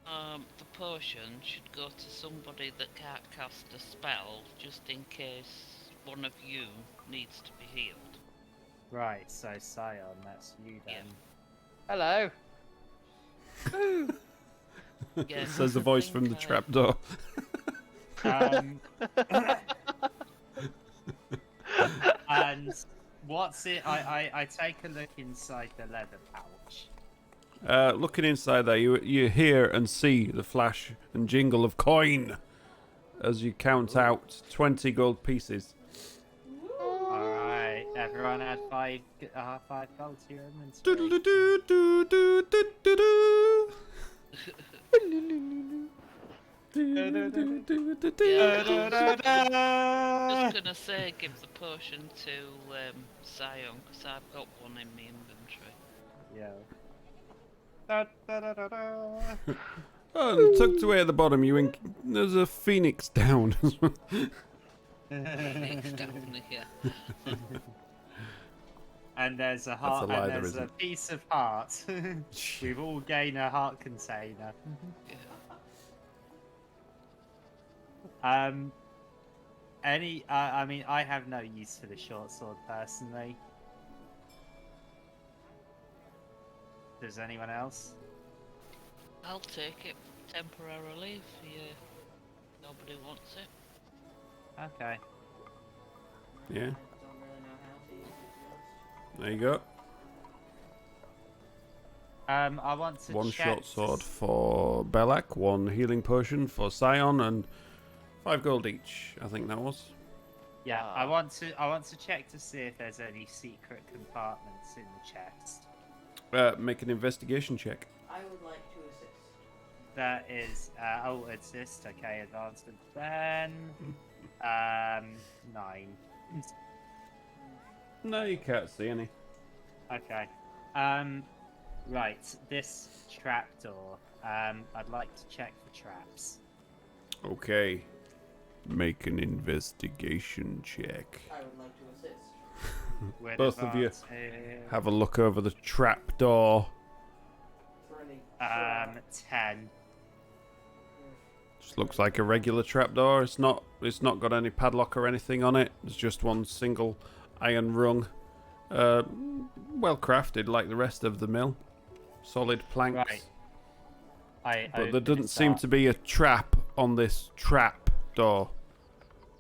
the potion should go to somebody that can't cast a spell, just in case one of you needs to be healed. right. So Scion, that's you then. Hello. Yeah, Says the I voice think, from the trapdoor. And what's it? I take a look inside the leather pouch. Looking inside there, you hear and see the flash and jingle of coin as you count out 20 gold pieces. All right, everyone add five gold to your inventory. Doodle-doo-doo-doo-doo-doo-doo. Just gonna say, give the potion to Sion, because I've got one in my inventory. Yeah. Oh, and tucked away at the bottom, there's a phoenix down. Next down here. And there's a a heart, lie, and there there's a isn't. piece of heart. We've all gained a heart container. Yeah. I mean, I have no use for the short sword personally. Does anyone else? I'll take it temporarily if nobody wants it. Okay. Yeah, I don't really know how to use it, to be honest. there you go. I want to One check short sword for Belak, one healing potion for Sion, and 5 gold each. I think that was. Yeah, Ah. I want to check to see if there's any secret compartments in the chest. Make an investigation check. I would like to assist. That is assist. Okay, advanced with 10. 9. No, you can't see any. Okay. Right. This trapdoor. I'd like to check for traps. Okay. Make an investigation check. I would like to assist. With Both of you advantage, have a look over the trapdoor. For any 10. Just looks like a regular trapdoor. It's not got any padlock or anything on it. It's just one single iron rung. Well crafted like the rest of the mill. Solid planks. Right. But there doesn't seem to be a trap on this trap door.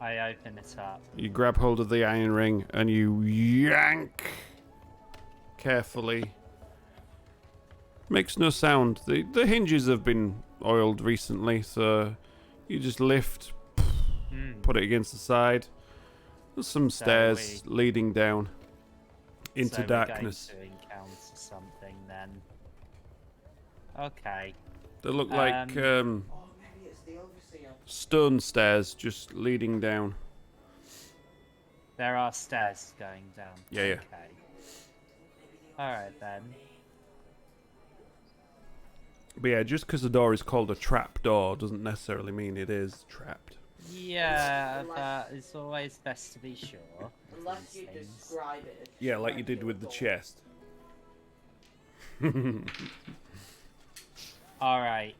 I open it up. You grab hold of the iron ring and you yank carefully. Makes no sound. The hinges have been oiled recently, so you just lift, put it against the side. There's some So stairs leading down into So we're darkness. going to encounter something then. Okay. They look like Oh, maybe it's the overseer. stone stairs just leading down. There are stairs going down. Yeah, yeah. Okay. Alright then. But yeah, just because the door is called a trap door doesn't necessarily mean it is trapped. Yeah, Unless- but it's always best to be sure. of Unless these you things. describe it as Yeah, like you did with the regular chest. All right.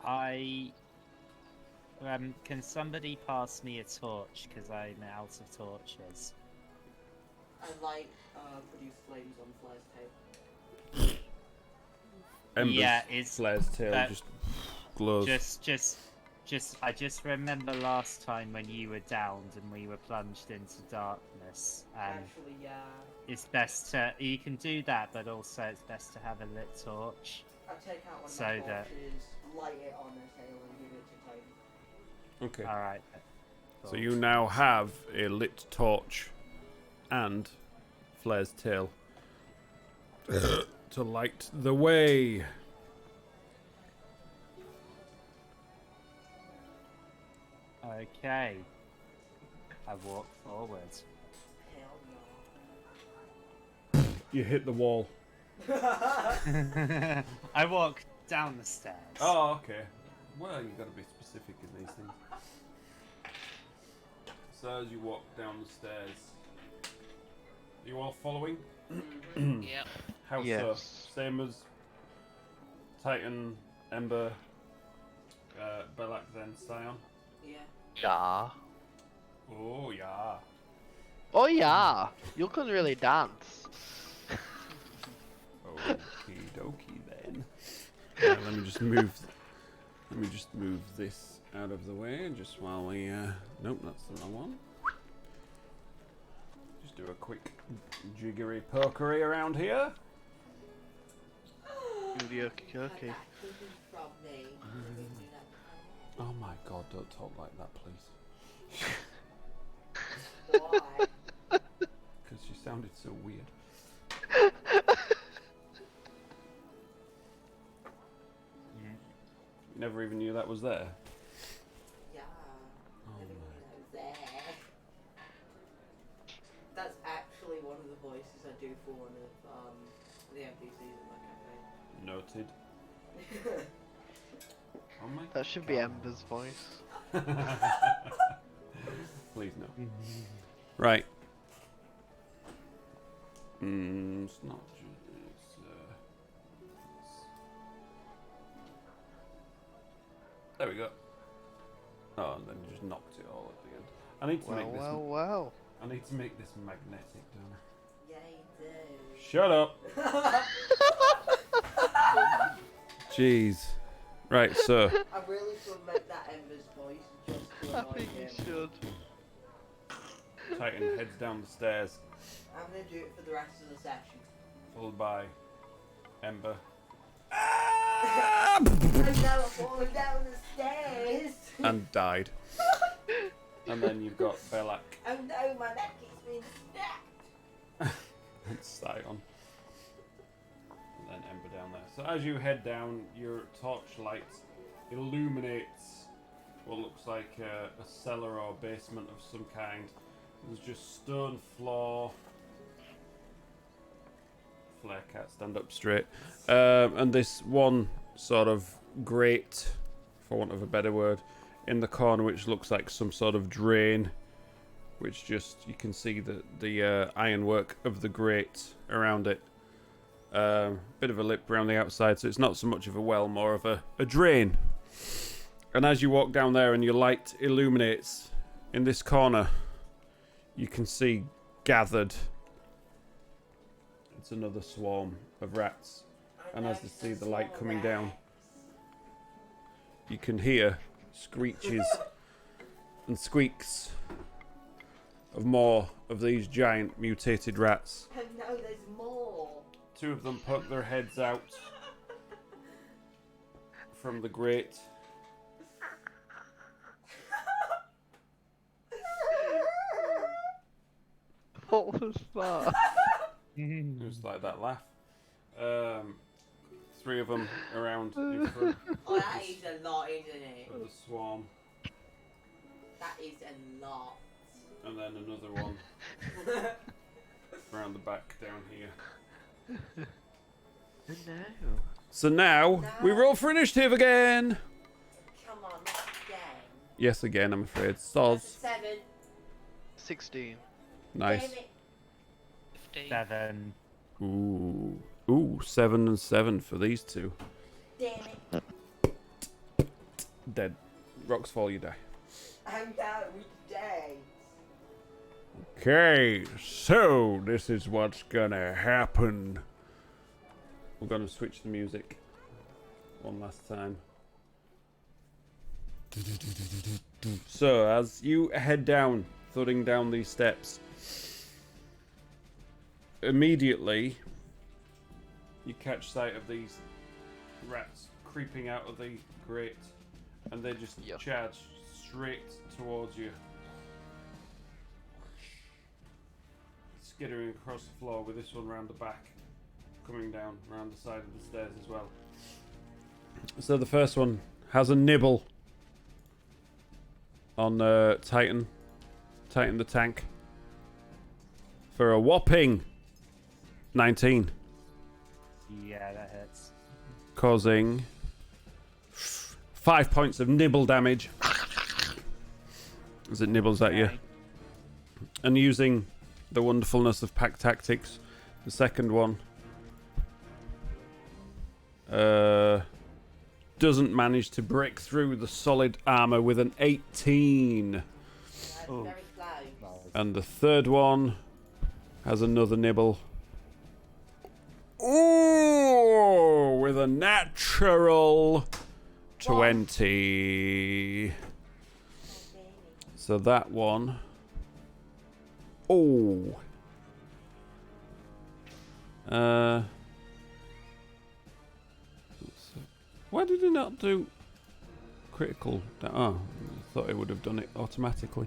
I can somebody pass me a torch because I'm out of torches. and like produce flames on Flair's tape. Ember's Yeah, it's flare's tail that- just glows. I just remember last time when you were downed and we were plunged into darkness. Actually, yeah. It's best to you can do that, but also it's best to have a lit torch. I take out one of So my that- torches, light it on her tail, and give it to Tony. Okay. All right. So you now have a lit torch and Flare's tail to light the way. Okay. I walk forward. Hell You hit the wall. no. I walk down the stairs. Oh, okay. Well, you got to be specific in these things. So as you walk down the stairs, are you all following? Yep. How so? Yes. Same as Titan, Ember, Belak, then Scion. Yeah. Yeah. Oh yeah. Oh yeah. You can really dance. Okie dokie then. Let me just move. Let me just move this out of the way, just while we. Nope, that's the wrong one. Just do a quick jiggery pokery around here. Okie dokie. This is from me. Oh my god! Don't talk like that, please. Why? Because you sounded so weird. You never even knew that was there. Yeah. Oh I didn't my. know that was there. That's actually one of the voices I do for one of the NPCs in my Noted. campaign. Oh my. That should be Ember's voice. Please no. Right. It's not. It's, there we go. Oh, and then you just knocked it all at the end. I need to Well, make this. well. I need to make this magnetic, don't I? Yeah, you Shut up. do. Jeez. Right, so I really should make that Ember's voice just to I annoy think him. you should. Titan heads down the stairs, I'm gonna do it for the rest of the session. followed by Ember. I'm now falling down the stairs. And died. And then you've got Belak Oh no, my neck is being snapped. and Scion. And then Ember down there. So as you head down, your torchlight illuminates what looks like a cellar or basement of some kind. There's just stone floor. Flare can't stand up straight. And this one sort of grate, for want of a better word, in the corner, which looks like some sort of drain. Which just, you can see the ironwork of the grate around it. Bit of a lip around the outside, so it's not so much of a well, more of a drain. And as you walk down there and your light illuminates in this corner, you can see gathered. It's another swarm of rats. And as they see the light coming down, you can hear screeches and squeaks of more of these giant mutated rats. Oh no, there's more. Two of them poke their heads out from the grate. What was that? It was like that laugh. Three of them around in front Oh, that is a lot, isn't it? of the swarm. That is a lot. And then another one around the back down here. No. So now we roll for initiative again. Come on, not again. Yes, again, I'm afraid. That's a Soz. 7. 16. Nice. Damn it. 15. 7. Ooh. Ooh, 7 and 7 for these two. Damn it. Dead. Rocks fall, you die. I'm down with dead. Okay, so this is what's gonna happen. We're gonna switch the music one last time. So, as you head down, thudding down these steps, immediately you catch sight of these rats creeping out of the grate, and they just Yep. charge straight towards you, skittering across the floor with this one round the back, coming down round the side of the stairs as well. So the first one has a nibble on Titan the tank for a whopping 19, Yeah, that hits. causing 5 points of nibble damage as it nibbles at you. Okay. And using the wonderfulness of pack tactics, the second one doesn't manage to break through the solid armor with an 18. That's Ooh. very close. And the third one has another nibble. Ooh, with a natural 20. So that one. Oh. Why did it not do critical? Oh, I thought it would have done it automatically,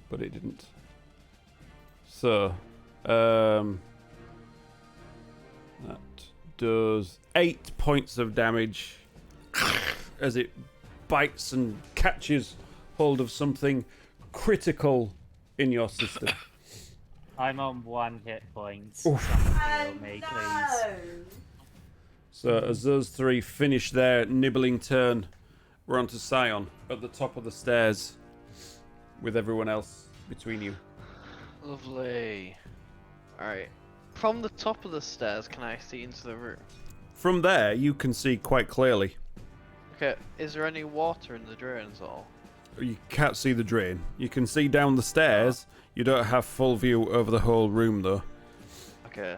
but it didn't. So, that does 8 points of damage as it bites and catches hold of something critical in your system. I'm on 1 hit point. Oof. Someone Oh heal me, please. no! So as those three finish their nibbling turn, we're on to Scion at the top of the stairs with everyone else between you. Lovely. Alright. From the top of the stairs, can I see into the room? From there, you can see quite clearly. Okay, is there any water in the drains at all? You can't see the drain. You can see down the stairs. You don't have full view over the whole room, though. Okay.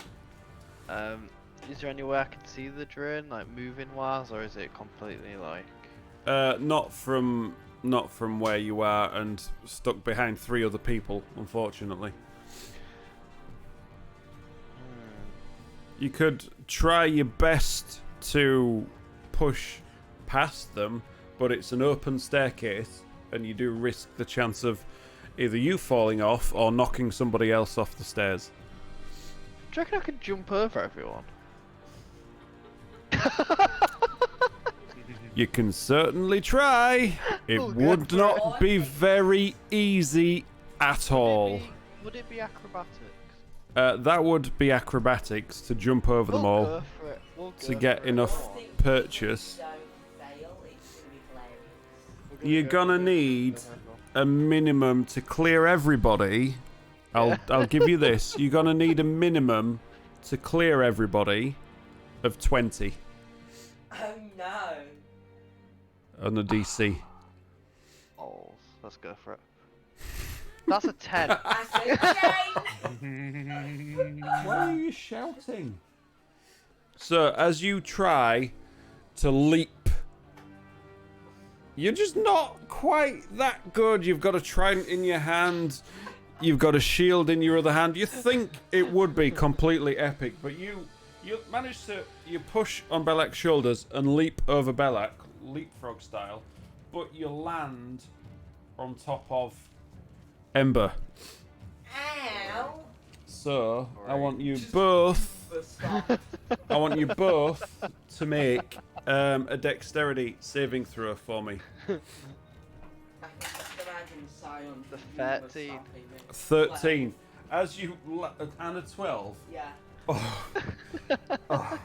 Is there any way I can see the drain, like moving wise, or is it completely like... Not from where you are and stuck behind 3 other people, unfortunately. You could try your best to push past them, but it's an open staircase, and you do risk the chance of either you falling off or knocking somebody else off the stairs. Do you reckon I could jump over everyone? You can certainly try. It Oh, would good. not be very easy at all. Would it be acrobatics? That would be acrobatics to jump over them We'll all go for it. We'll to go get for it. enough Come on. purchase. Don't fail, it's gonna be hilarious. We're You're go gonna for it. need a minimum to clear everybody. I'll give you this. You're gonna need a minimum to clear everybody of 20 Oh no! on the DC. Oh, let's go for it. That's a 10. That's a chain! Why are you shouting? So, as you try to leap, you're just not quite that good. You've got a trident in your hand, you've got a shield in your other hand. You think it would be completely epic, but you manage to push on Belak's shoulders and leap over Belak, leapfrog style, but you land on top of Ember. Ow! So, I want you both to make a dexterity saving throw for me. I can just imagine Sion. The never 13. stopping me. 13. As you and a 12. Yeah. Oh. Oh.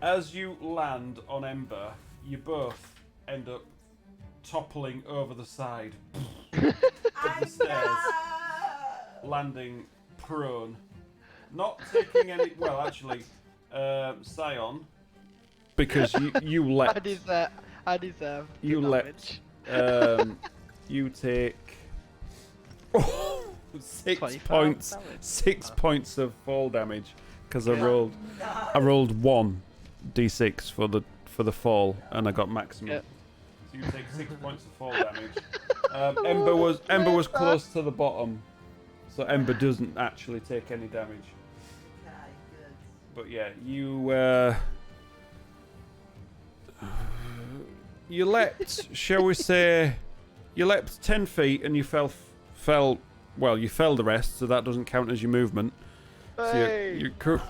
As you land on Ember, you both end up toppling over the side of the stairs, landing prone. Not taking any. Well, actually, Scion, because you leapt. I deserve. You the leapt. damage. You take 6 25 points. damage. 6 points of fall damage because I Yeah. rolled 1d6 for the fall and I got maximum. Yeah. So you take 6 points of fall damage. Ember was close to the bottom, so Ember doesn't actually take any damage. But yeah, you leapt, shall we say, you leapt 10 feet and you fell. Well, you fell the rest, so that doesn't count as your movement. Hey! So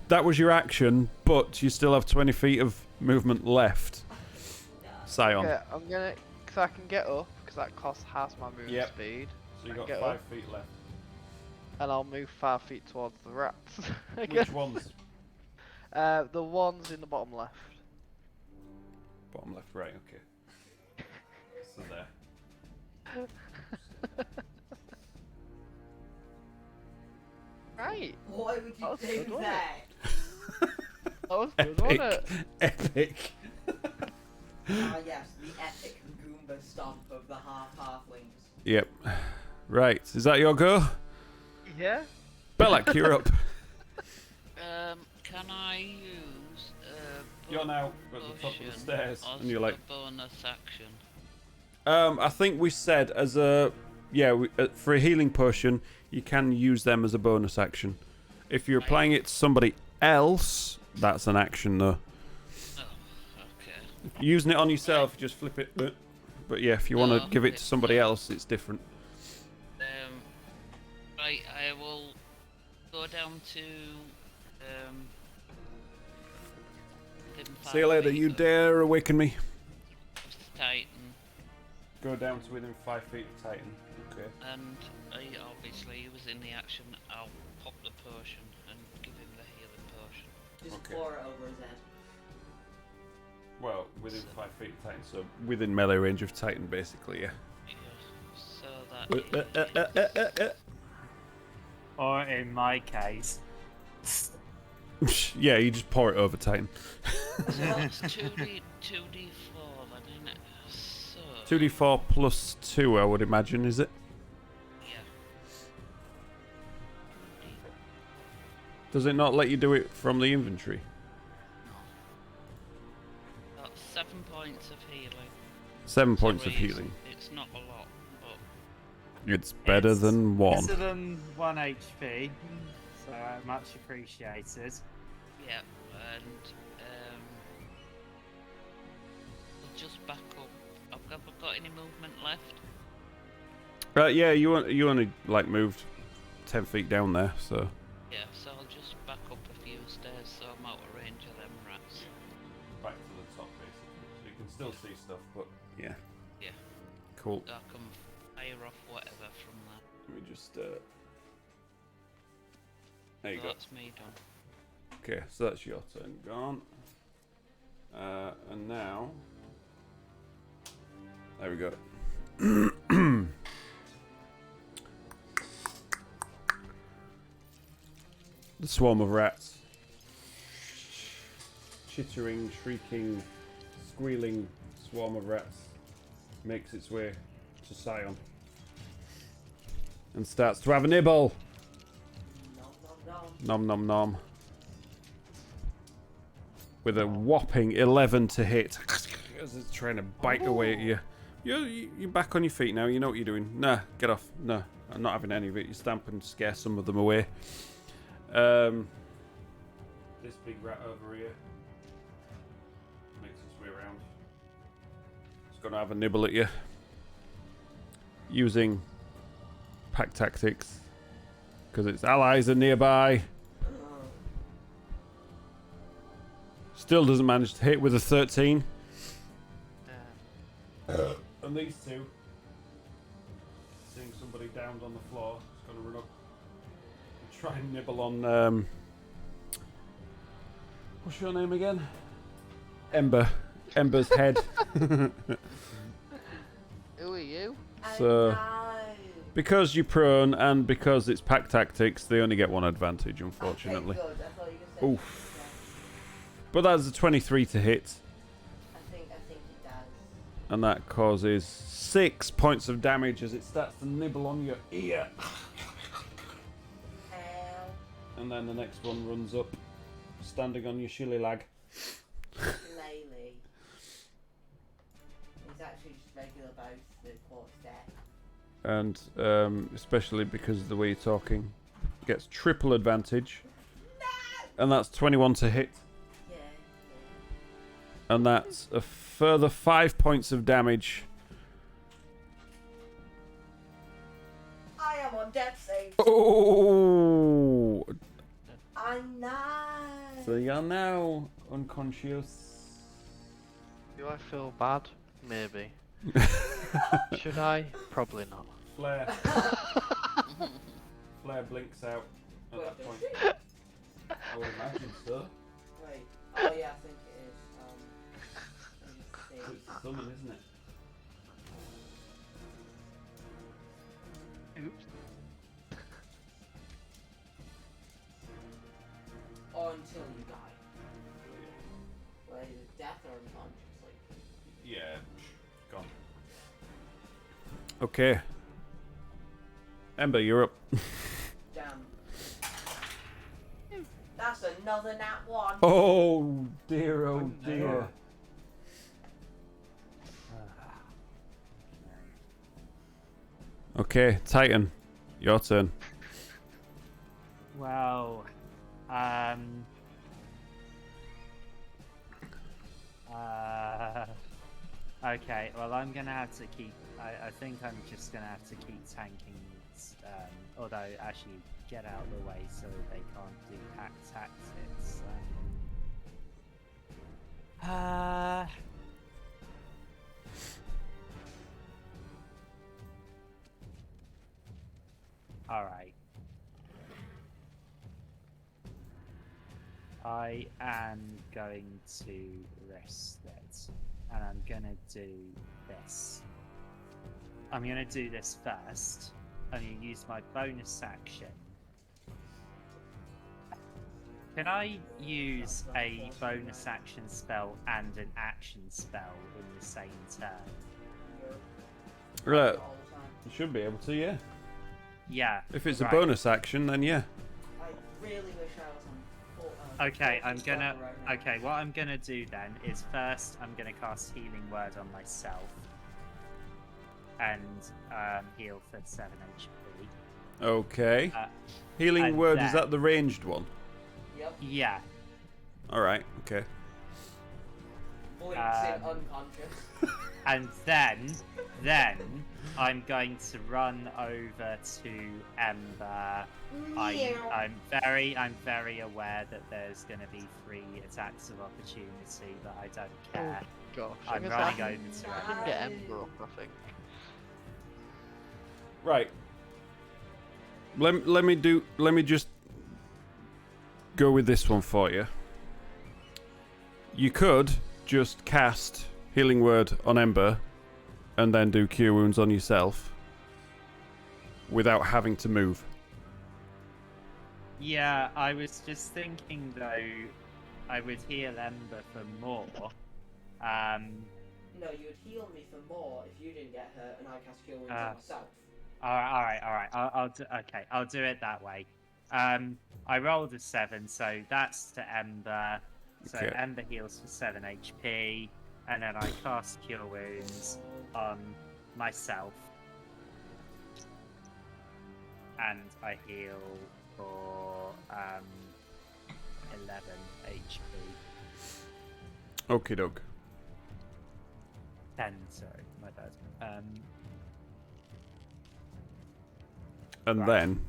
that was your action, but you still have 20 feet of movement left. Scion. Yeah, I'm gonna, cause I can get up, cause that costs half my movement Yep. speed, So you got get 5 up. feet left. and I'll move 5 feet towards the rats. Which ones? The ones in the bottom left. Bottom left, right, okay. So there. Right. Why would you That was do good, wasn't that? That was good, wasn't it? Epic. Ah yes, the epic Goomba stomp of the Half Halflings. Yep. Right, is that your go? Yeah. Belak, you're up. Can I use You're now at the top of the stairs, as and you're like, a bonus action? I think we said as a for a healing potion, you can use them as a bonus action. If you're applying it to somebody else, that's an action though. Oh, okay. Using it on yourself, just flip it. But yeah, if you want to give it to somebody else, it's different. Right, I will go down to within See you 5 later. feet You of dare awaken me? Titan, Go down to within 5 feet of Titan. Okay. and obviously he was in the action. I'll pop the potion and give him the healing potion. Just Okay. pour it over his head. Well, within 5 feet of Titan, so within melee range of Titan, basically, yeah. Yeah, so that Or in my case, Yeah, you just pour it over Titan. so that's 2d4 then, isn't it? So 2d4 plus 2, I would imagine, is it? yeah. Does it not let you do it from the inventory? No. That's 7 points of healing. 7 points of Sorry, healing. It's not a lot, but It's better It's than 1. better than 1 HP, so much appreciated. yeah, and we'll just back up. Have I got any movement left? Yeah, you only like moved 10 feet down there, so Yeah, so I'll just back up a few stairs so I'm out of range of them rats. back to the top basically. So you can still see stuff, but yeah. Yeah. Cool. So I can fire off whatever from that. Let me just there you So go. that's me done. Okay, so that's your turn gone. And now there we go. The swarm of rats. Chittering, shrieking, squealing swarm of rats makes its way to Scion and starts to have a nibble. Nom nom nom. Nom nom nom. With a whopping 11 to hit. As it's trying to bite away at you. You're back on your feet now. You know what you're doing. Nah, get off. No, I'm not having any of it. You stamp and scare some of them away. This big rat over here makes its way around. It's going to have a nibble at you. Using pack tactics. Because its allies are nearby. Still doesn't manage to hit with a 13. And these two, seeing somebody downed on the floor, is going to run up and try and nibble on. What's your name again? Ember. Ember's head. Who are you? So, because you're prone and because it's pack tactics, they only get one advantage, unfortunately. Okay, good. I thought you were gonna say Oof. But that's a 23 to hit, I think it does. and that causes 6 points of damage as it starts to nibble on your ear. Ow. And then the next one runs up, standing on your shilly lag. Melee. He's actually just regular both the quartz deck. And especially because of the way you're talking, gets triple advantage. And that's 21 to hit. Yeah. And that's a further 5 points of damage. I am on death save. Oh! I know. So you're now unconscious. Do I feel bad? Maybe. Should I? Probably not. Flare. Flare blinks out at that point. I would imagine so. Wait. Oh yeah, I think it is. Let me see. It's summon, isn't it? Oops. Or until you die. Wait, is it death or unconscious? Like. Yeah, gone. Okay. Ember, you're up. Damn. That's another nat 1. Oh dear, oh dear. Okay, Titan, your turn. Well, okay, well, I'm gonna have to keep. I think I'm just gonna have to keep tanking. Although, actually, get out of the way so they can't do hack tactics. Alright. I am going to risk it. And I'm gonna do this. I'm gonna do this first. I'm gonna use my bonus action. Can I use a bonus action spell and an action spell in the same turn? Right, All the time. you should be able to, yeah. Yeah. If it's right. a bonus action, then yeah. I really wish I was on. Okay, I'm Fortune gonna. spell right now. Okay, what I'm gonna do then is first I'm gonna cast Healing Word on myself and heal for 7 HP. Okay. Uh, Healing and word, then- is that the ranged one? Yep. Yeah. Alright, okay. Blinks in Um, unconscious. And then I'm going to run over to Ember. I'm very aware that there's going to be 3 attacks of opportunity, but I don't care. Gosh, I'm I running can, over to I Ember. can get Ember up, I think. Right. Let me just go with this one for you. You could just cast Healing Word on Ember and then do Cure Wounds on yourself without having to move. Yeah, I was just thinking though, I would heal Ember for more. No, you would heal me for more if you didn't get hurt and I cast Cure Wounds on myself. All right. I'll do it that way. I rolled a 7, so that's to Ember. So Okay. Ember heals for 7 HP, and then I cast Cure Wounds on myself, and I heal for 11 HP. Okie doke. 10, sorry, my bad. And Right. then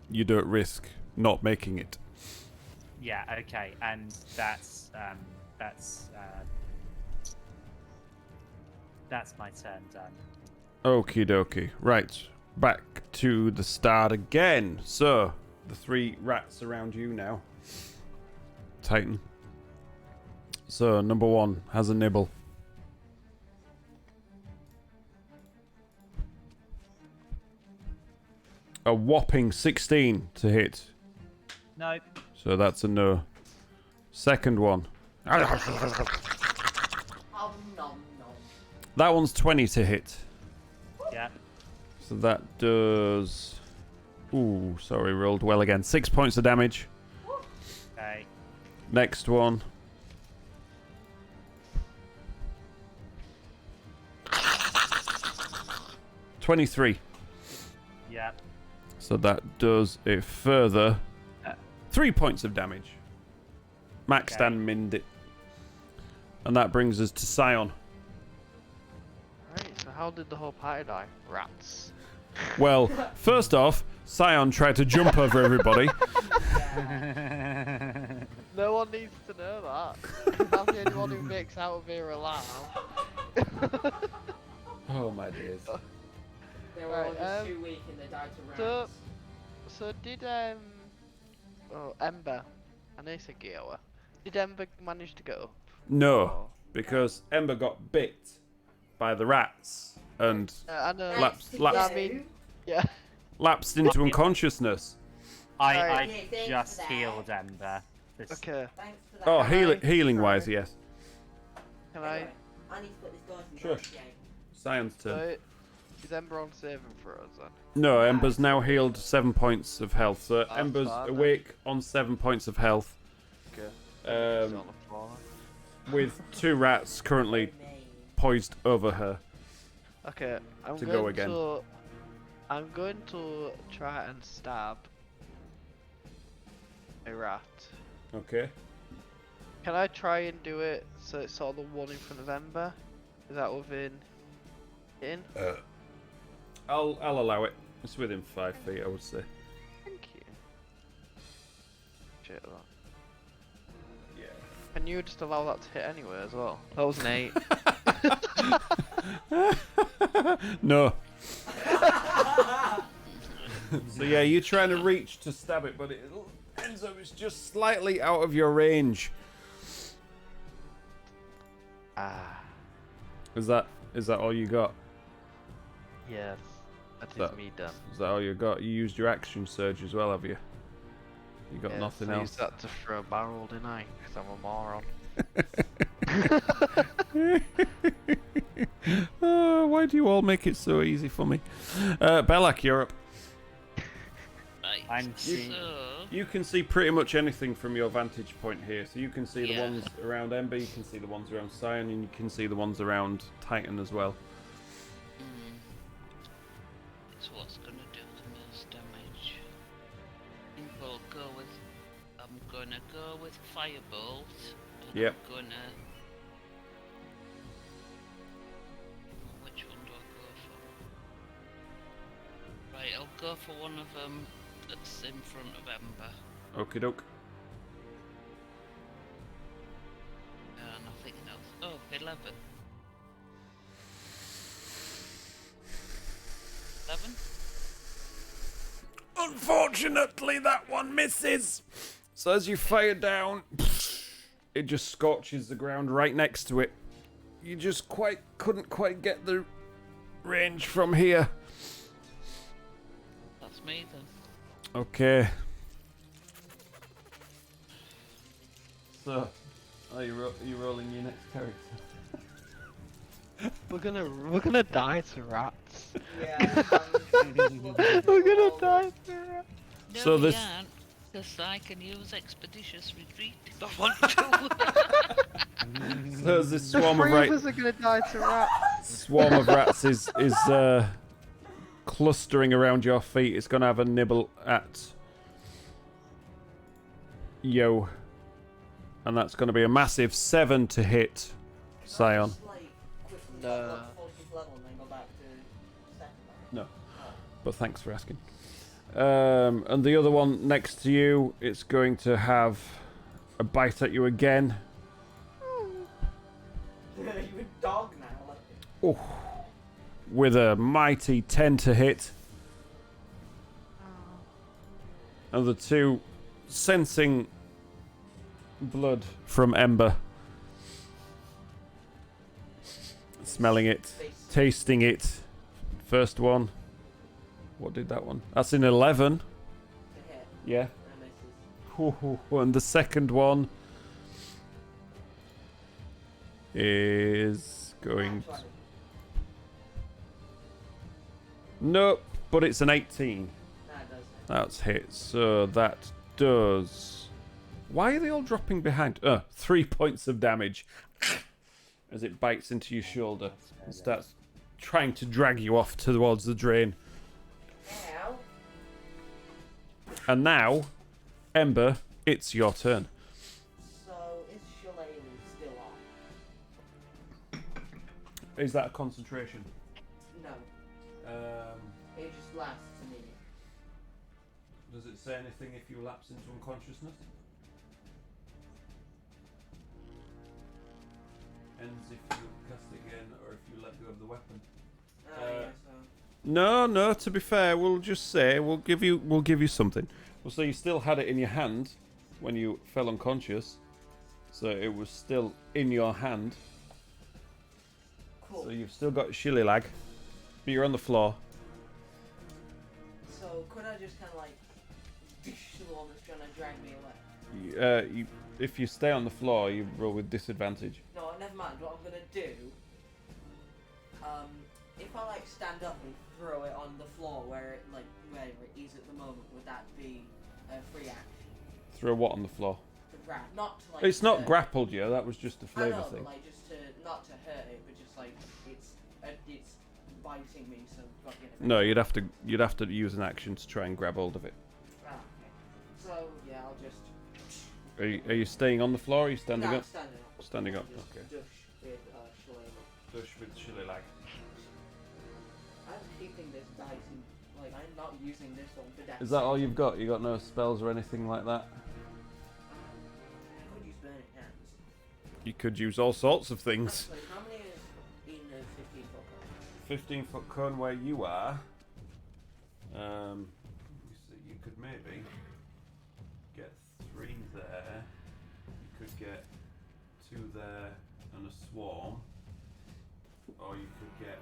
you don't risk not making it. Yeah, okay, and that's my turn done. Okie dokie. Right. back to the start again. So, the 3 rats around you now. Titan. So, number 1 has a nibble. A whopping 16 to hit. Nope. So that's a no. Second one. Oh, nom nom. That one's 20 to hit. Yeah. So that does... Ooh, sorry, rolled well again. 6 points of damage. Okay. Next one. $23. Yeah. So that does a further 3 points of damage. Maxed Okay. and minned it. And that brings us to Scion. Right, so how did the whole party die? Rats. Well, first off, Scion tried to jump over everybody. No one needs to know that. I'm the only one who makes out of here alive. Oh my days. They were all Right, just too weak and they died to so- rats. So did Ember, I know you said Giowa. Did Ember manage to go? No, because Ember got bit by the rats and I know. Lapsed- I mean, yeah. lapsed into unconsciousness. I Alright. Okay, thanks just for that. healed Ember. This- Okay. Thanks for that. Oh, Can I- healing wise, yes. Can I? Anyway, I need to put this door in Sure. the game. Scion's turn. So, is Ember on saving throws then? No, Ember's now healed 7 points of health. So That's Ember's fine, then. awake on 7 points of health. Okay. She's Um, on the floor. with 2 rats currently poised over her. Okay, I'm to going go again. to. I'm going to try and stab a rat. Okay. Can I try and do it so it's sort of the one in front of Ember? Is that within? I'll allow it. It's within 5 feet, I would say. Thank you. Shit, that. Yeah. Can you just allow that to hit anyway as well? That was an 8. No. So yeah, you're trying to reach to stab it, but it ends up it's just slightly out of your range. Ah, Is that all you got? yes. That is That- me done. Is that all you got? You used your action surge as well, have you? You got Yes, nothing I else. used that to throw a barrel, didn't I? Because I'm a moron. Oh, why do you all make it so easy for me? Belak, you're up. Right. I'm seeing- So, You can see pretty much anything from your vantage point here. So you can see the Yeah. ones around Ember, you can see the ones around Scion, and you can see the ones around Titan as well. it's what's gonna do the most damage. I think we'll go with. I'm gonna go with Firebolt. And Yep. I'm gonna. Which one do I go for? Right, I'll go for one of them that's in front of Ember. Okie doke. Nothing else. Oh, 11. 11? Unfortunately, that one misses. So as you fire down, it just scorches the ground right next to it. You just couldn't quite get the range from here. That's me then. Okay. So, are you rolling your next character? We're gonna die to rats. Yeah. We're gonna die to rats. No, So we this- aren't, because I can use Expeditious Retreat if I want to. So there's this The swarm of three of us are gonna die to rats. rats is clustering around your feet. It's gonna have a nibble at Yo, and that's gonna be a massive 7 to hit Scion. Just, like, quickly No. level up to 40th level and then go back to second level. No, but thanks for asking. And the other one next to you, it's going to have a bite at you again. You're a dog now. Like, Oh, with a mighty 10 to hit. And the two sensing blood from Ember. Smelling it, tasting it. First one. What did that one? That's an 11. To hit. Yeah. That misses. And the second one is going. That's right. Nope, but it's an 18. That does hit. That's hit. So that does. Why are they all dropping behind? 3 points of damage as it bites into your shoulder and starts trying to drag you off towards the drain. Ow. And now, Ember, it's your turn. So is Shalane still on? Is that a concentration? No. It just lasts a minute. Does it say anything if you lapse into unconsciousness? Ends if you cast it again or if you let go of the weapon. Yeah, so. No, to be fair, we'll just say we'll give you something. We'll say you still had it in your hand when you fell unconscious. So it was still in your hand. Cool. So you've still got Shillilag, but you're on the floor. So could I just kind of like dish the one that's trying to drag me away? If you stay on the floor, you roll with disadvantage. No, never mind. What I'm gonna do, if I like stand up and throw it on the floor where it is at the moment, would that be a free action? Throw what on the floor? To grab, not to like. It's not hurt. grappled you. That was just a I flavour know, thing. but like just to not to hurt it, but just like it's biting me, so I've got to get it. No, you'd have to use an action to try and grab hold of it. Ah, okay. So yeah, I'll just. Are you staying on the floor? Or are you standing No, up? standing up. Standing up. Just Okay. Dush with Shalane. Push with Shillilag. I'm keeping this dice and like I'm not using this one for death. Is that all you've got? You got no spells or anything like that? I could use burning hands. You could use all sorts of things. Actually, how many is in a 15-foot cone? 15-foot cone where you are. Let me see, you could maybe get 3 there. You could get 2 there and a swarm. Or you could get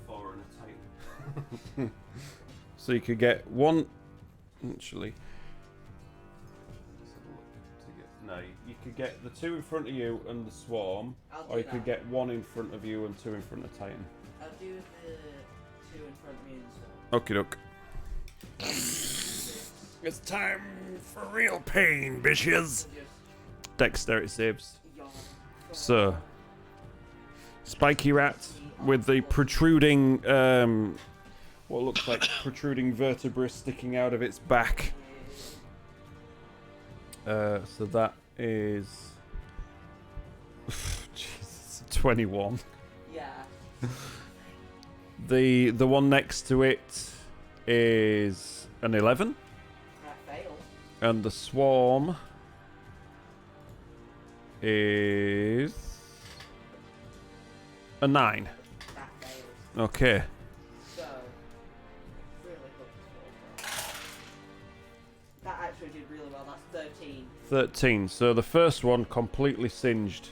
4 and a titan. So you could get 1. Actually. Let's have a look to get, no, you could get the 2 in front of you and the swarm. I'll Or do you could that. get 1 in front of you and 2 in front of Titan. I'll do the 2 in front of me and so. Okie doke. It's time for real pain, bitches. Just Dexterity saves. yawn. So, Spiky Rat with the protruding, what looks like protruding vertebra sticking out of its back. So that is. Jesus, 21. Yeah. The one next to it is an 11. That fails. And the swarm is a 9. That fails. Okay. So, really hooked as well. That actually did really well. That's 13. 13. So the first one completely singed.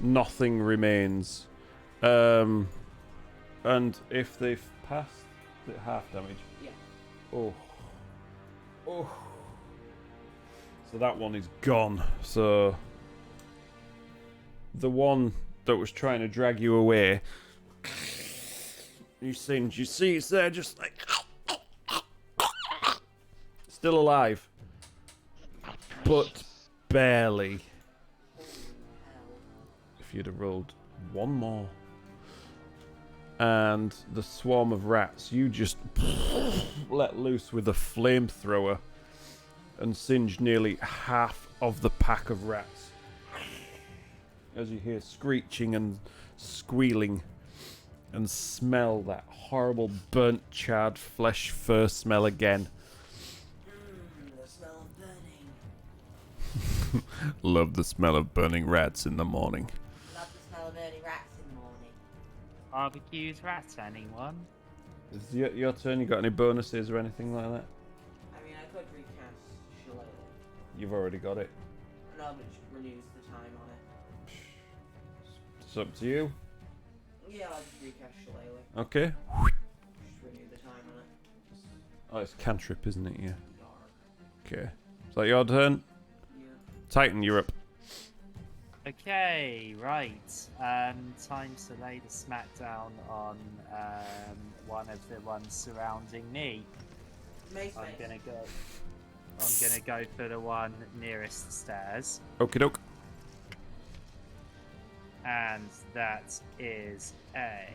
Nothing remains. And if they've passed, is it half damage? Yeah. Oh. Oh. So that one is gone. So the one that was trying to drag you away, you singe. You see it's there just like still alive. But barely. Holy hell. If you'd have rolled one more. And the swarm of rats, you just let loose with a flamethrower and singe nearly half of the pack of rats. As you hear screeching and squealing and smell that horrible burnt charred flesh fur smell again. The smell of burning. Love the smell of burning rats in the morning. Love the smell of burning rats in the morning. Barbecues rats, anyone? Is your turn? You got any bonuses or anything like that? I mean, I could recast You've already got it. No, but it just renews the time on it. It's up to you. Yeah, I'll just recache Shillelagh. Okay. Just renew the time on it. Oh, it's cantrip, isn't it? Yeah. Okay. Is that your turn? Yeah. Titan, you're up. Okay, right. Time to lay the smackdown on one of the ones surrounding me. Mace, I'm mace. gonna go for the one nearest the stairs, Okie doke. and that is a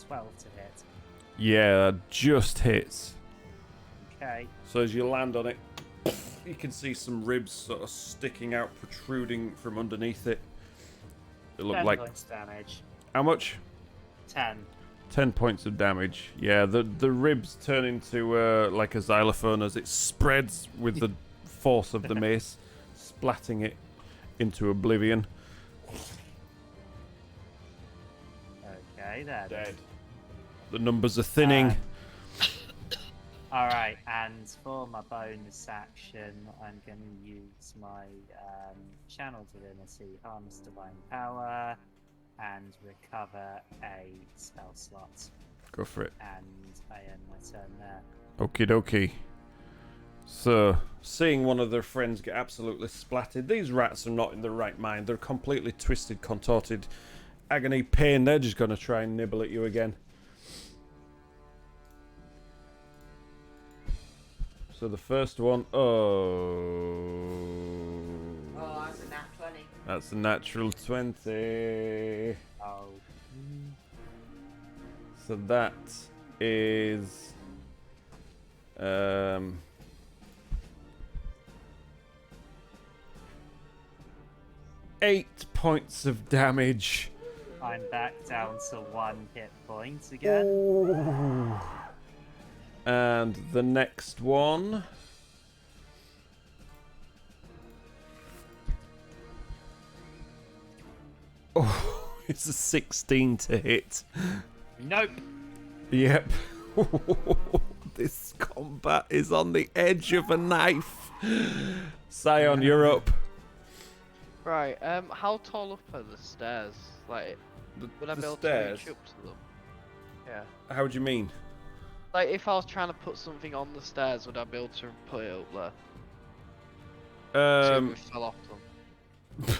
12 to hit. Yeah, that just hits. Okay. So as you land on it, you can see some ribs sort of sticking out, protruding from underneath it. It looked 10 like points damage. how much? 10. 10 points of damage. Yeah, the ribs turn into like a xylophone as it spreads with the force of the mace, splatting it into oblivion. Okay, then. Dead. The numbers are thinning. Alright, and for my bonus action, I'm going to use my Channel Divinity, Harness Divine Power, and recover a spell slot. Go for it. And I end my turn there. Okie dokie. So, seeing one of their friends get absolutely splattered, these rats are not in their right mind. They're completely twisted, contorted, agony, pain. They're just going to try and nibble at you again. So the first one, Oh, that's a nat 20. that's a natural 20. Oh. So that is 8 points of damage. I'm back down to 1 hit point again. Oh. And the next one. Oh, it's a 16 to hit. Nope. Yep. This combat is on the edge of a knife. Scion, you're up. Right, how tall up are the stairs? Like, would I be able stairs? to reach up to them? Yeah. How do you mean? Like, if I was trying to put something on the stairs, would I be able to put it up there? See if it fell off them.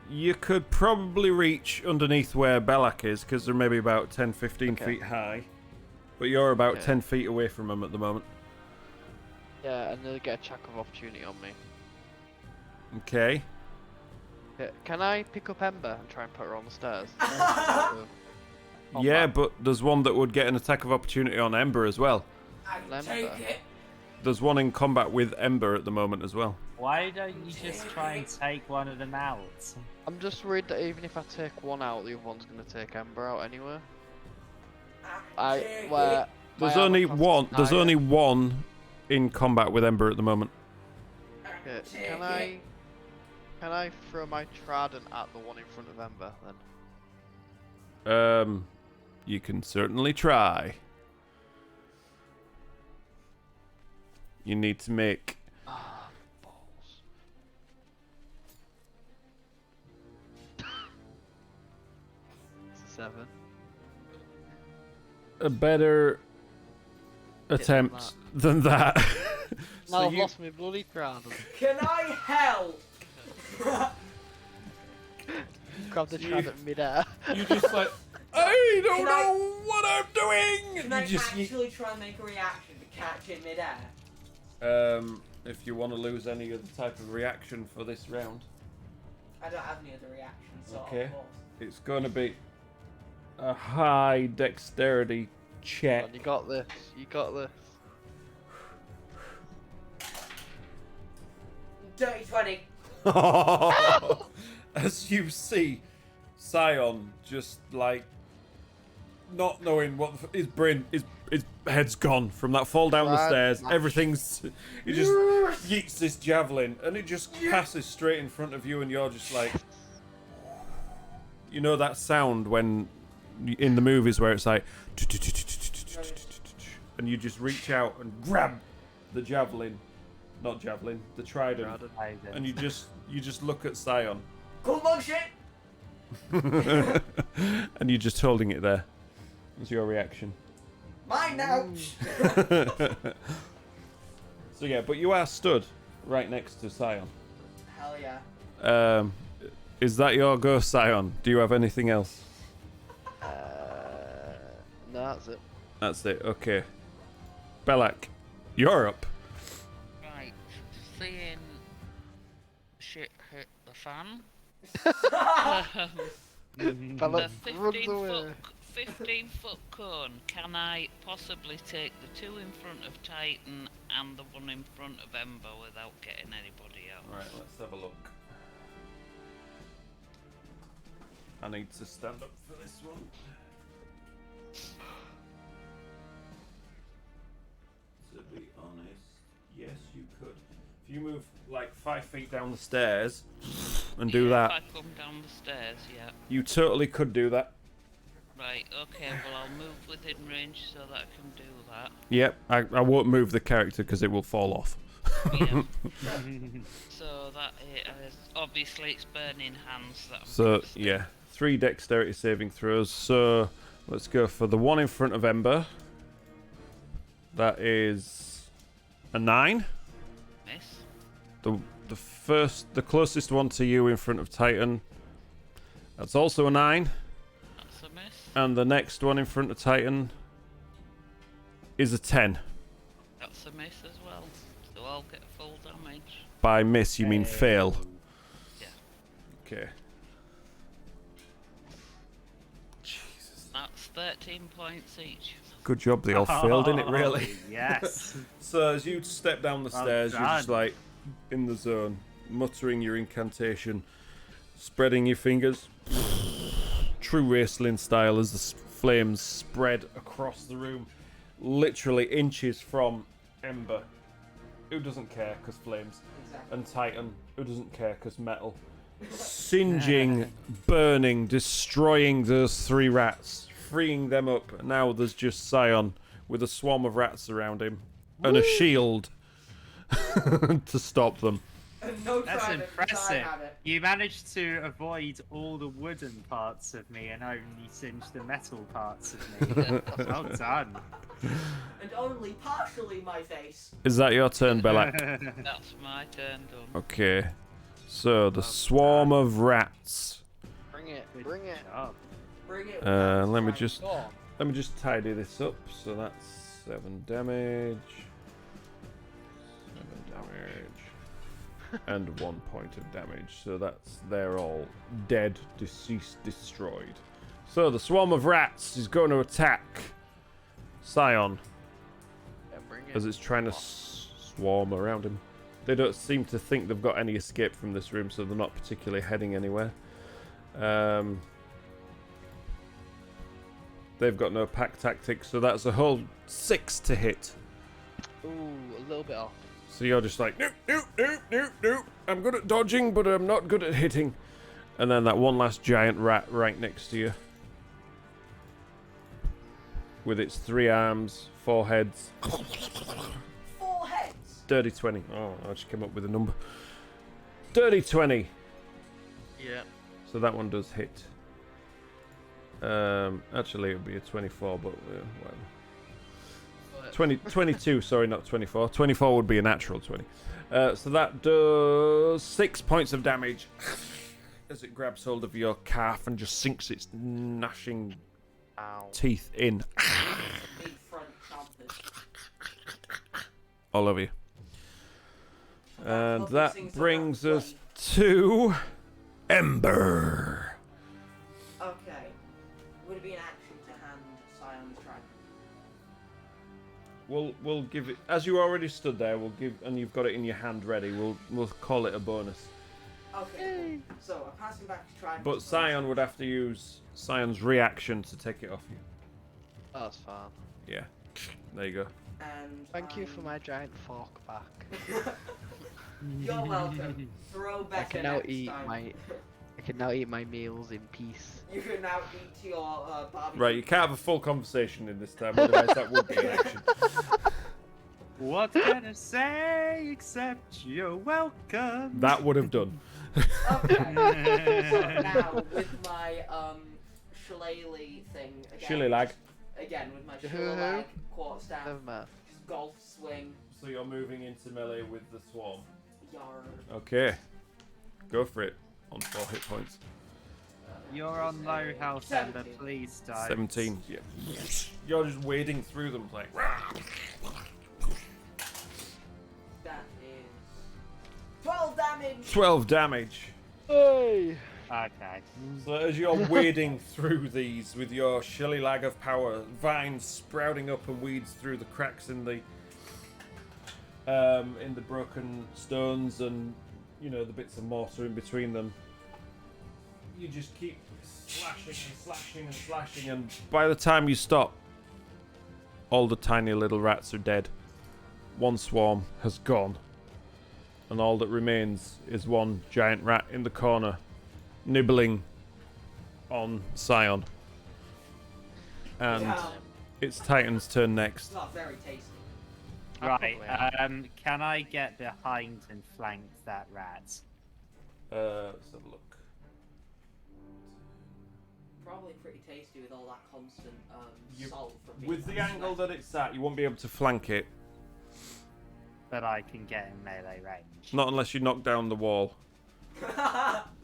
You could probably reach underneath where Belak is, because they're maybe about 10, 15 Okay. feet high. But you're about Okay. 10 feet away from them at the moment. Yeah, and they'll get a check of opportunity on me. Okay. Yeah, can I pick up Ember and try and put her on the stairs? Yeah, Combat. but there's one that would get an attack of opportunity on Ember as well. I Lember. take it. There's one in combat with Ember at the moment as well. Why don't you just try and take one of them out? I'm just worried that even if I take one out, the other one's gonna take Ember out anyway. Take Where it. There's my only armor class one. is There's higher. only one in combat with Ember at the moment. Okay, Take Can I throw my trident at the one in front of Ember then? You can certainly try. You need to make Ah, balls. It's a 7. a better attempt than that. Now I've you- lost my bloody trident. Can I help? Grab the trident mid-air. You just like, I don't Can I- know what I'm doing. Can I actually try and make a reaction to catch it midair? If you want to lose any other type of reaction for this round, I don't have any other reactions, so Okay. of course. it's going to be a high dexterity check. You got this. You got this. Dirty 20. As you see, Scion just like not knowing what his brain, his head's gone from that fall down the Right. stairs. Everything's he just yeets this javelin and it just passes straight in front of you, and you're just like, you know that sound when in the movies where it's like, and you just reach out and grab the javelin not javelin, the trident, and you just look at Scion, Cool mug shit! and you're just holding it there. What's your reaction? Mine now! So yeah, but you are stood right next to Scion. Hell yeah. Is that your go, Scion? Do you have anything else? No, that's it. That's it. Okay. Belak, you're up. Right, seeing shit hit the fan. Bella The runs 15 away. foot, 15-foot cone. Can I possibly take the two in front of Titan and the one in front of Ember without getting anybody else? Right, let's have a look. I need to stand up for this one. To be honest, yes, you could. If you move like 5 feet down the stairs and do Yeah, that, if I come down the stairs, yeah. you totally could do that. Right, okay, well I'll move within range so that I can do that. Yep, I won't move the character because it will fall off. Yeah. So that is, obviously it's burning hands that I'm So, casting. yeah, 3 dexterity saving throws. So, let's go for the one in front of Ember. That is a 9. Miss. The closest one to you in front of Titan. That's also a 9. That's a miss. And the next one in front of Titan is a 10. That's a miss as well. So I'll get full damage. By miss, you mean fail. Yeah. Okay. Jesus. That's 13 points each. Good job, they all failed, didn't it, really? Yes. So as you step down the Well stairs, you're just done. like in the zone, muttering your incantation, spreading your fingers. True wrestling style as the flames spread across the room, literally inches from Ember, who doesn't care because flames, Exactly. and Titan, who doesn't care because metal, singeing, burning, destroying those 3 rats, freeing them up. Now there's just Scion with a swarm of rats around him and a shield to stop them. No That's trident, 'cause I impressive. have it. You managed to avoid all the wooden parts of me and only singe the metal parts of me. Well done. And only partially my face. Is that your turn, Belak? That's my turn done. Okay. So the swarm of rats. Bring it, Good bring it. job. Bring it. Let me Trident. just tidy this up. So that's 7 damage. 7 damage. And 1 point of damage. So they're all dead, deceased, destroyed. So the swarm of rats is going to attack Scion Yeah, bring it. as it's trying to swarm around him. They don't seem to think they've got any escape from this room, so they're not particularly heading anywhere. They've got no pack tactics, so that's a whole 6 to hit. Ooh, a little bit off. So you're just like, nope, nope, nope, nope, nope. I'm good at dodging, but I'm not good at hitting. And then that one last giant rat right next to you. With its 3 arms, 4 heads. 4 heads. Dirty 20. Oh, I just came up with a number. Dirty 20. Yeah. So that one does hit. Actually, it would be a 24, but whatever. 22, sorry, not 24. 24 would be a natural 20. So that does 6 points of damage as it grabs hold of your calf and just sinks its gnashing Ow. teeth in Big front chompers. all over you. And Lovely that things brings about us to Ember. Okay. Would it be an action to hand Scion's trident? We'll give it, as you already stood there. We'll give, and you've got it in your hand ready. We'll call it a bonus. Okay. Cool. So I'm passing back to trident. But Scion would have to use Scion's reaction to take it off you. That's fine. Yeah, there you go. And Thank you for my giant fork back. You're welcome. Throw better I can now next eat time. I can now eat my meals in peace. You can now eat your barbecue. Right, you can't have a full conversation in this time, otherwise that would be an action. What can I say except you're welcome? That would have done. Okay. So now with my shillelagh thing again. Shillelagh. Again with my Who? shillelagh quarterstaff Never mind. golf swing. So you're moving into melee with the swarm. Yard. Okay. Go for it. On 4 hit points. You're on low health, Ember. 17. Please die. 17. Yeah. You're just wading through them like. That is 12 damage. 12 damage. Hey! Okay. So as you're wading through these with your shillelagh of power, vines sprouting up and weeds through the cracks in the broken stones and the bits of mortar in between them, you just keep slashing and slashing and slashing, and by the time you stop, all the tiny little rats are dead. One swarm has gone, and all that remains is one giant rat in the corner, nibbling on Scion. And Yeah. it's Titan's turn next. It's not very tasty. Right. Probably Can I get behind and flank that rat? Let's have a look. Probably pretty tasty with all that constant salt from being With the on angle sweat. that it's at, you won't be able to flank it. But I can get in melee range. Not unless you knock down the wall.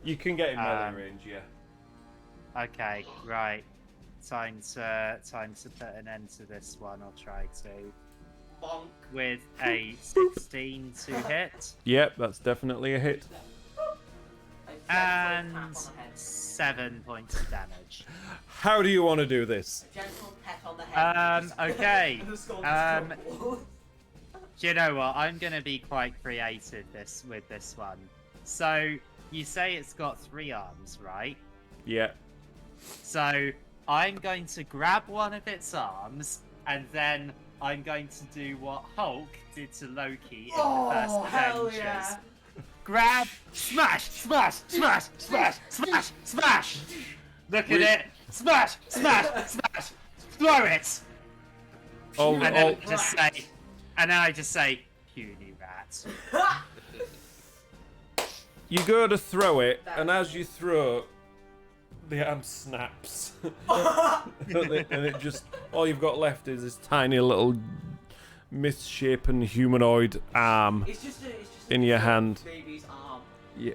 You can get in melee range, yeah. Okay, right. Time to put an end to this one. I'll try to. Bonk. With a 16 to hit Yep, that's definitely a hit. A gentle tap and on the head. 7 points of damage. How do you want to do this? A gentle pet on the head. Okay. And the skull just crumbles. Do you know what? I'm gonna be quite creative with this one. So you say it's got 3 arms, right? Yeah. So I'm going to grab one of its arms, and then I'm going to do what Hulk did to Loki in the first hell Avengers. yeah. Grab, smash, smash, smash, smash, smash, smash. Look at it. Smash, smash, smash. Throw it. All, And then all, I just say, puny rat. you go to throw it, and as you throw, the arm snaps. and it just, all you've got left is this tiny little misshapen humanoid arm It's just a in your little hand. baby's arm. Yeah,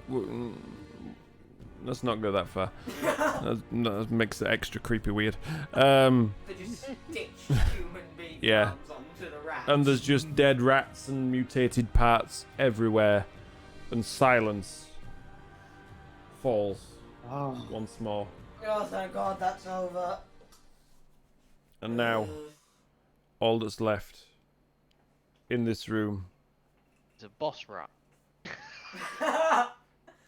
let's not go that far. That makes it extra creepy weird. They just stitch human being Yeah. arms onto the rat. And there's just dead rats and mutated parts everywhere. And silence falls once more. Oh, thank God that's over. And now, all that's left in this room, It's a boss rat.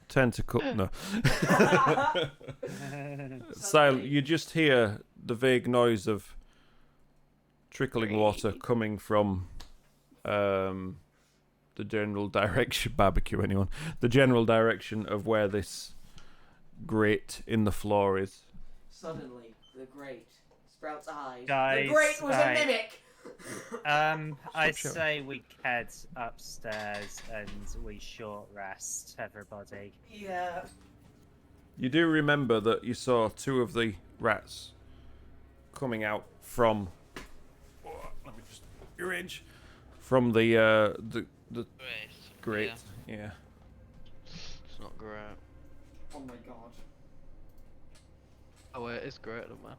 tentacle. No. Silent. You just hear the vague noise of trickling water coming from the general direction. Barbecue, anyone? The general direction of where this grate in the floor is. Suddenly, the great sprouts eyes. Guys, the great was a I- mimic. I Sure. say we head upstairs and we short rest, everybody. Yeah. You do remember that you saw 2 of the rats coming out from. Let me just arrange. From the Great. grate. Yeah. Yeah. It's not great. Oh my God. Oh wait, it's great, don't man.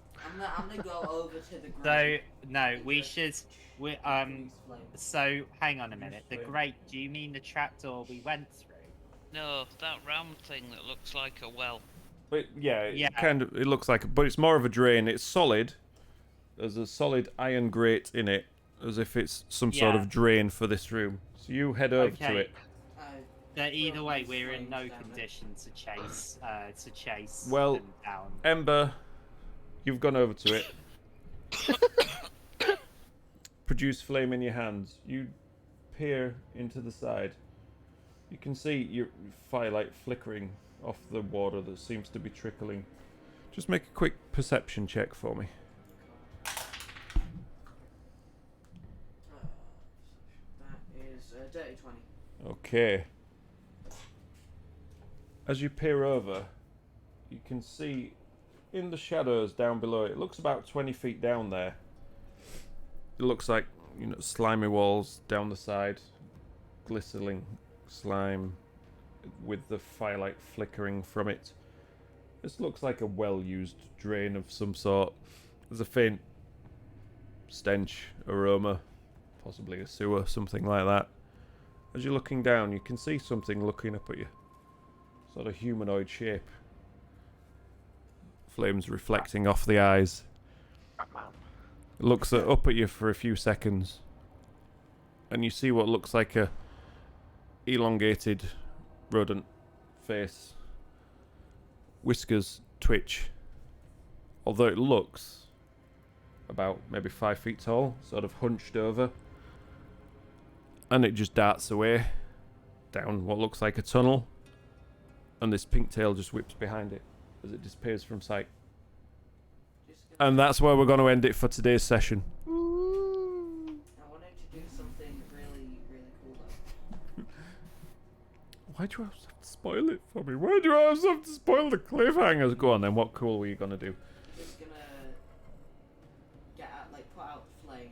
I'm gonna go over to the So grate. no, we should. So hang on a minute. The grate? Do you mean the trapdoor we went through? No, that round thing that looks like a well. But yeah, Yeah. it looks like, but it's more of a drain. It's solid. There's a solid iron grate in it, as if it's some sort Yeah. of drain for this room. So you head over to Okay. it. But either Throw way, these we're in no flames down it. condition to chase Well- them down. Ember, you've gone over to it. Produce flame in your hands. You peer into the side. You can see your firelight flickering off the water that seems to be trickling. Just make a quick perception check for me. Okay. As you peer over, you can see in the shadows down below, it looks about 20 feet down there. It looks like, you know, slimy walls down the side, glistening slime with the firelight flickering from it. This looks like a well-used drain of some sort. There's a faint stench, aroma, possibly a sewer, something like that. As you're looking down, you can see something looking up at you. Sort of humanoid shape. Flames reflecting off the eyes. It looks up at you for a few seconds. And you see what looks like a elongated rodent face. Whiskers twitch. Although it looks about maybe 5 feet tall, sort of hunched over. And it just darts away down what looks like a tunnel. And this pink tail just whips behind it as it disappears from sight. And that's where we're going to end it for today's session. I wanted to do something really, really cool though. Why do you have to spoil it for me? Why do you have to spoil the cliffhangers? Go on then, what cool were you going to do? Just gonna get out, like put out flames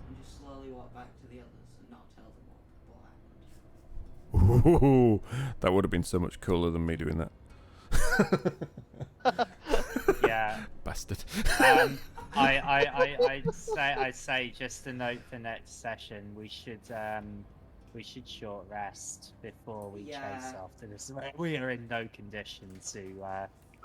and just slowly walk back to the others and not tell them what happened. Ooh, that would have been so much cooler than me doing that. Yeah. Bastard. I'd say just a note for next session. We should short rest before we chase after this. We are in no condition to.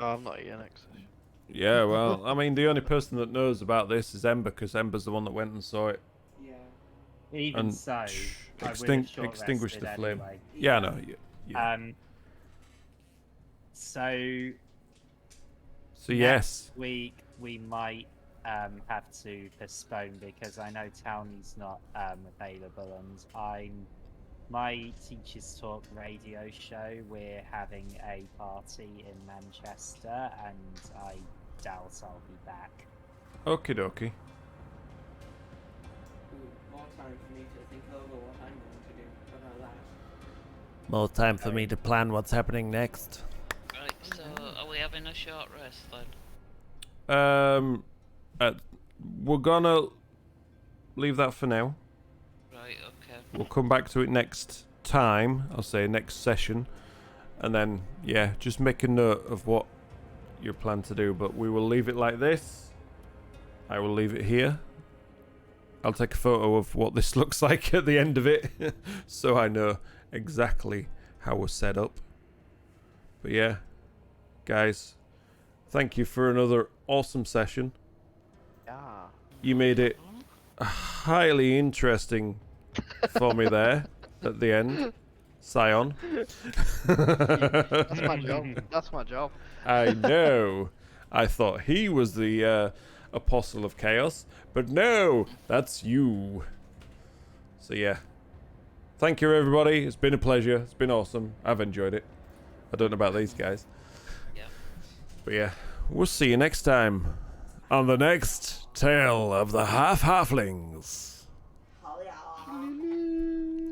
Oh, I'm not here next session. Yeah, well, I mean, the only person that knows about this is Ember, because Ember's the one that went and saw it. Yeah. Even And so, I would have extinguish the short-rested flame. anyway. Yeah, no. Yeah. So Yes. next week we might have to postpone because I know Townie's not available, and my Teachers Talk radio show. We're having a party in Manchester, and I doubt I'll be back. Okie dokie. Ooh, more time for me to think over what I'm going to do about that. More time for me to plan what's happening next. Right, so are we having a short rest then? We're gonna leave that for now. Right, okay. We'll come back to it next time. I'll say next session, and then yeah, just make a note of what you plan to do. But we will leave it like this. I will leave it here. I'll take a photo of what this looks like at the end of it, so I know exactly how we're set up. But yeah, guys, thank you for another awesome session. Yeah. You made it highly interesting for me there at the end, Scion. That's my job. That's my job. I know. I thought he was the apostle of chaos, but no, that's you. So yeah, thank you everybody. It's been a pleasure. It's been awesome. I've enjoyed it. I don't know about these guys. Yeah. But yeah, we'll see you next time on the next tale of the Half Halflings.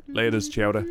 Laters, Chowder.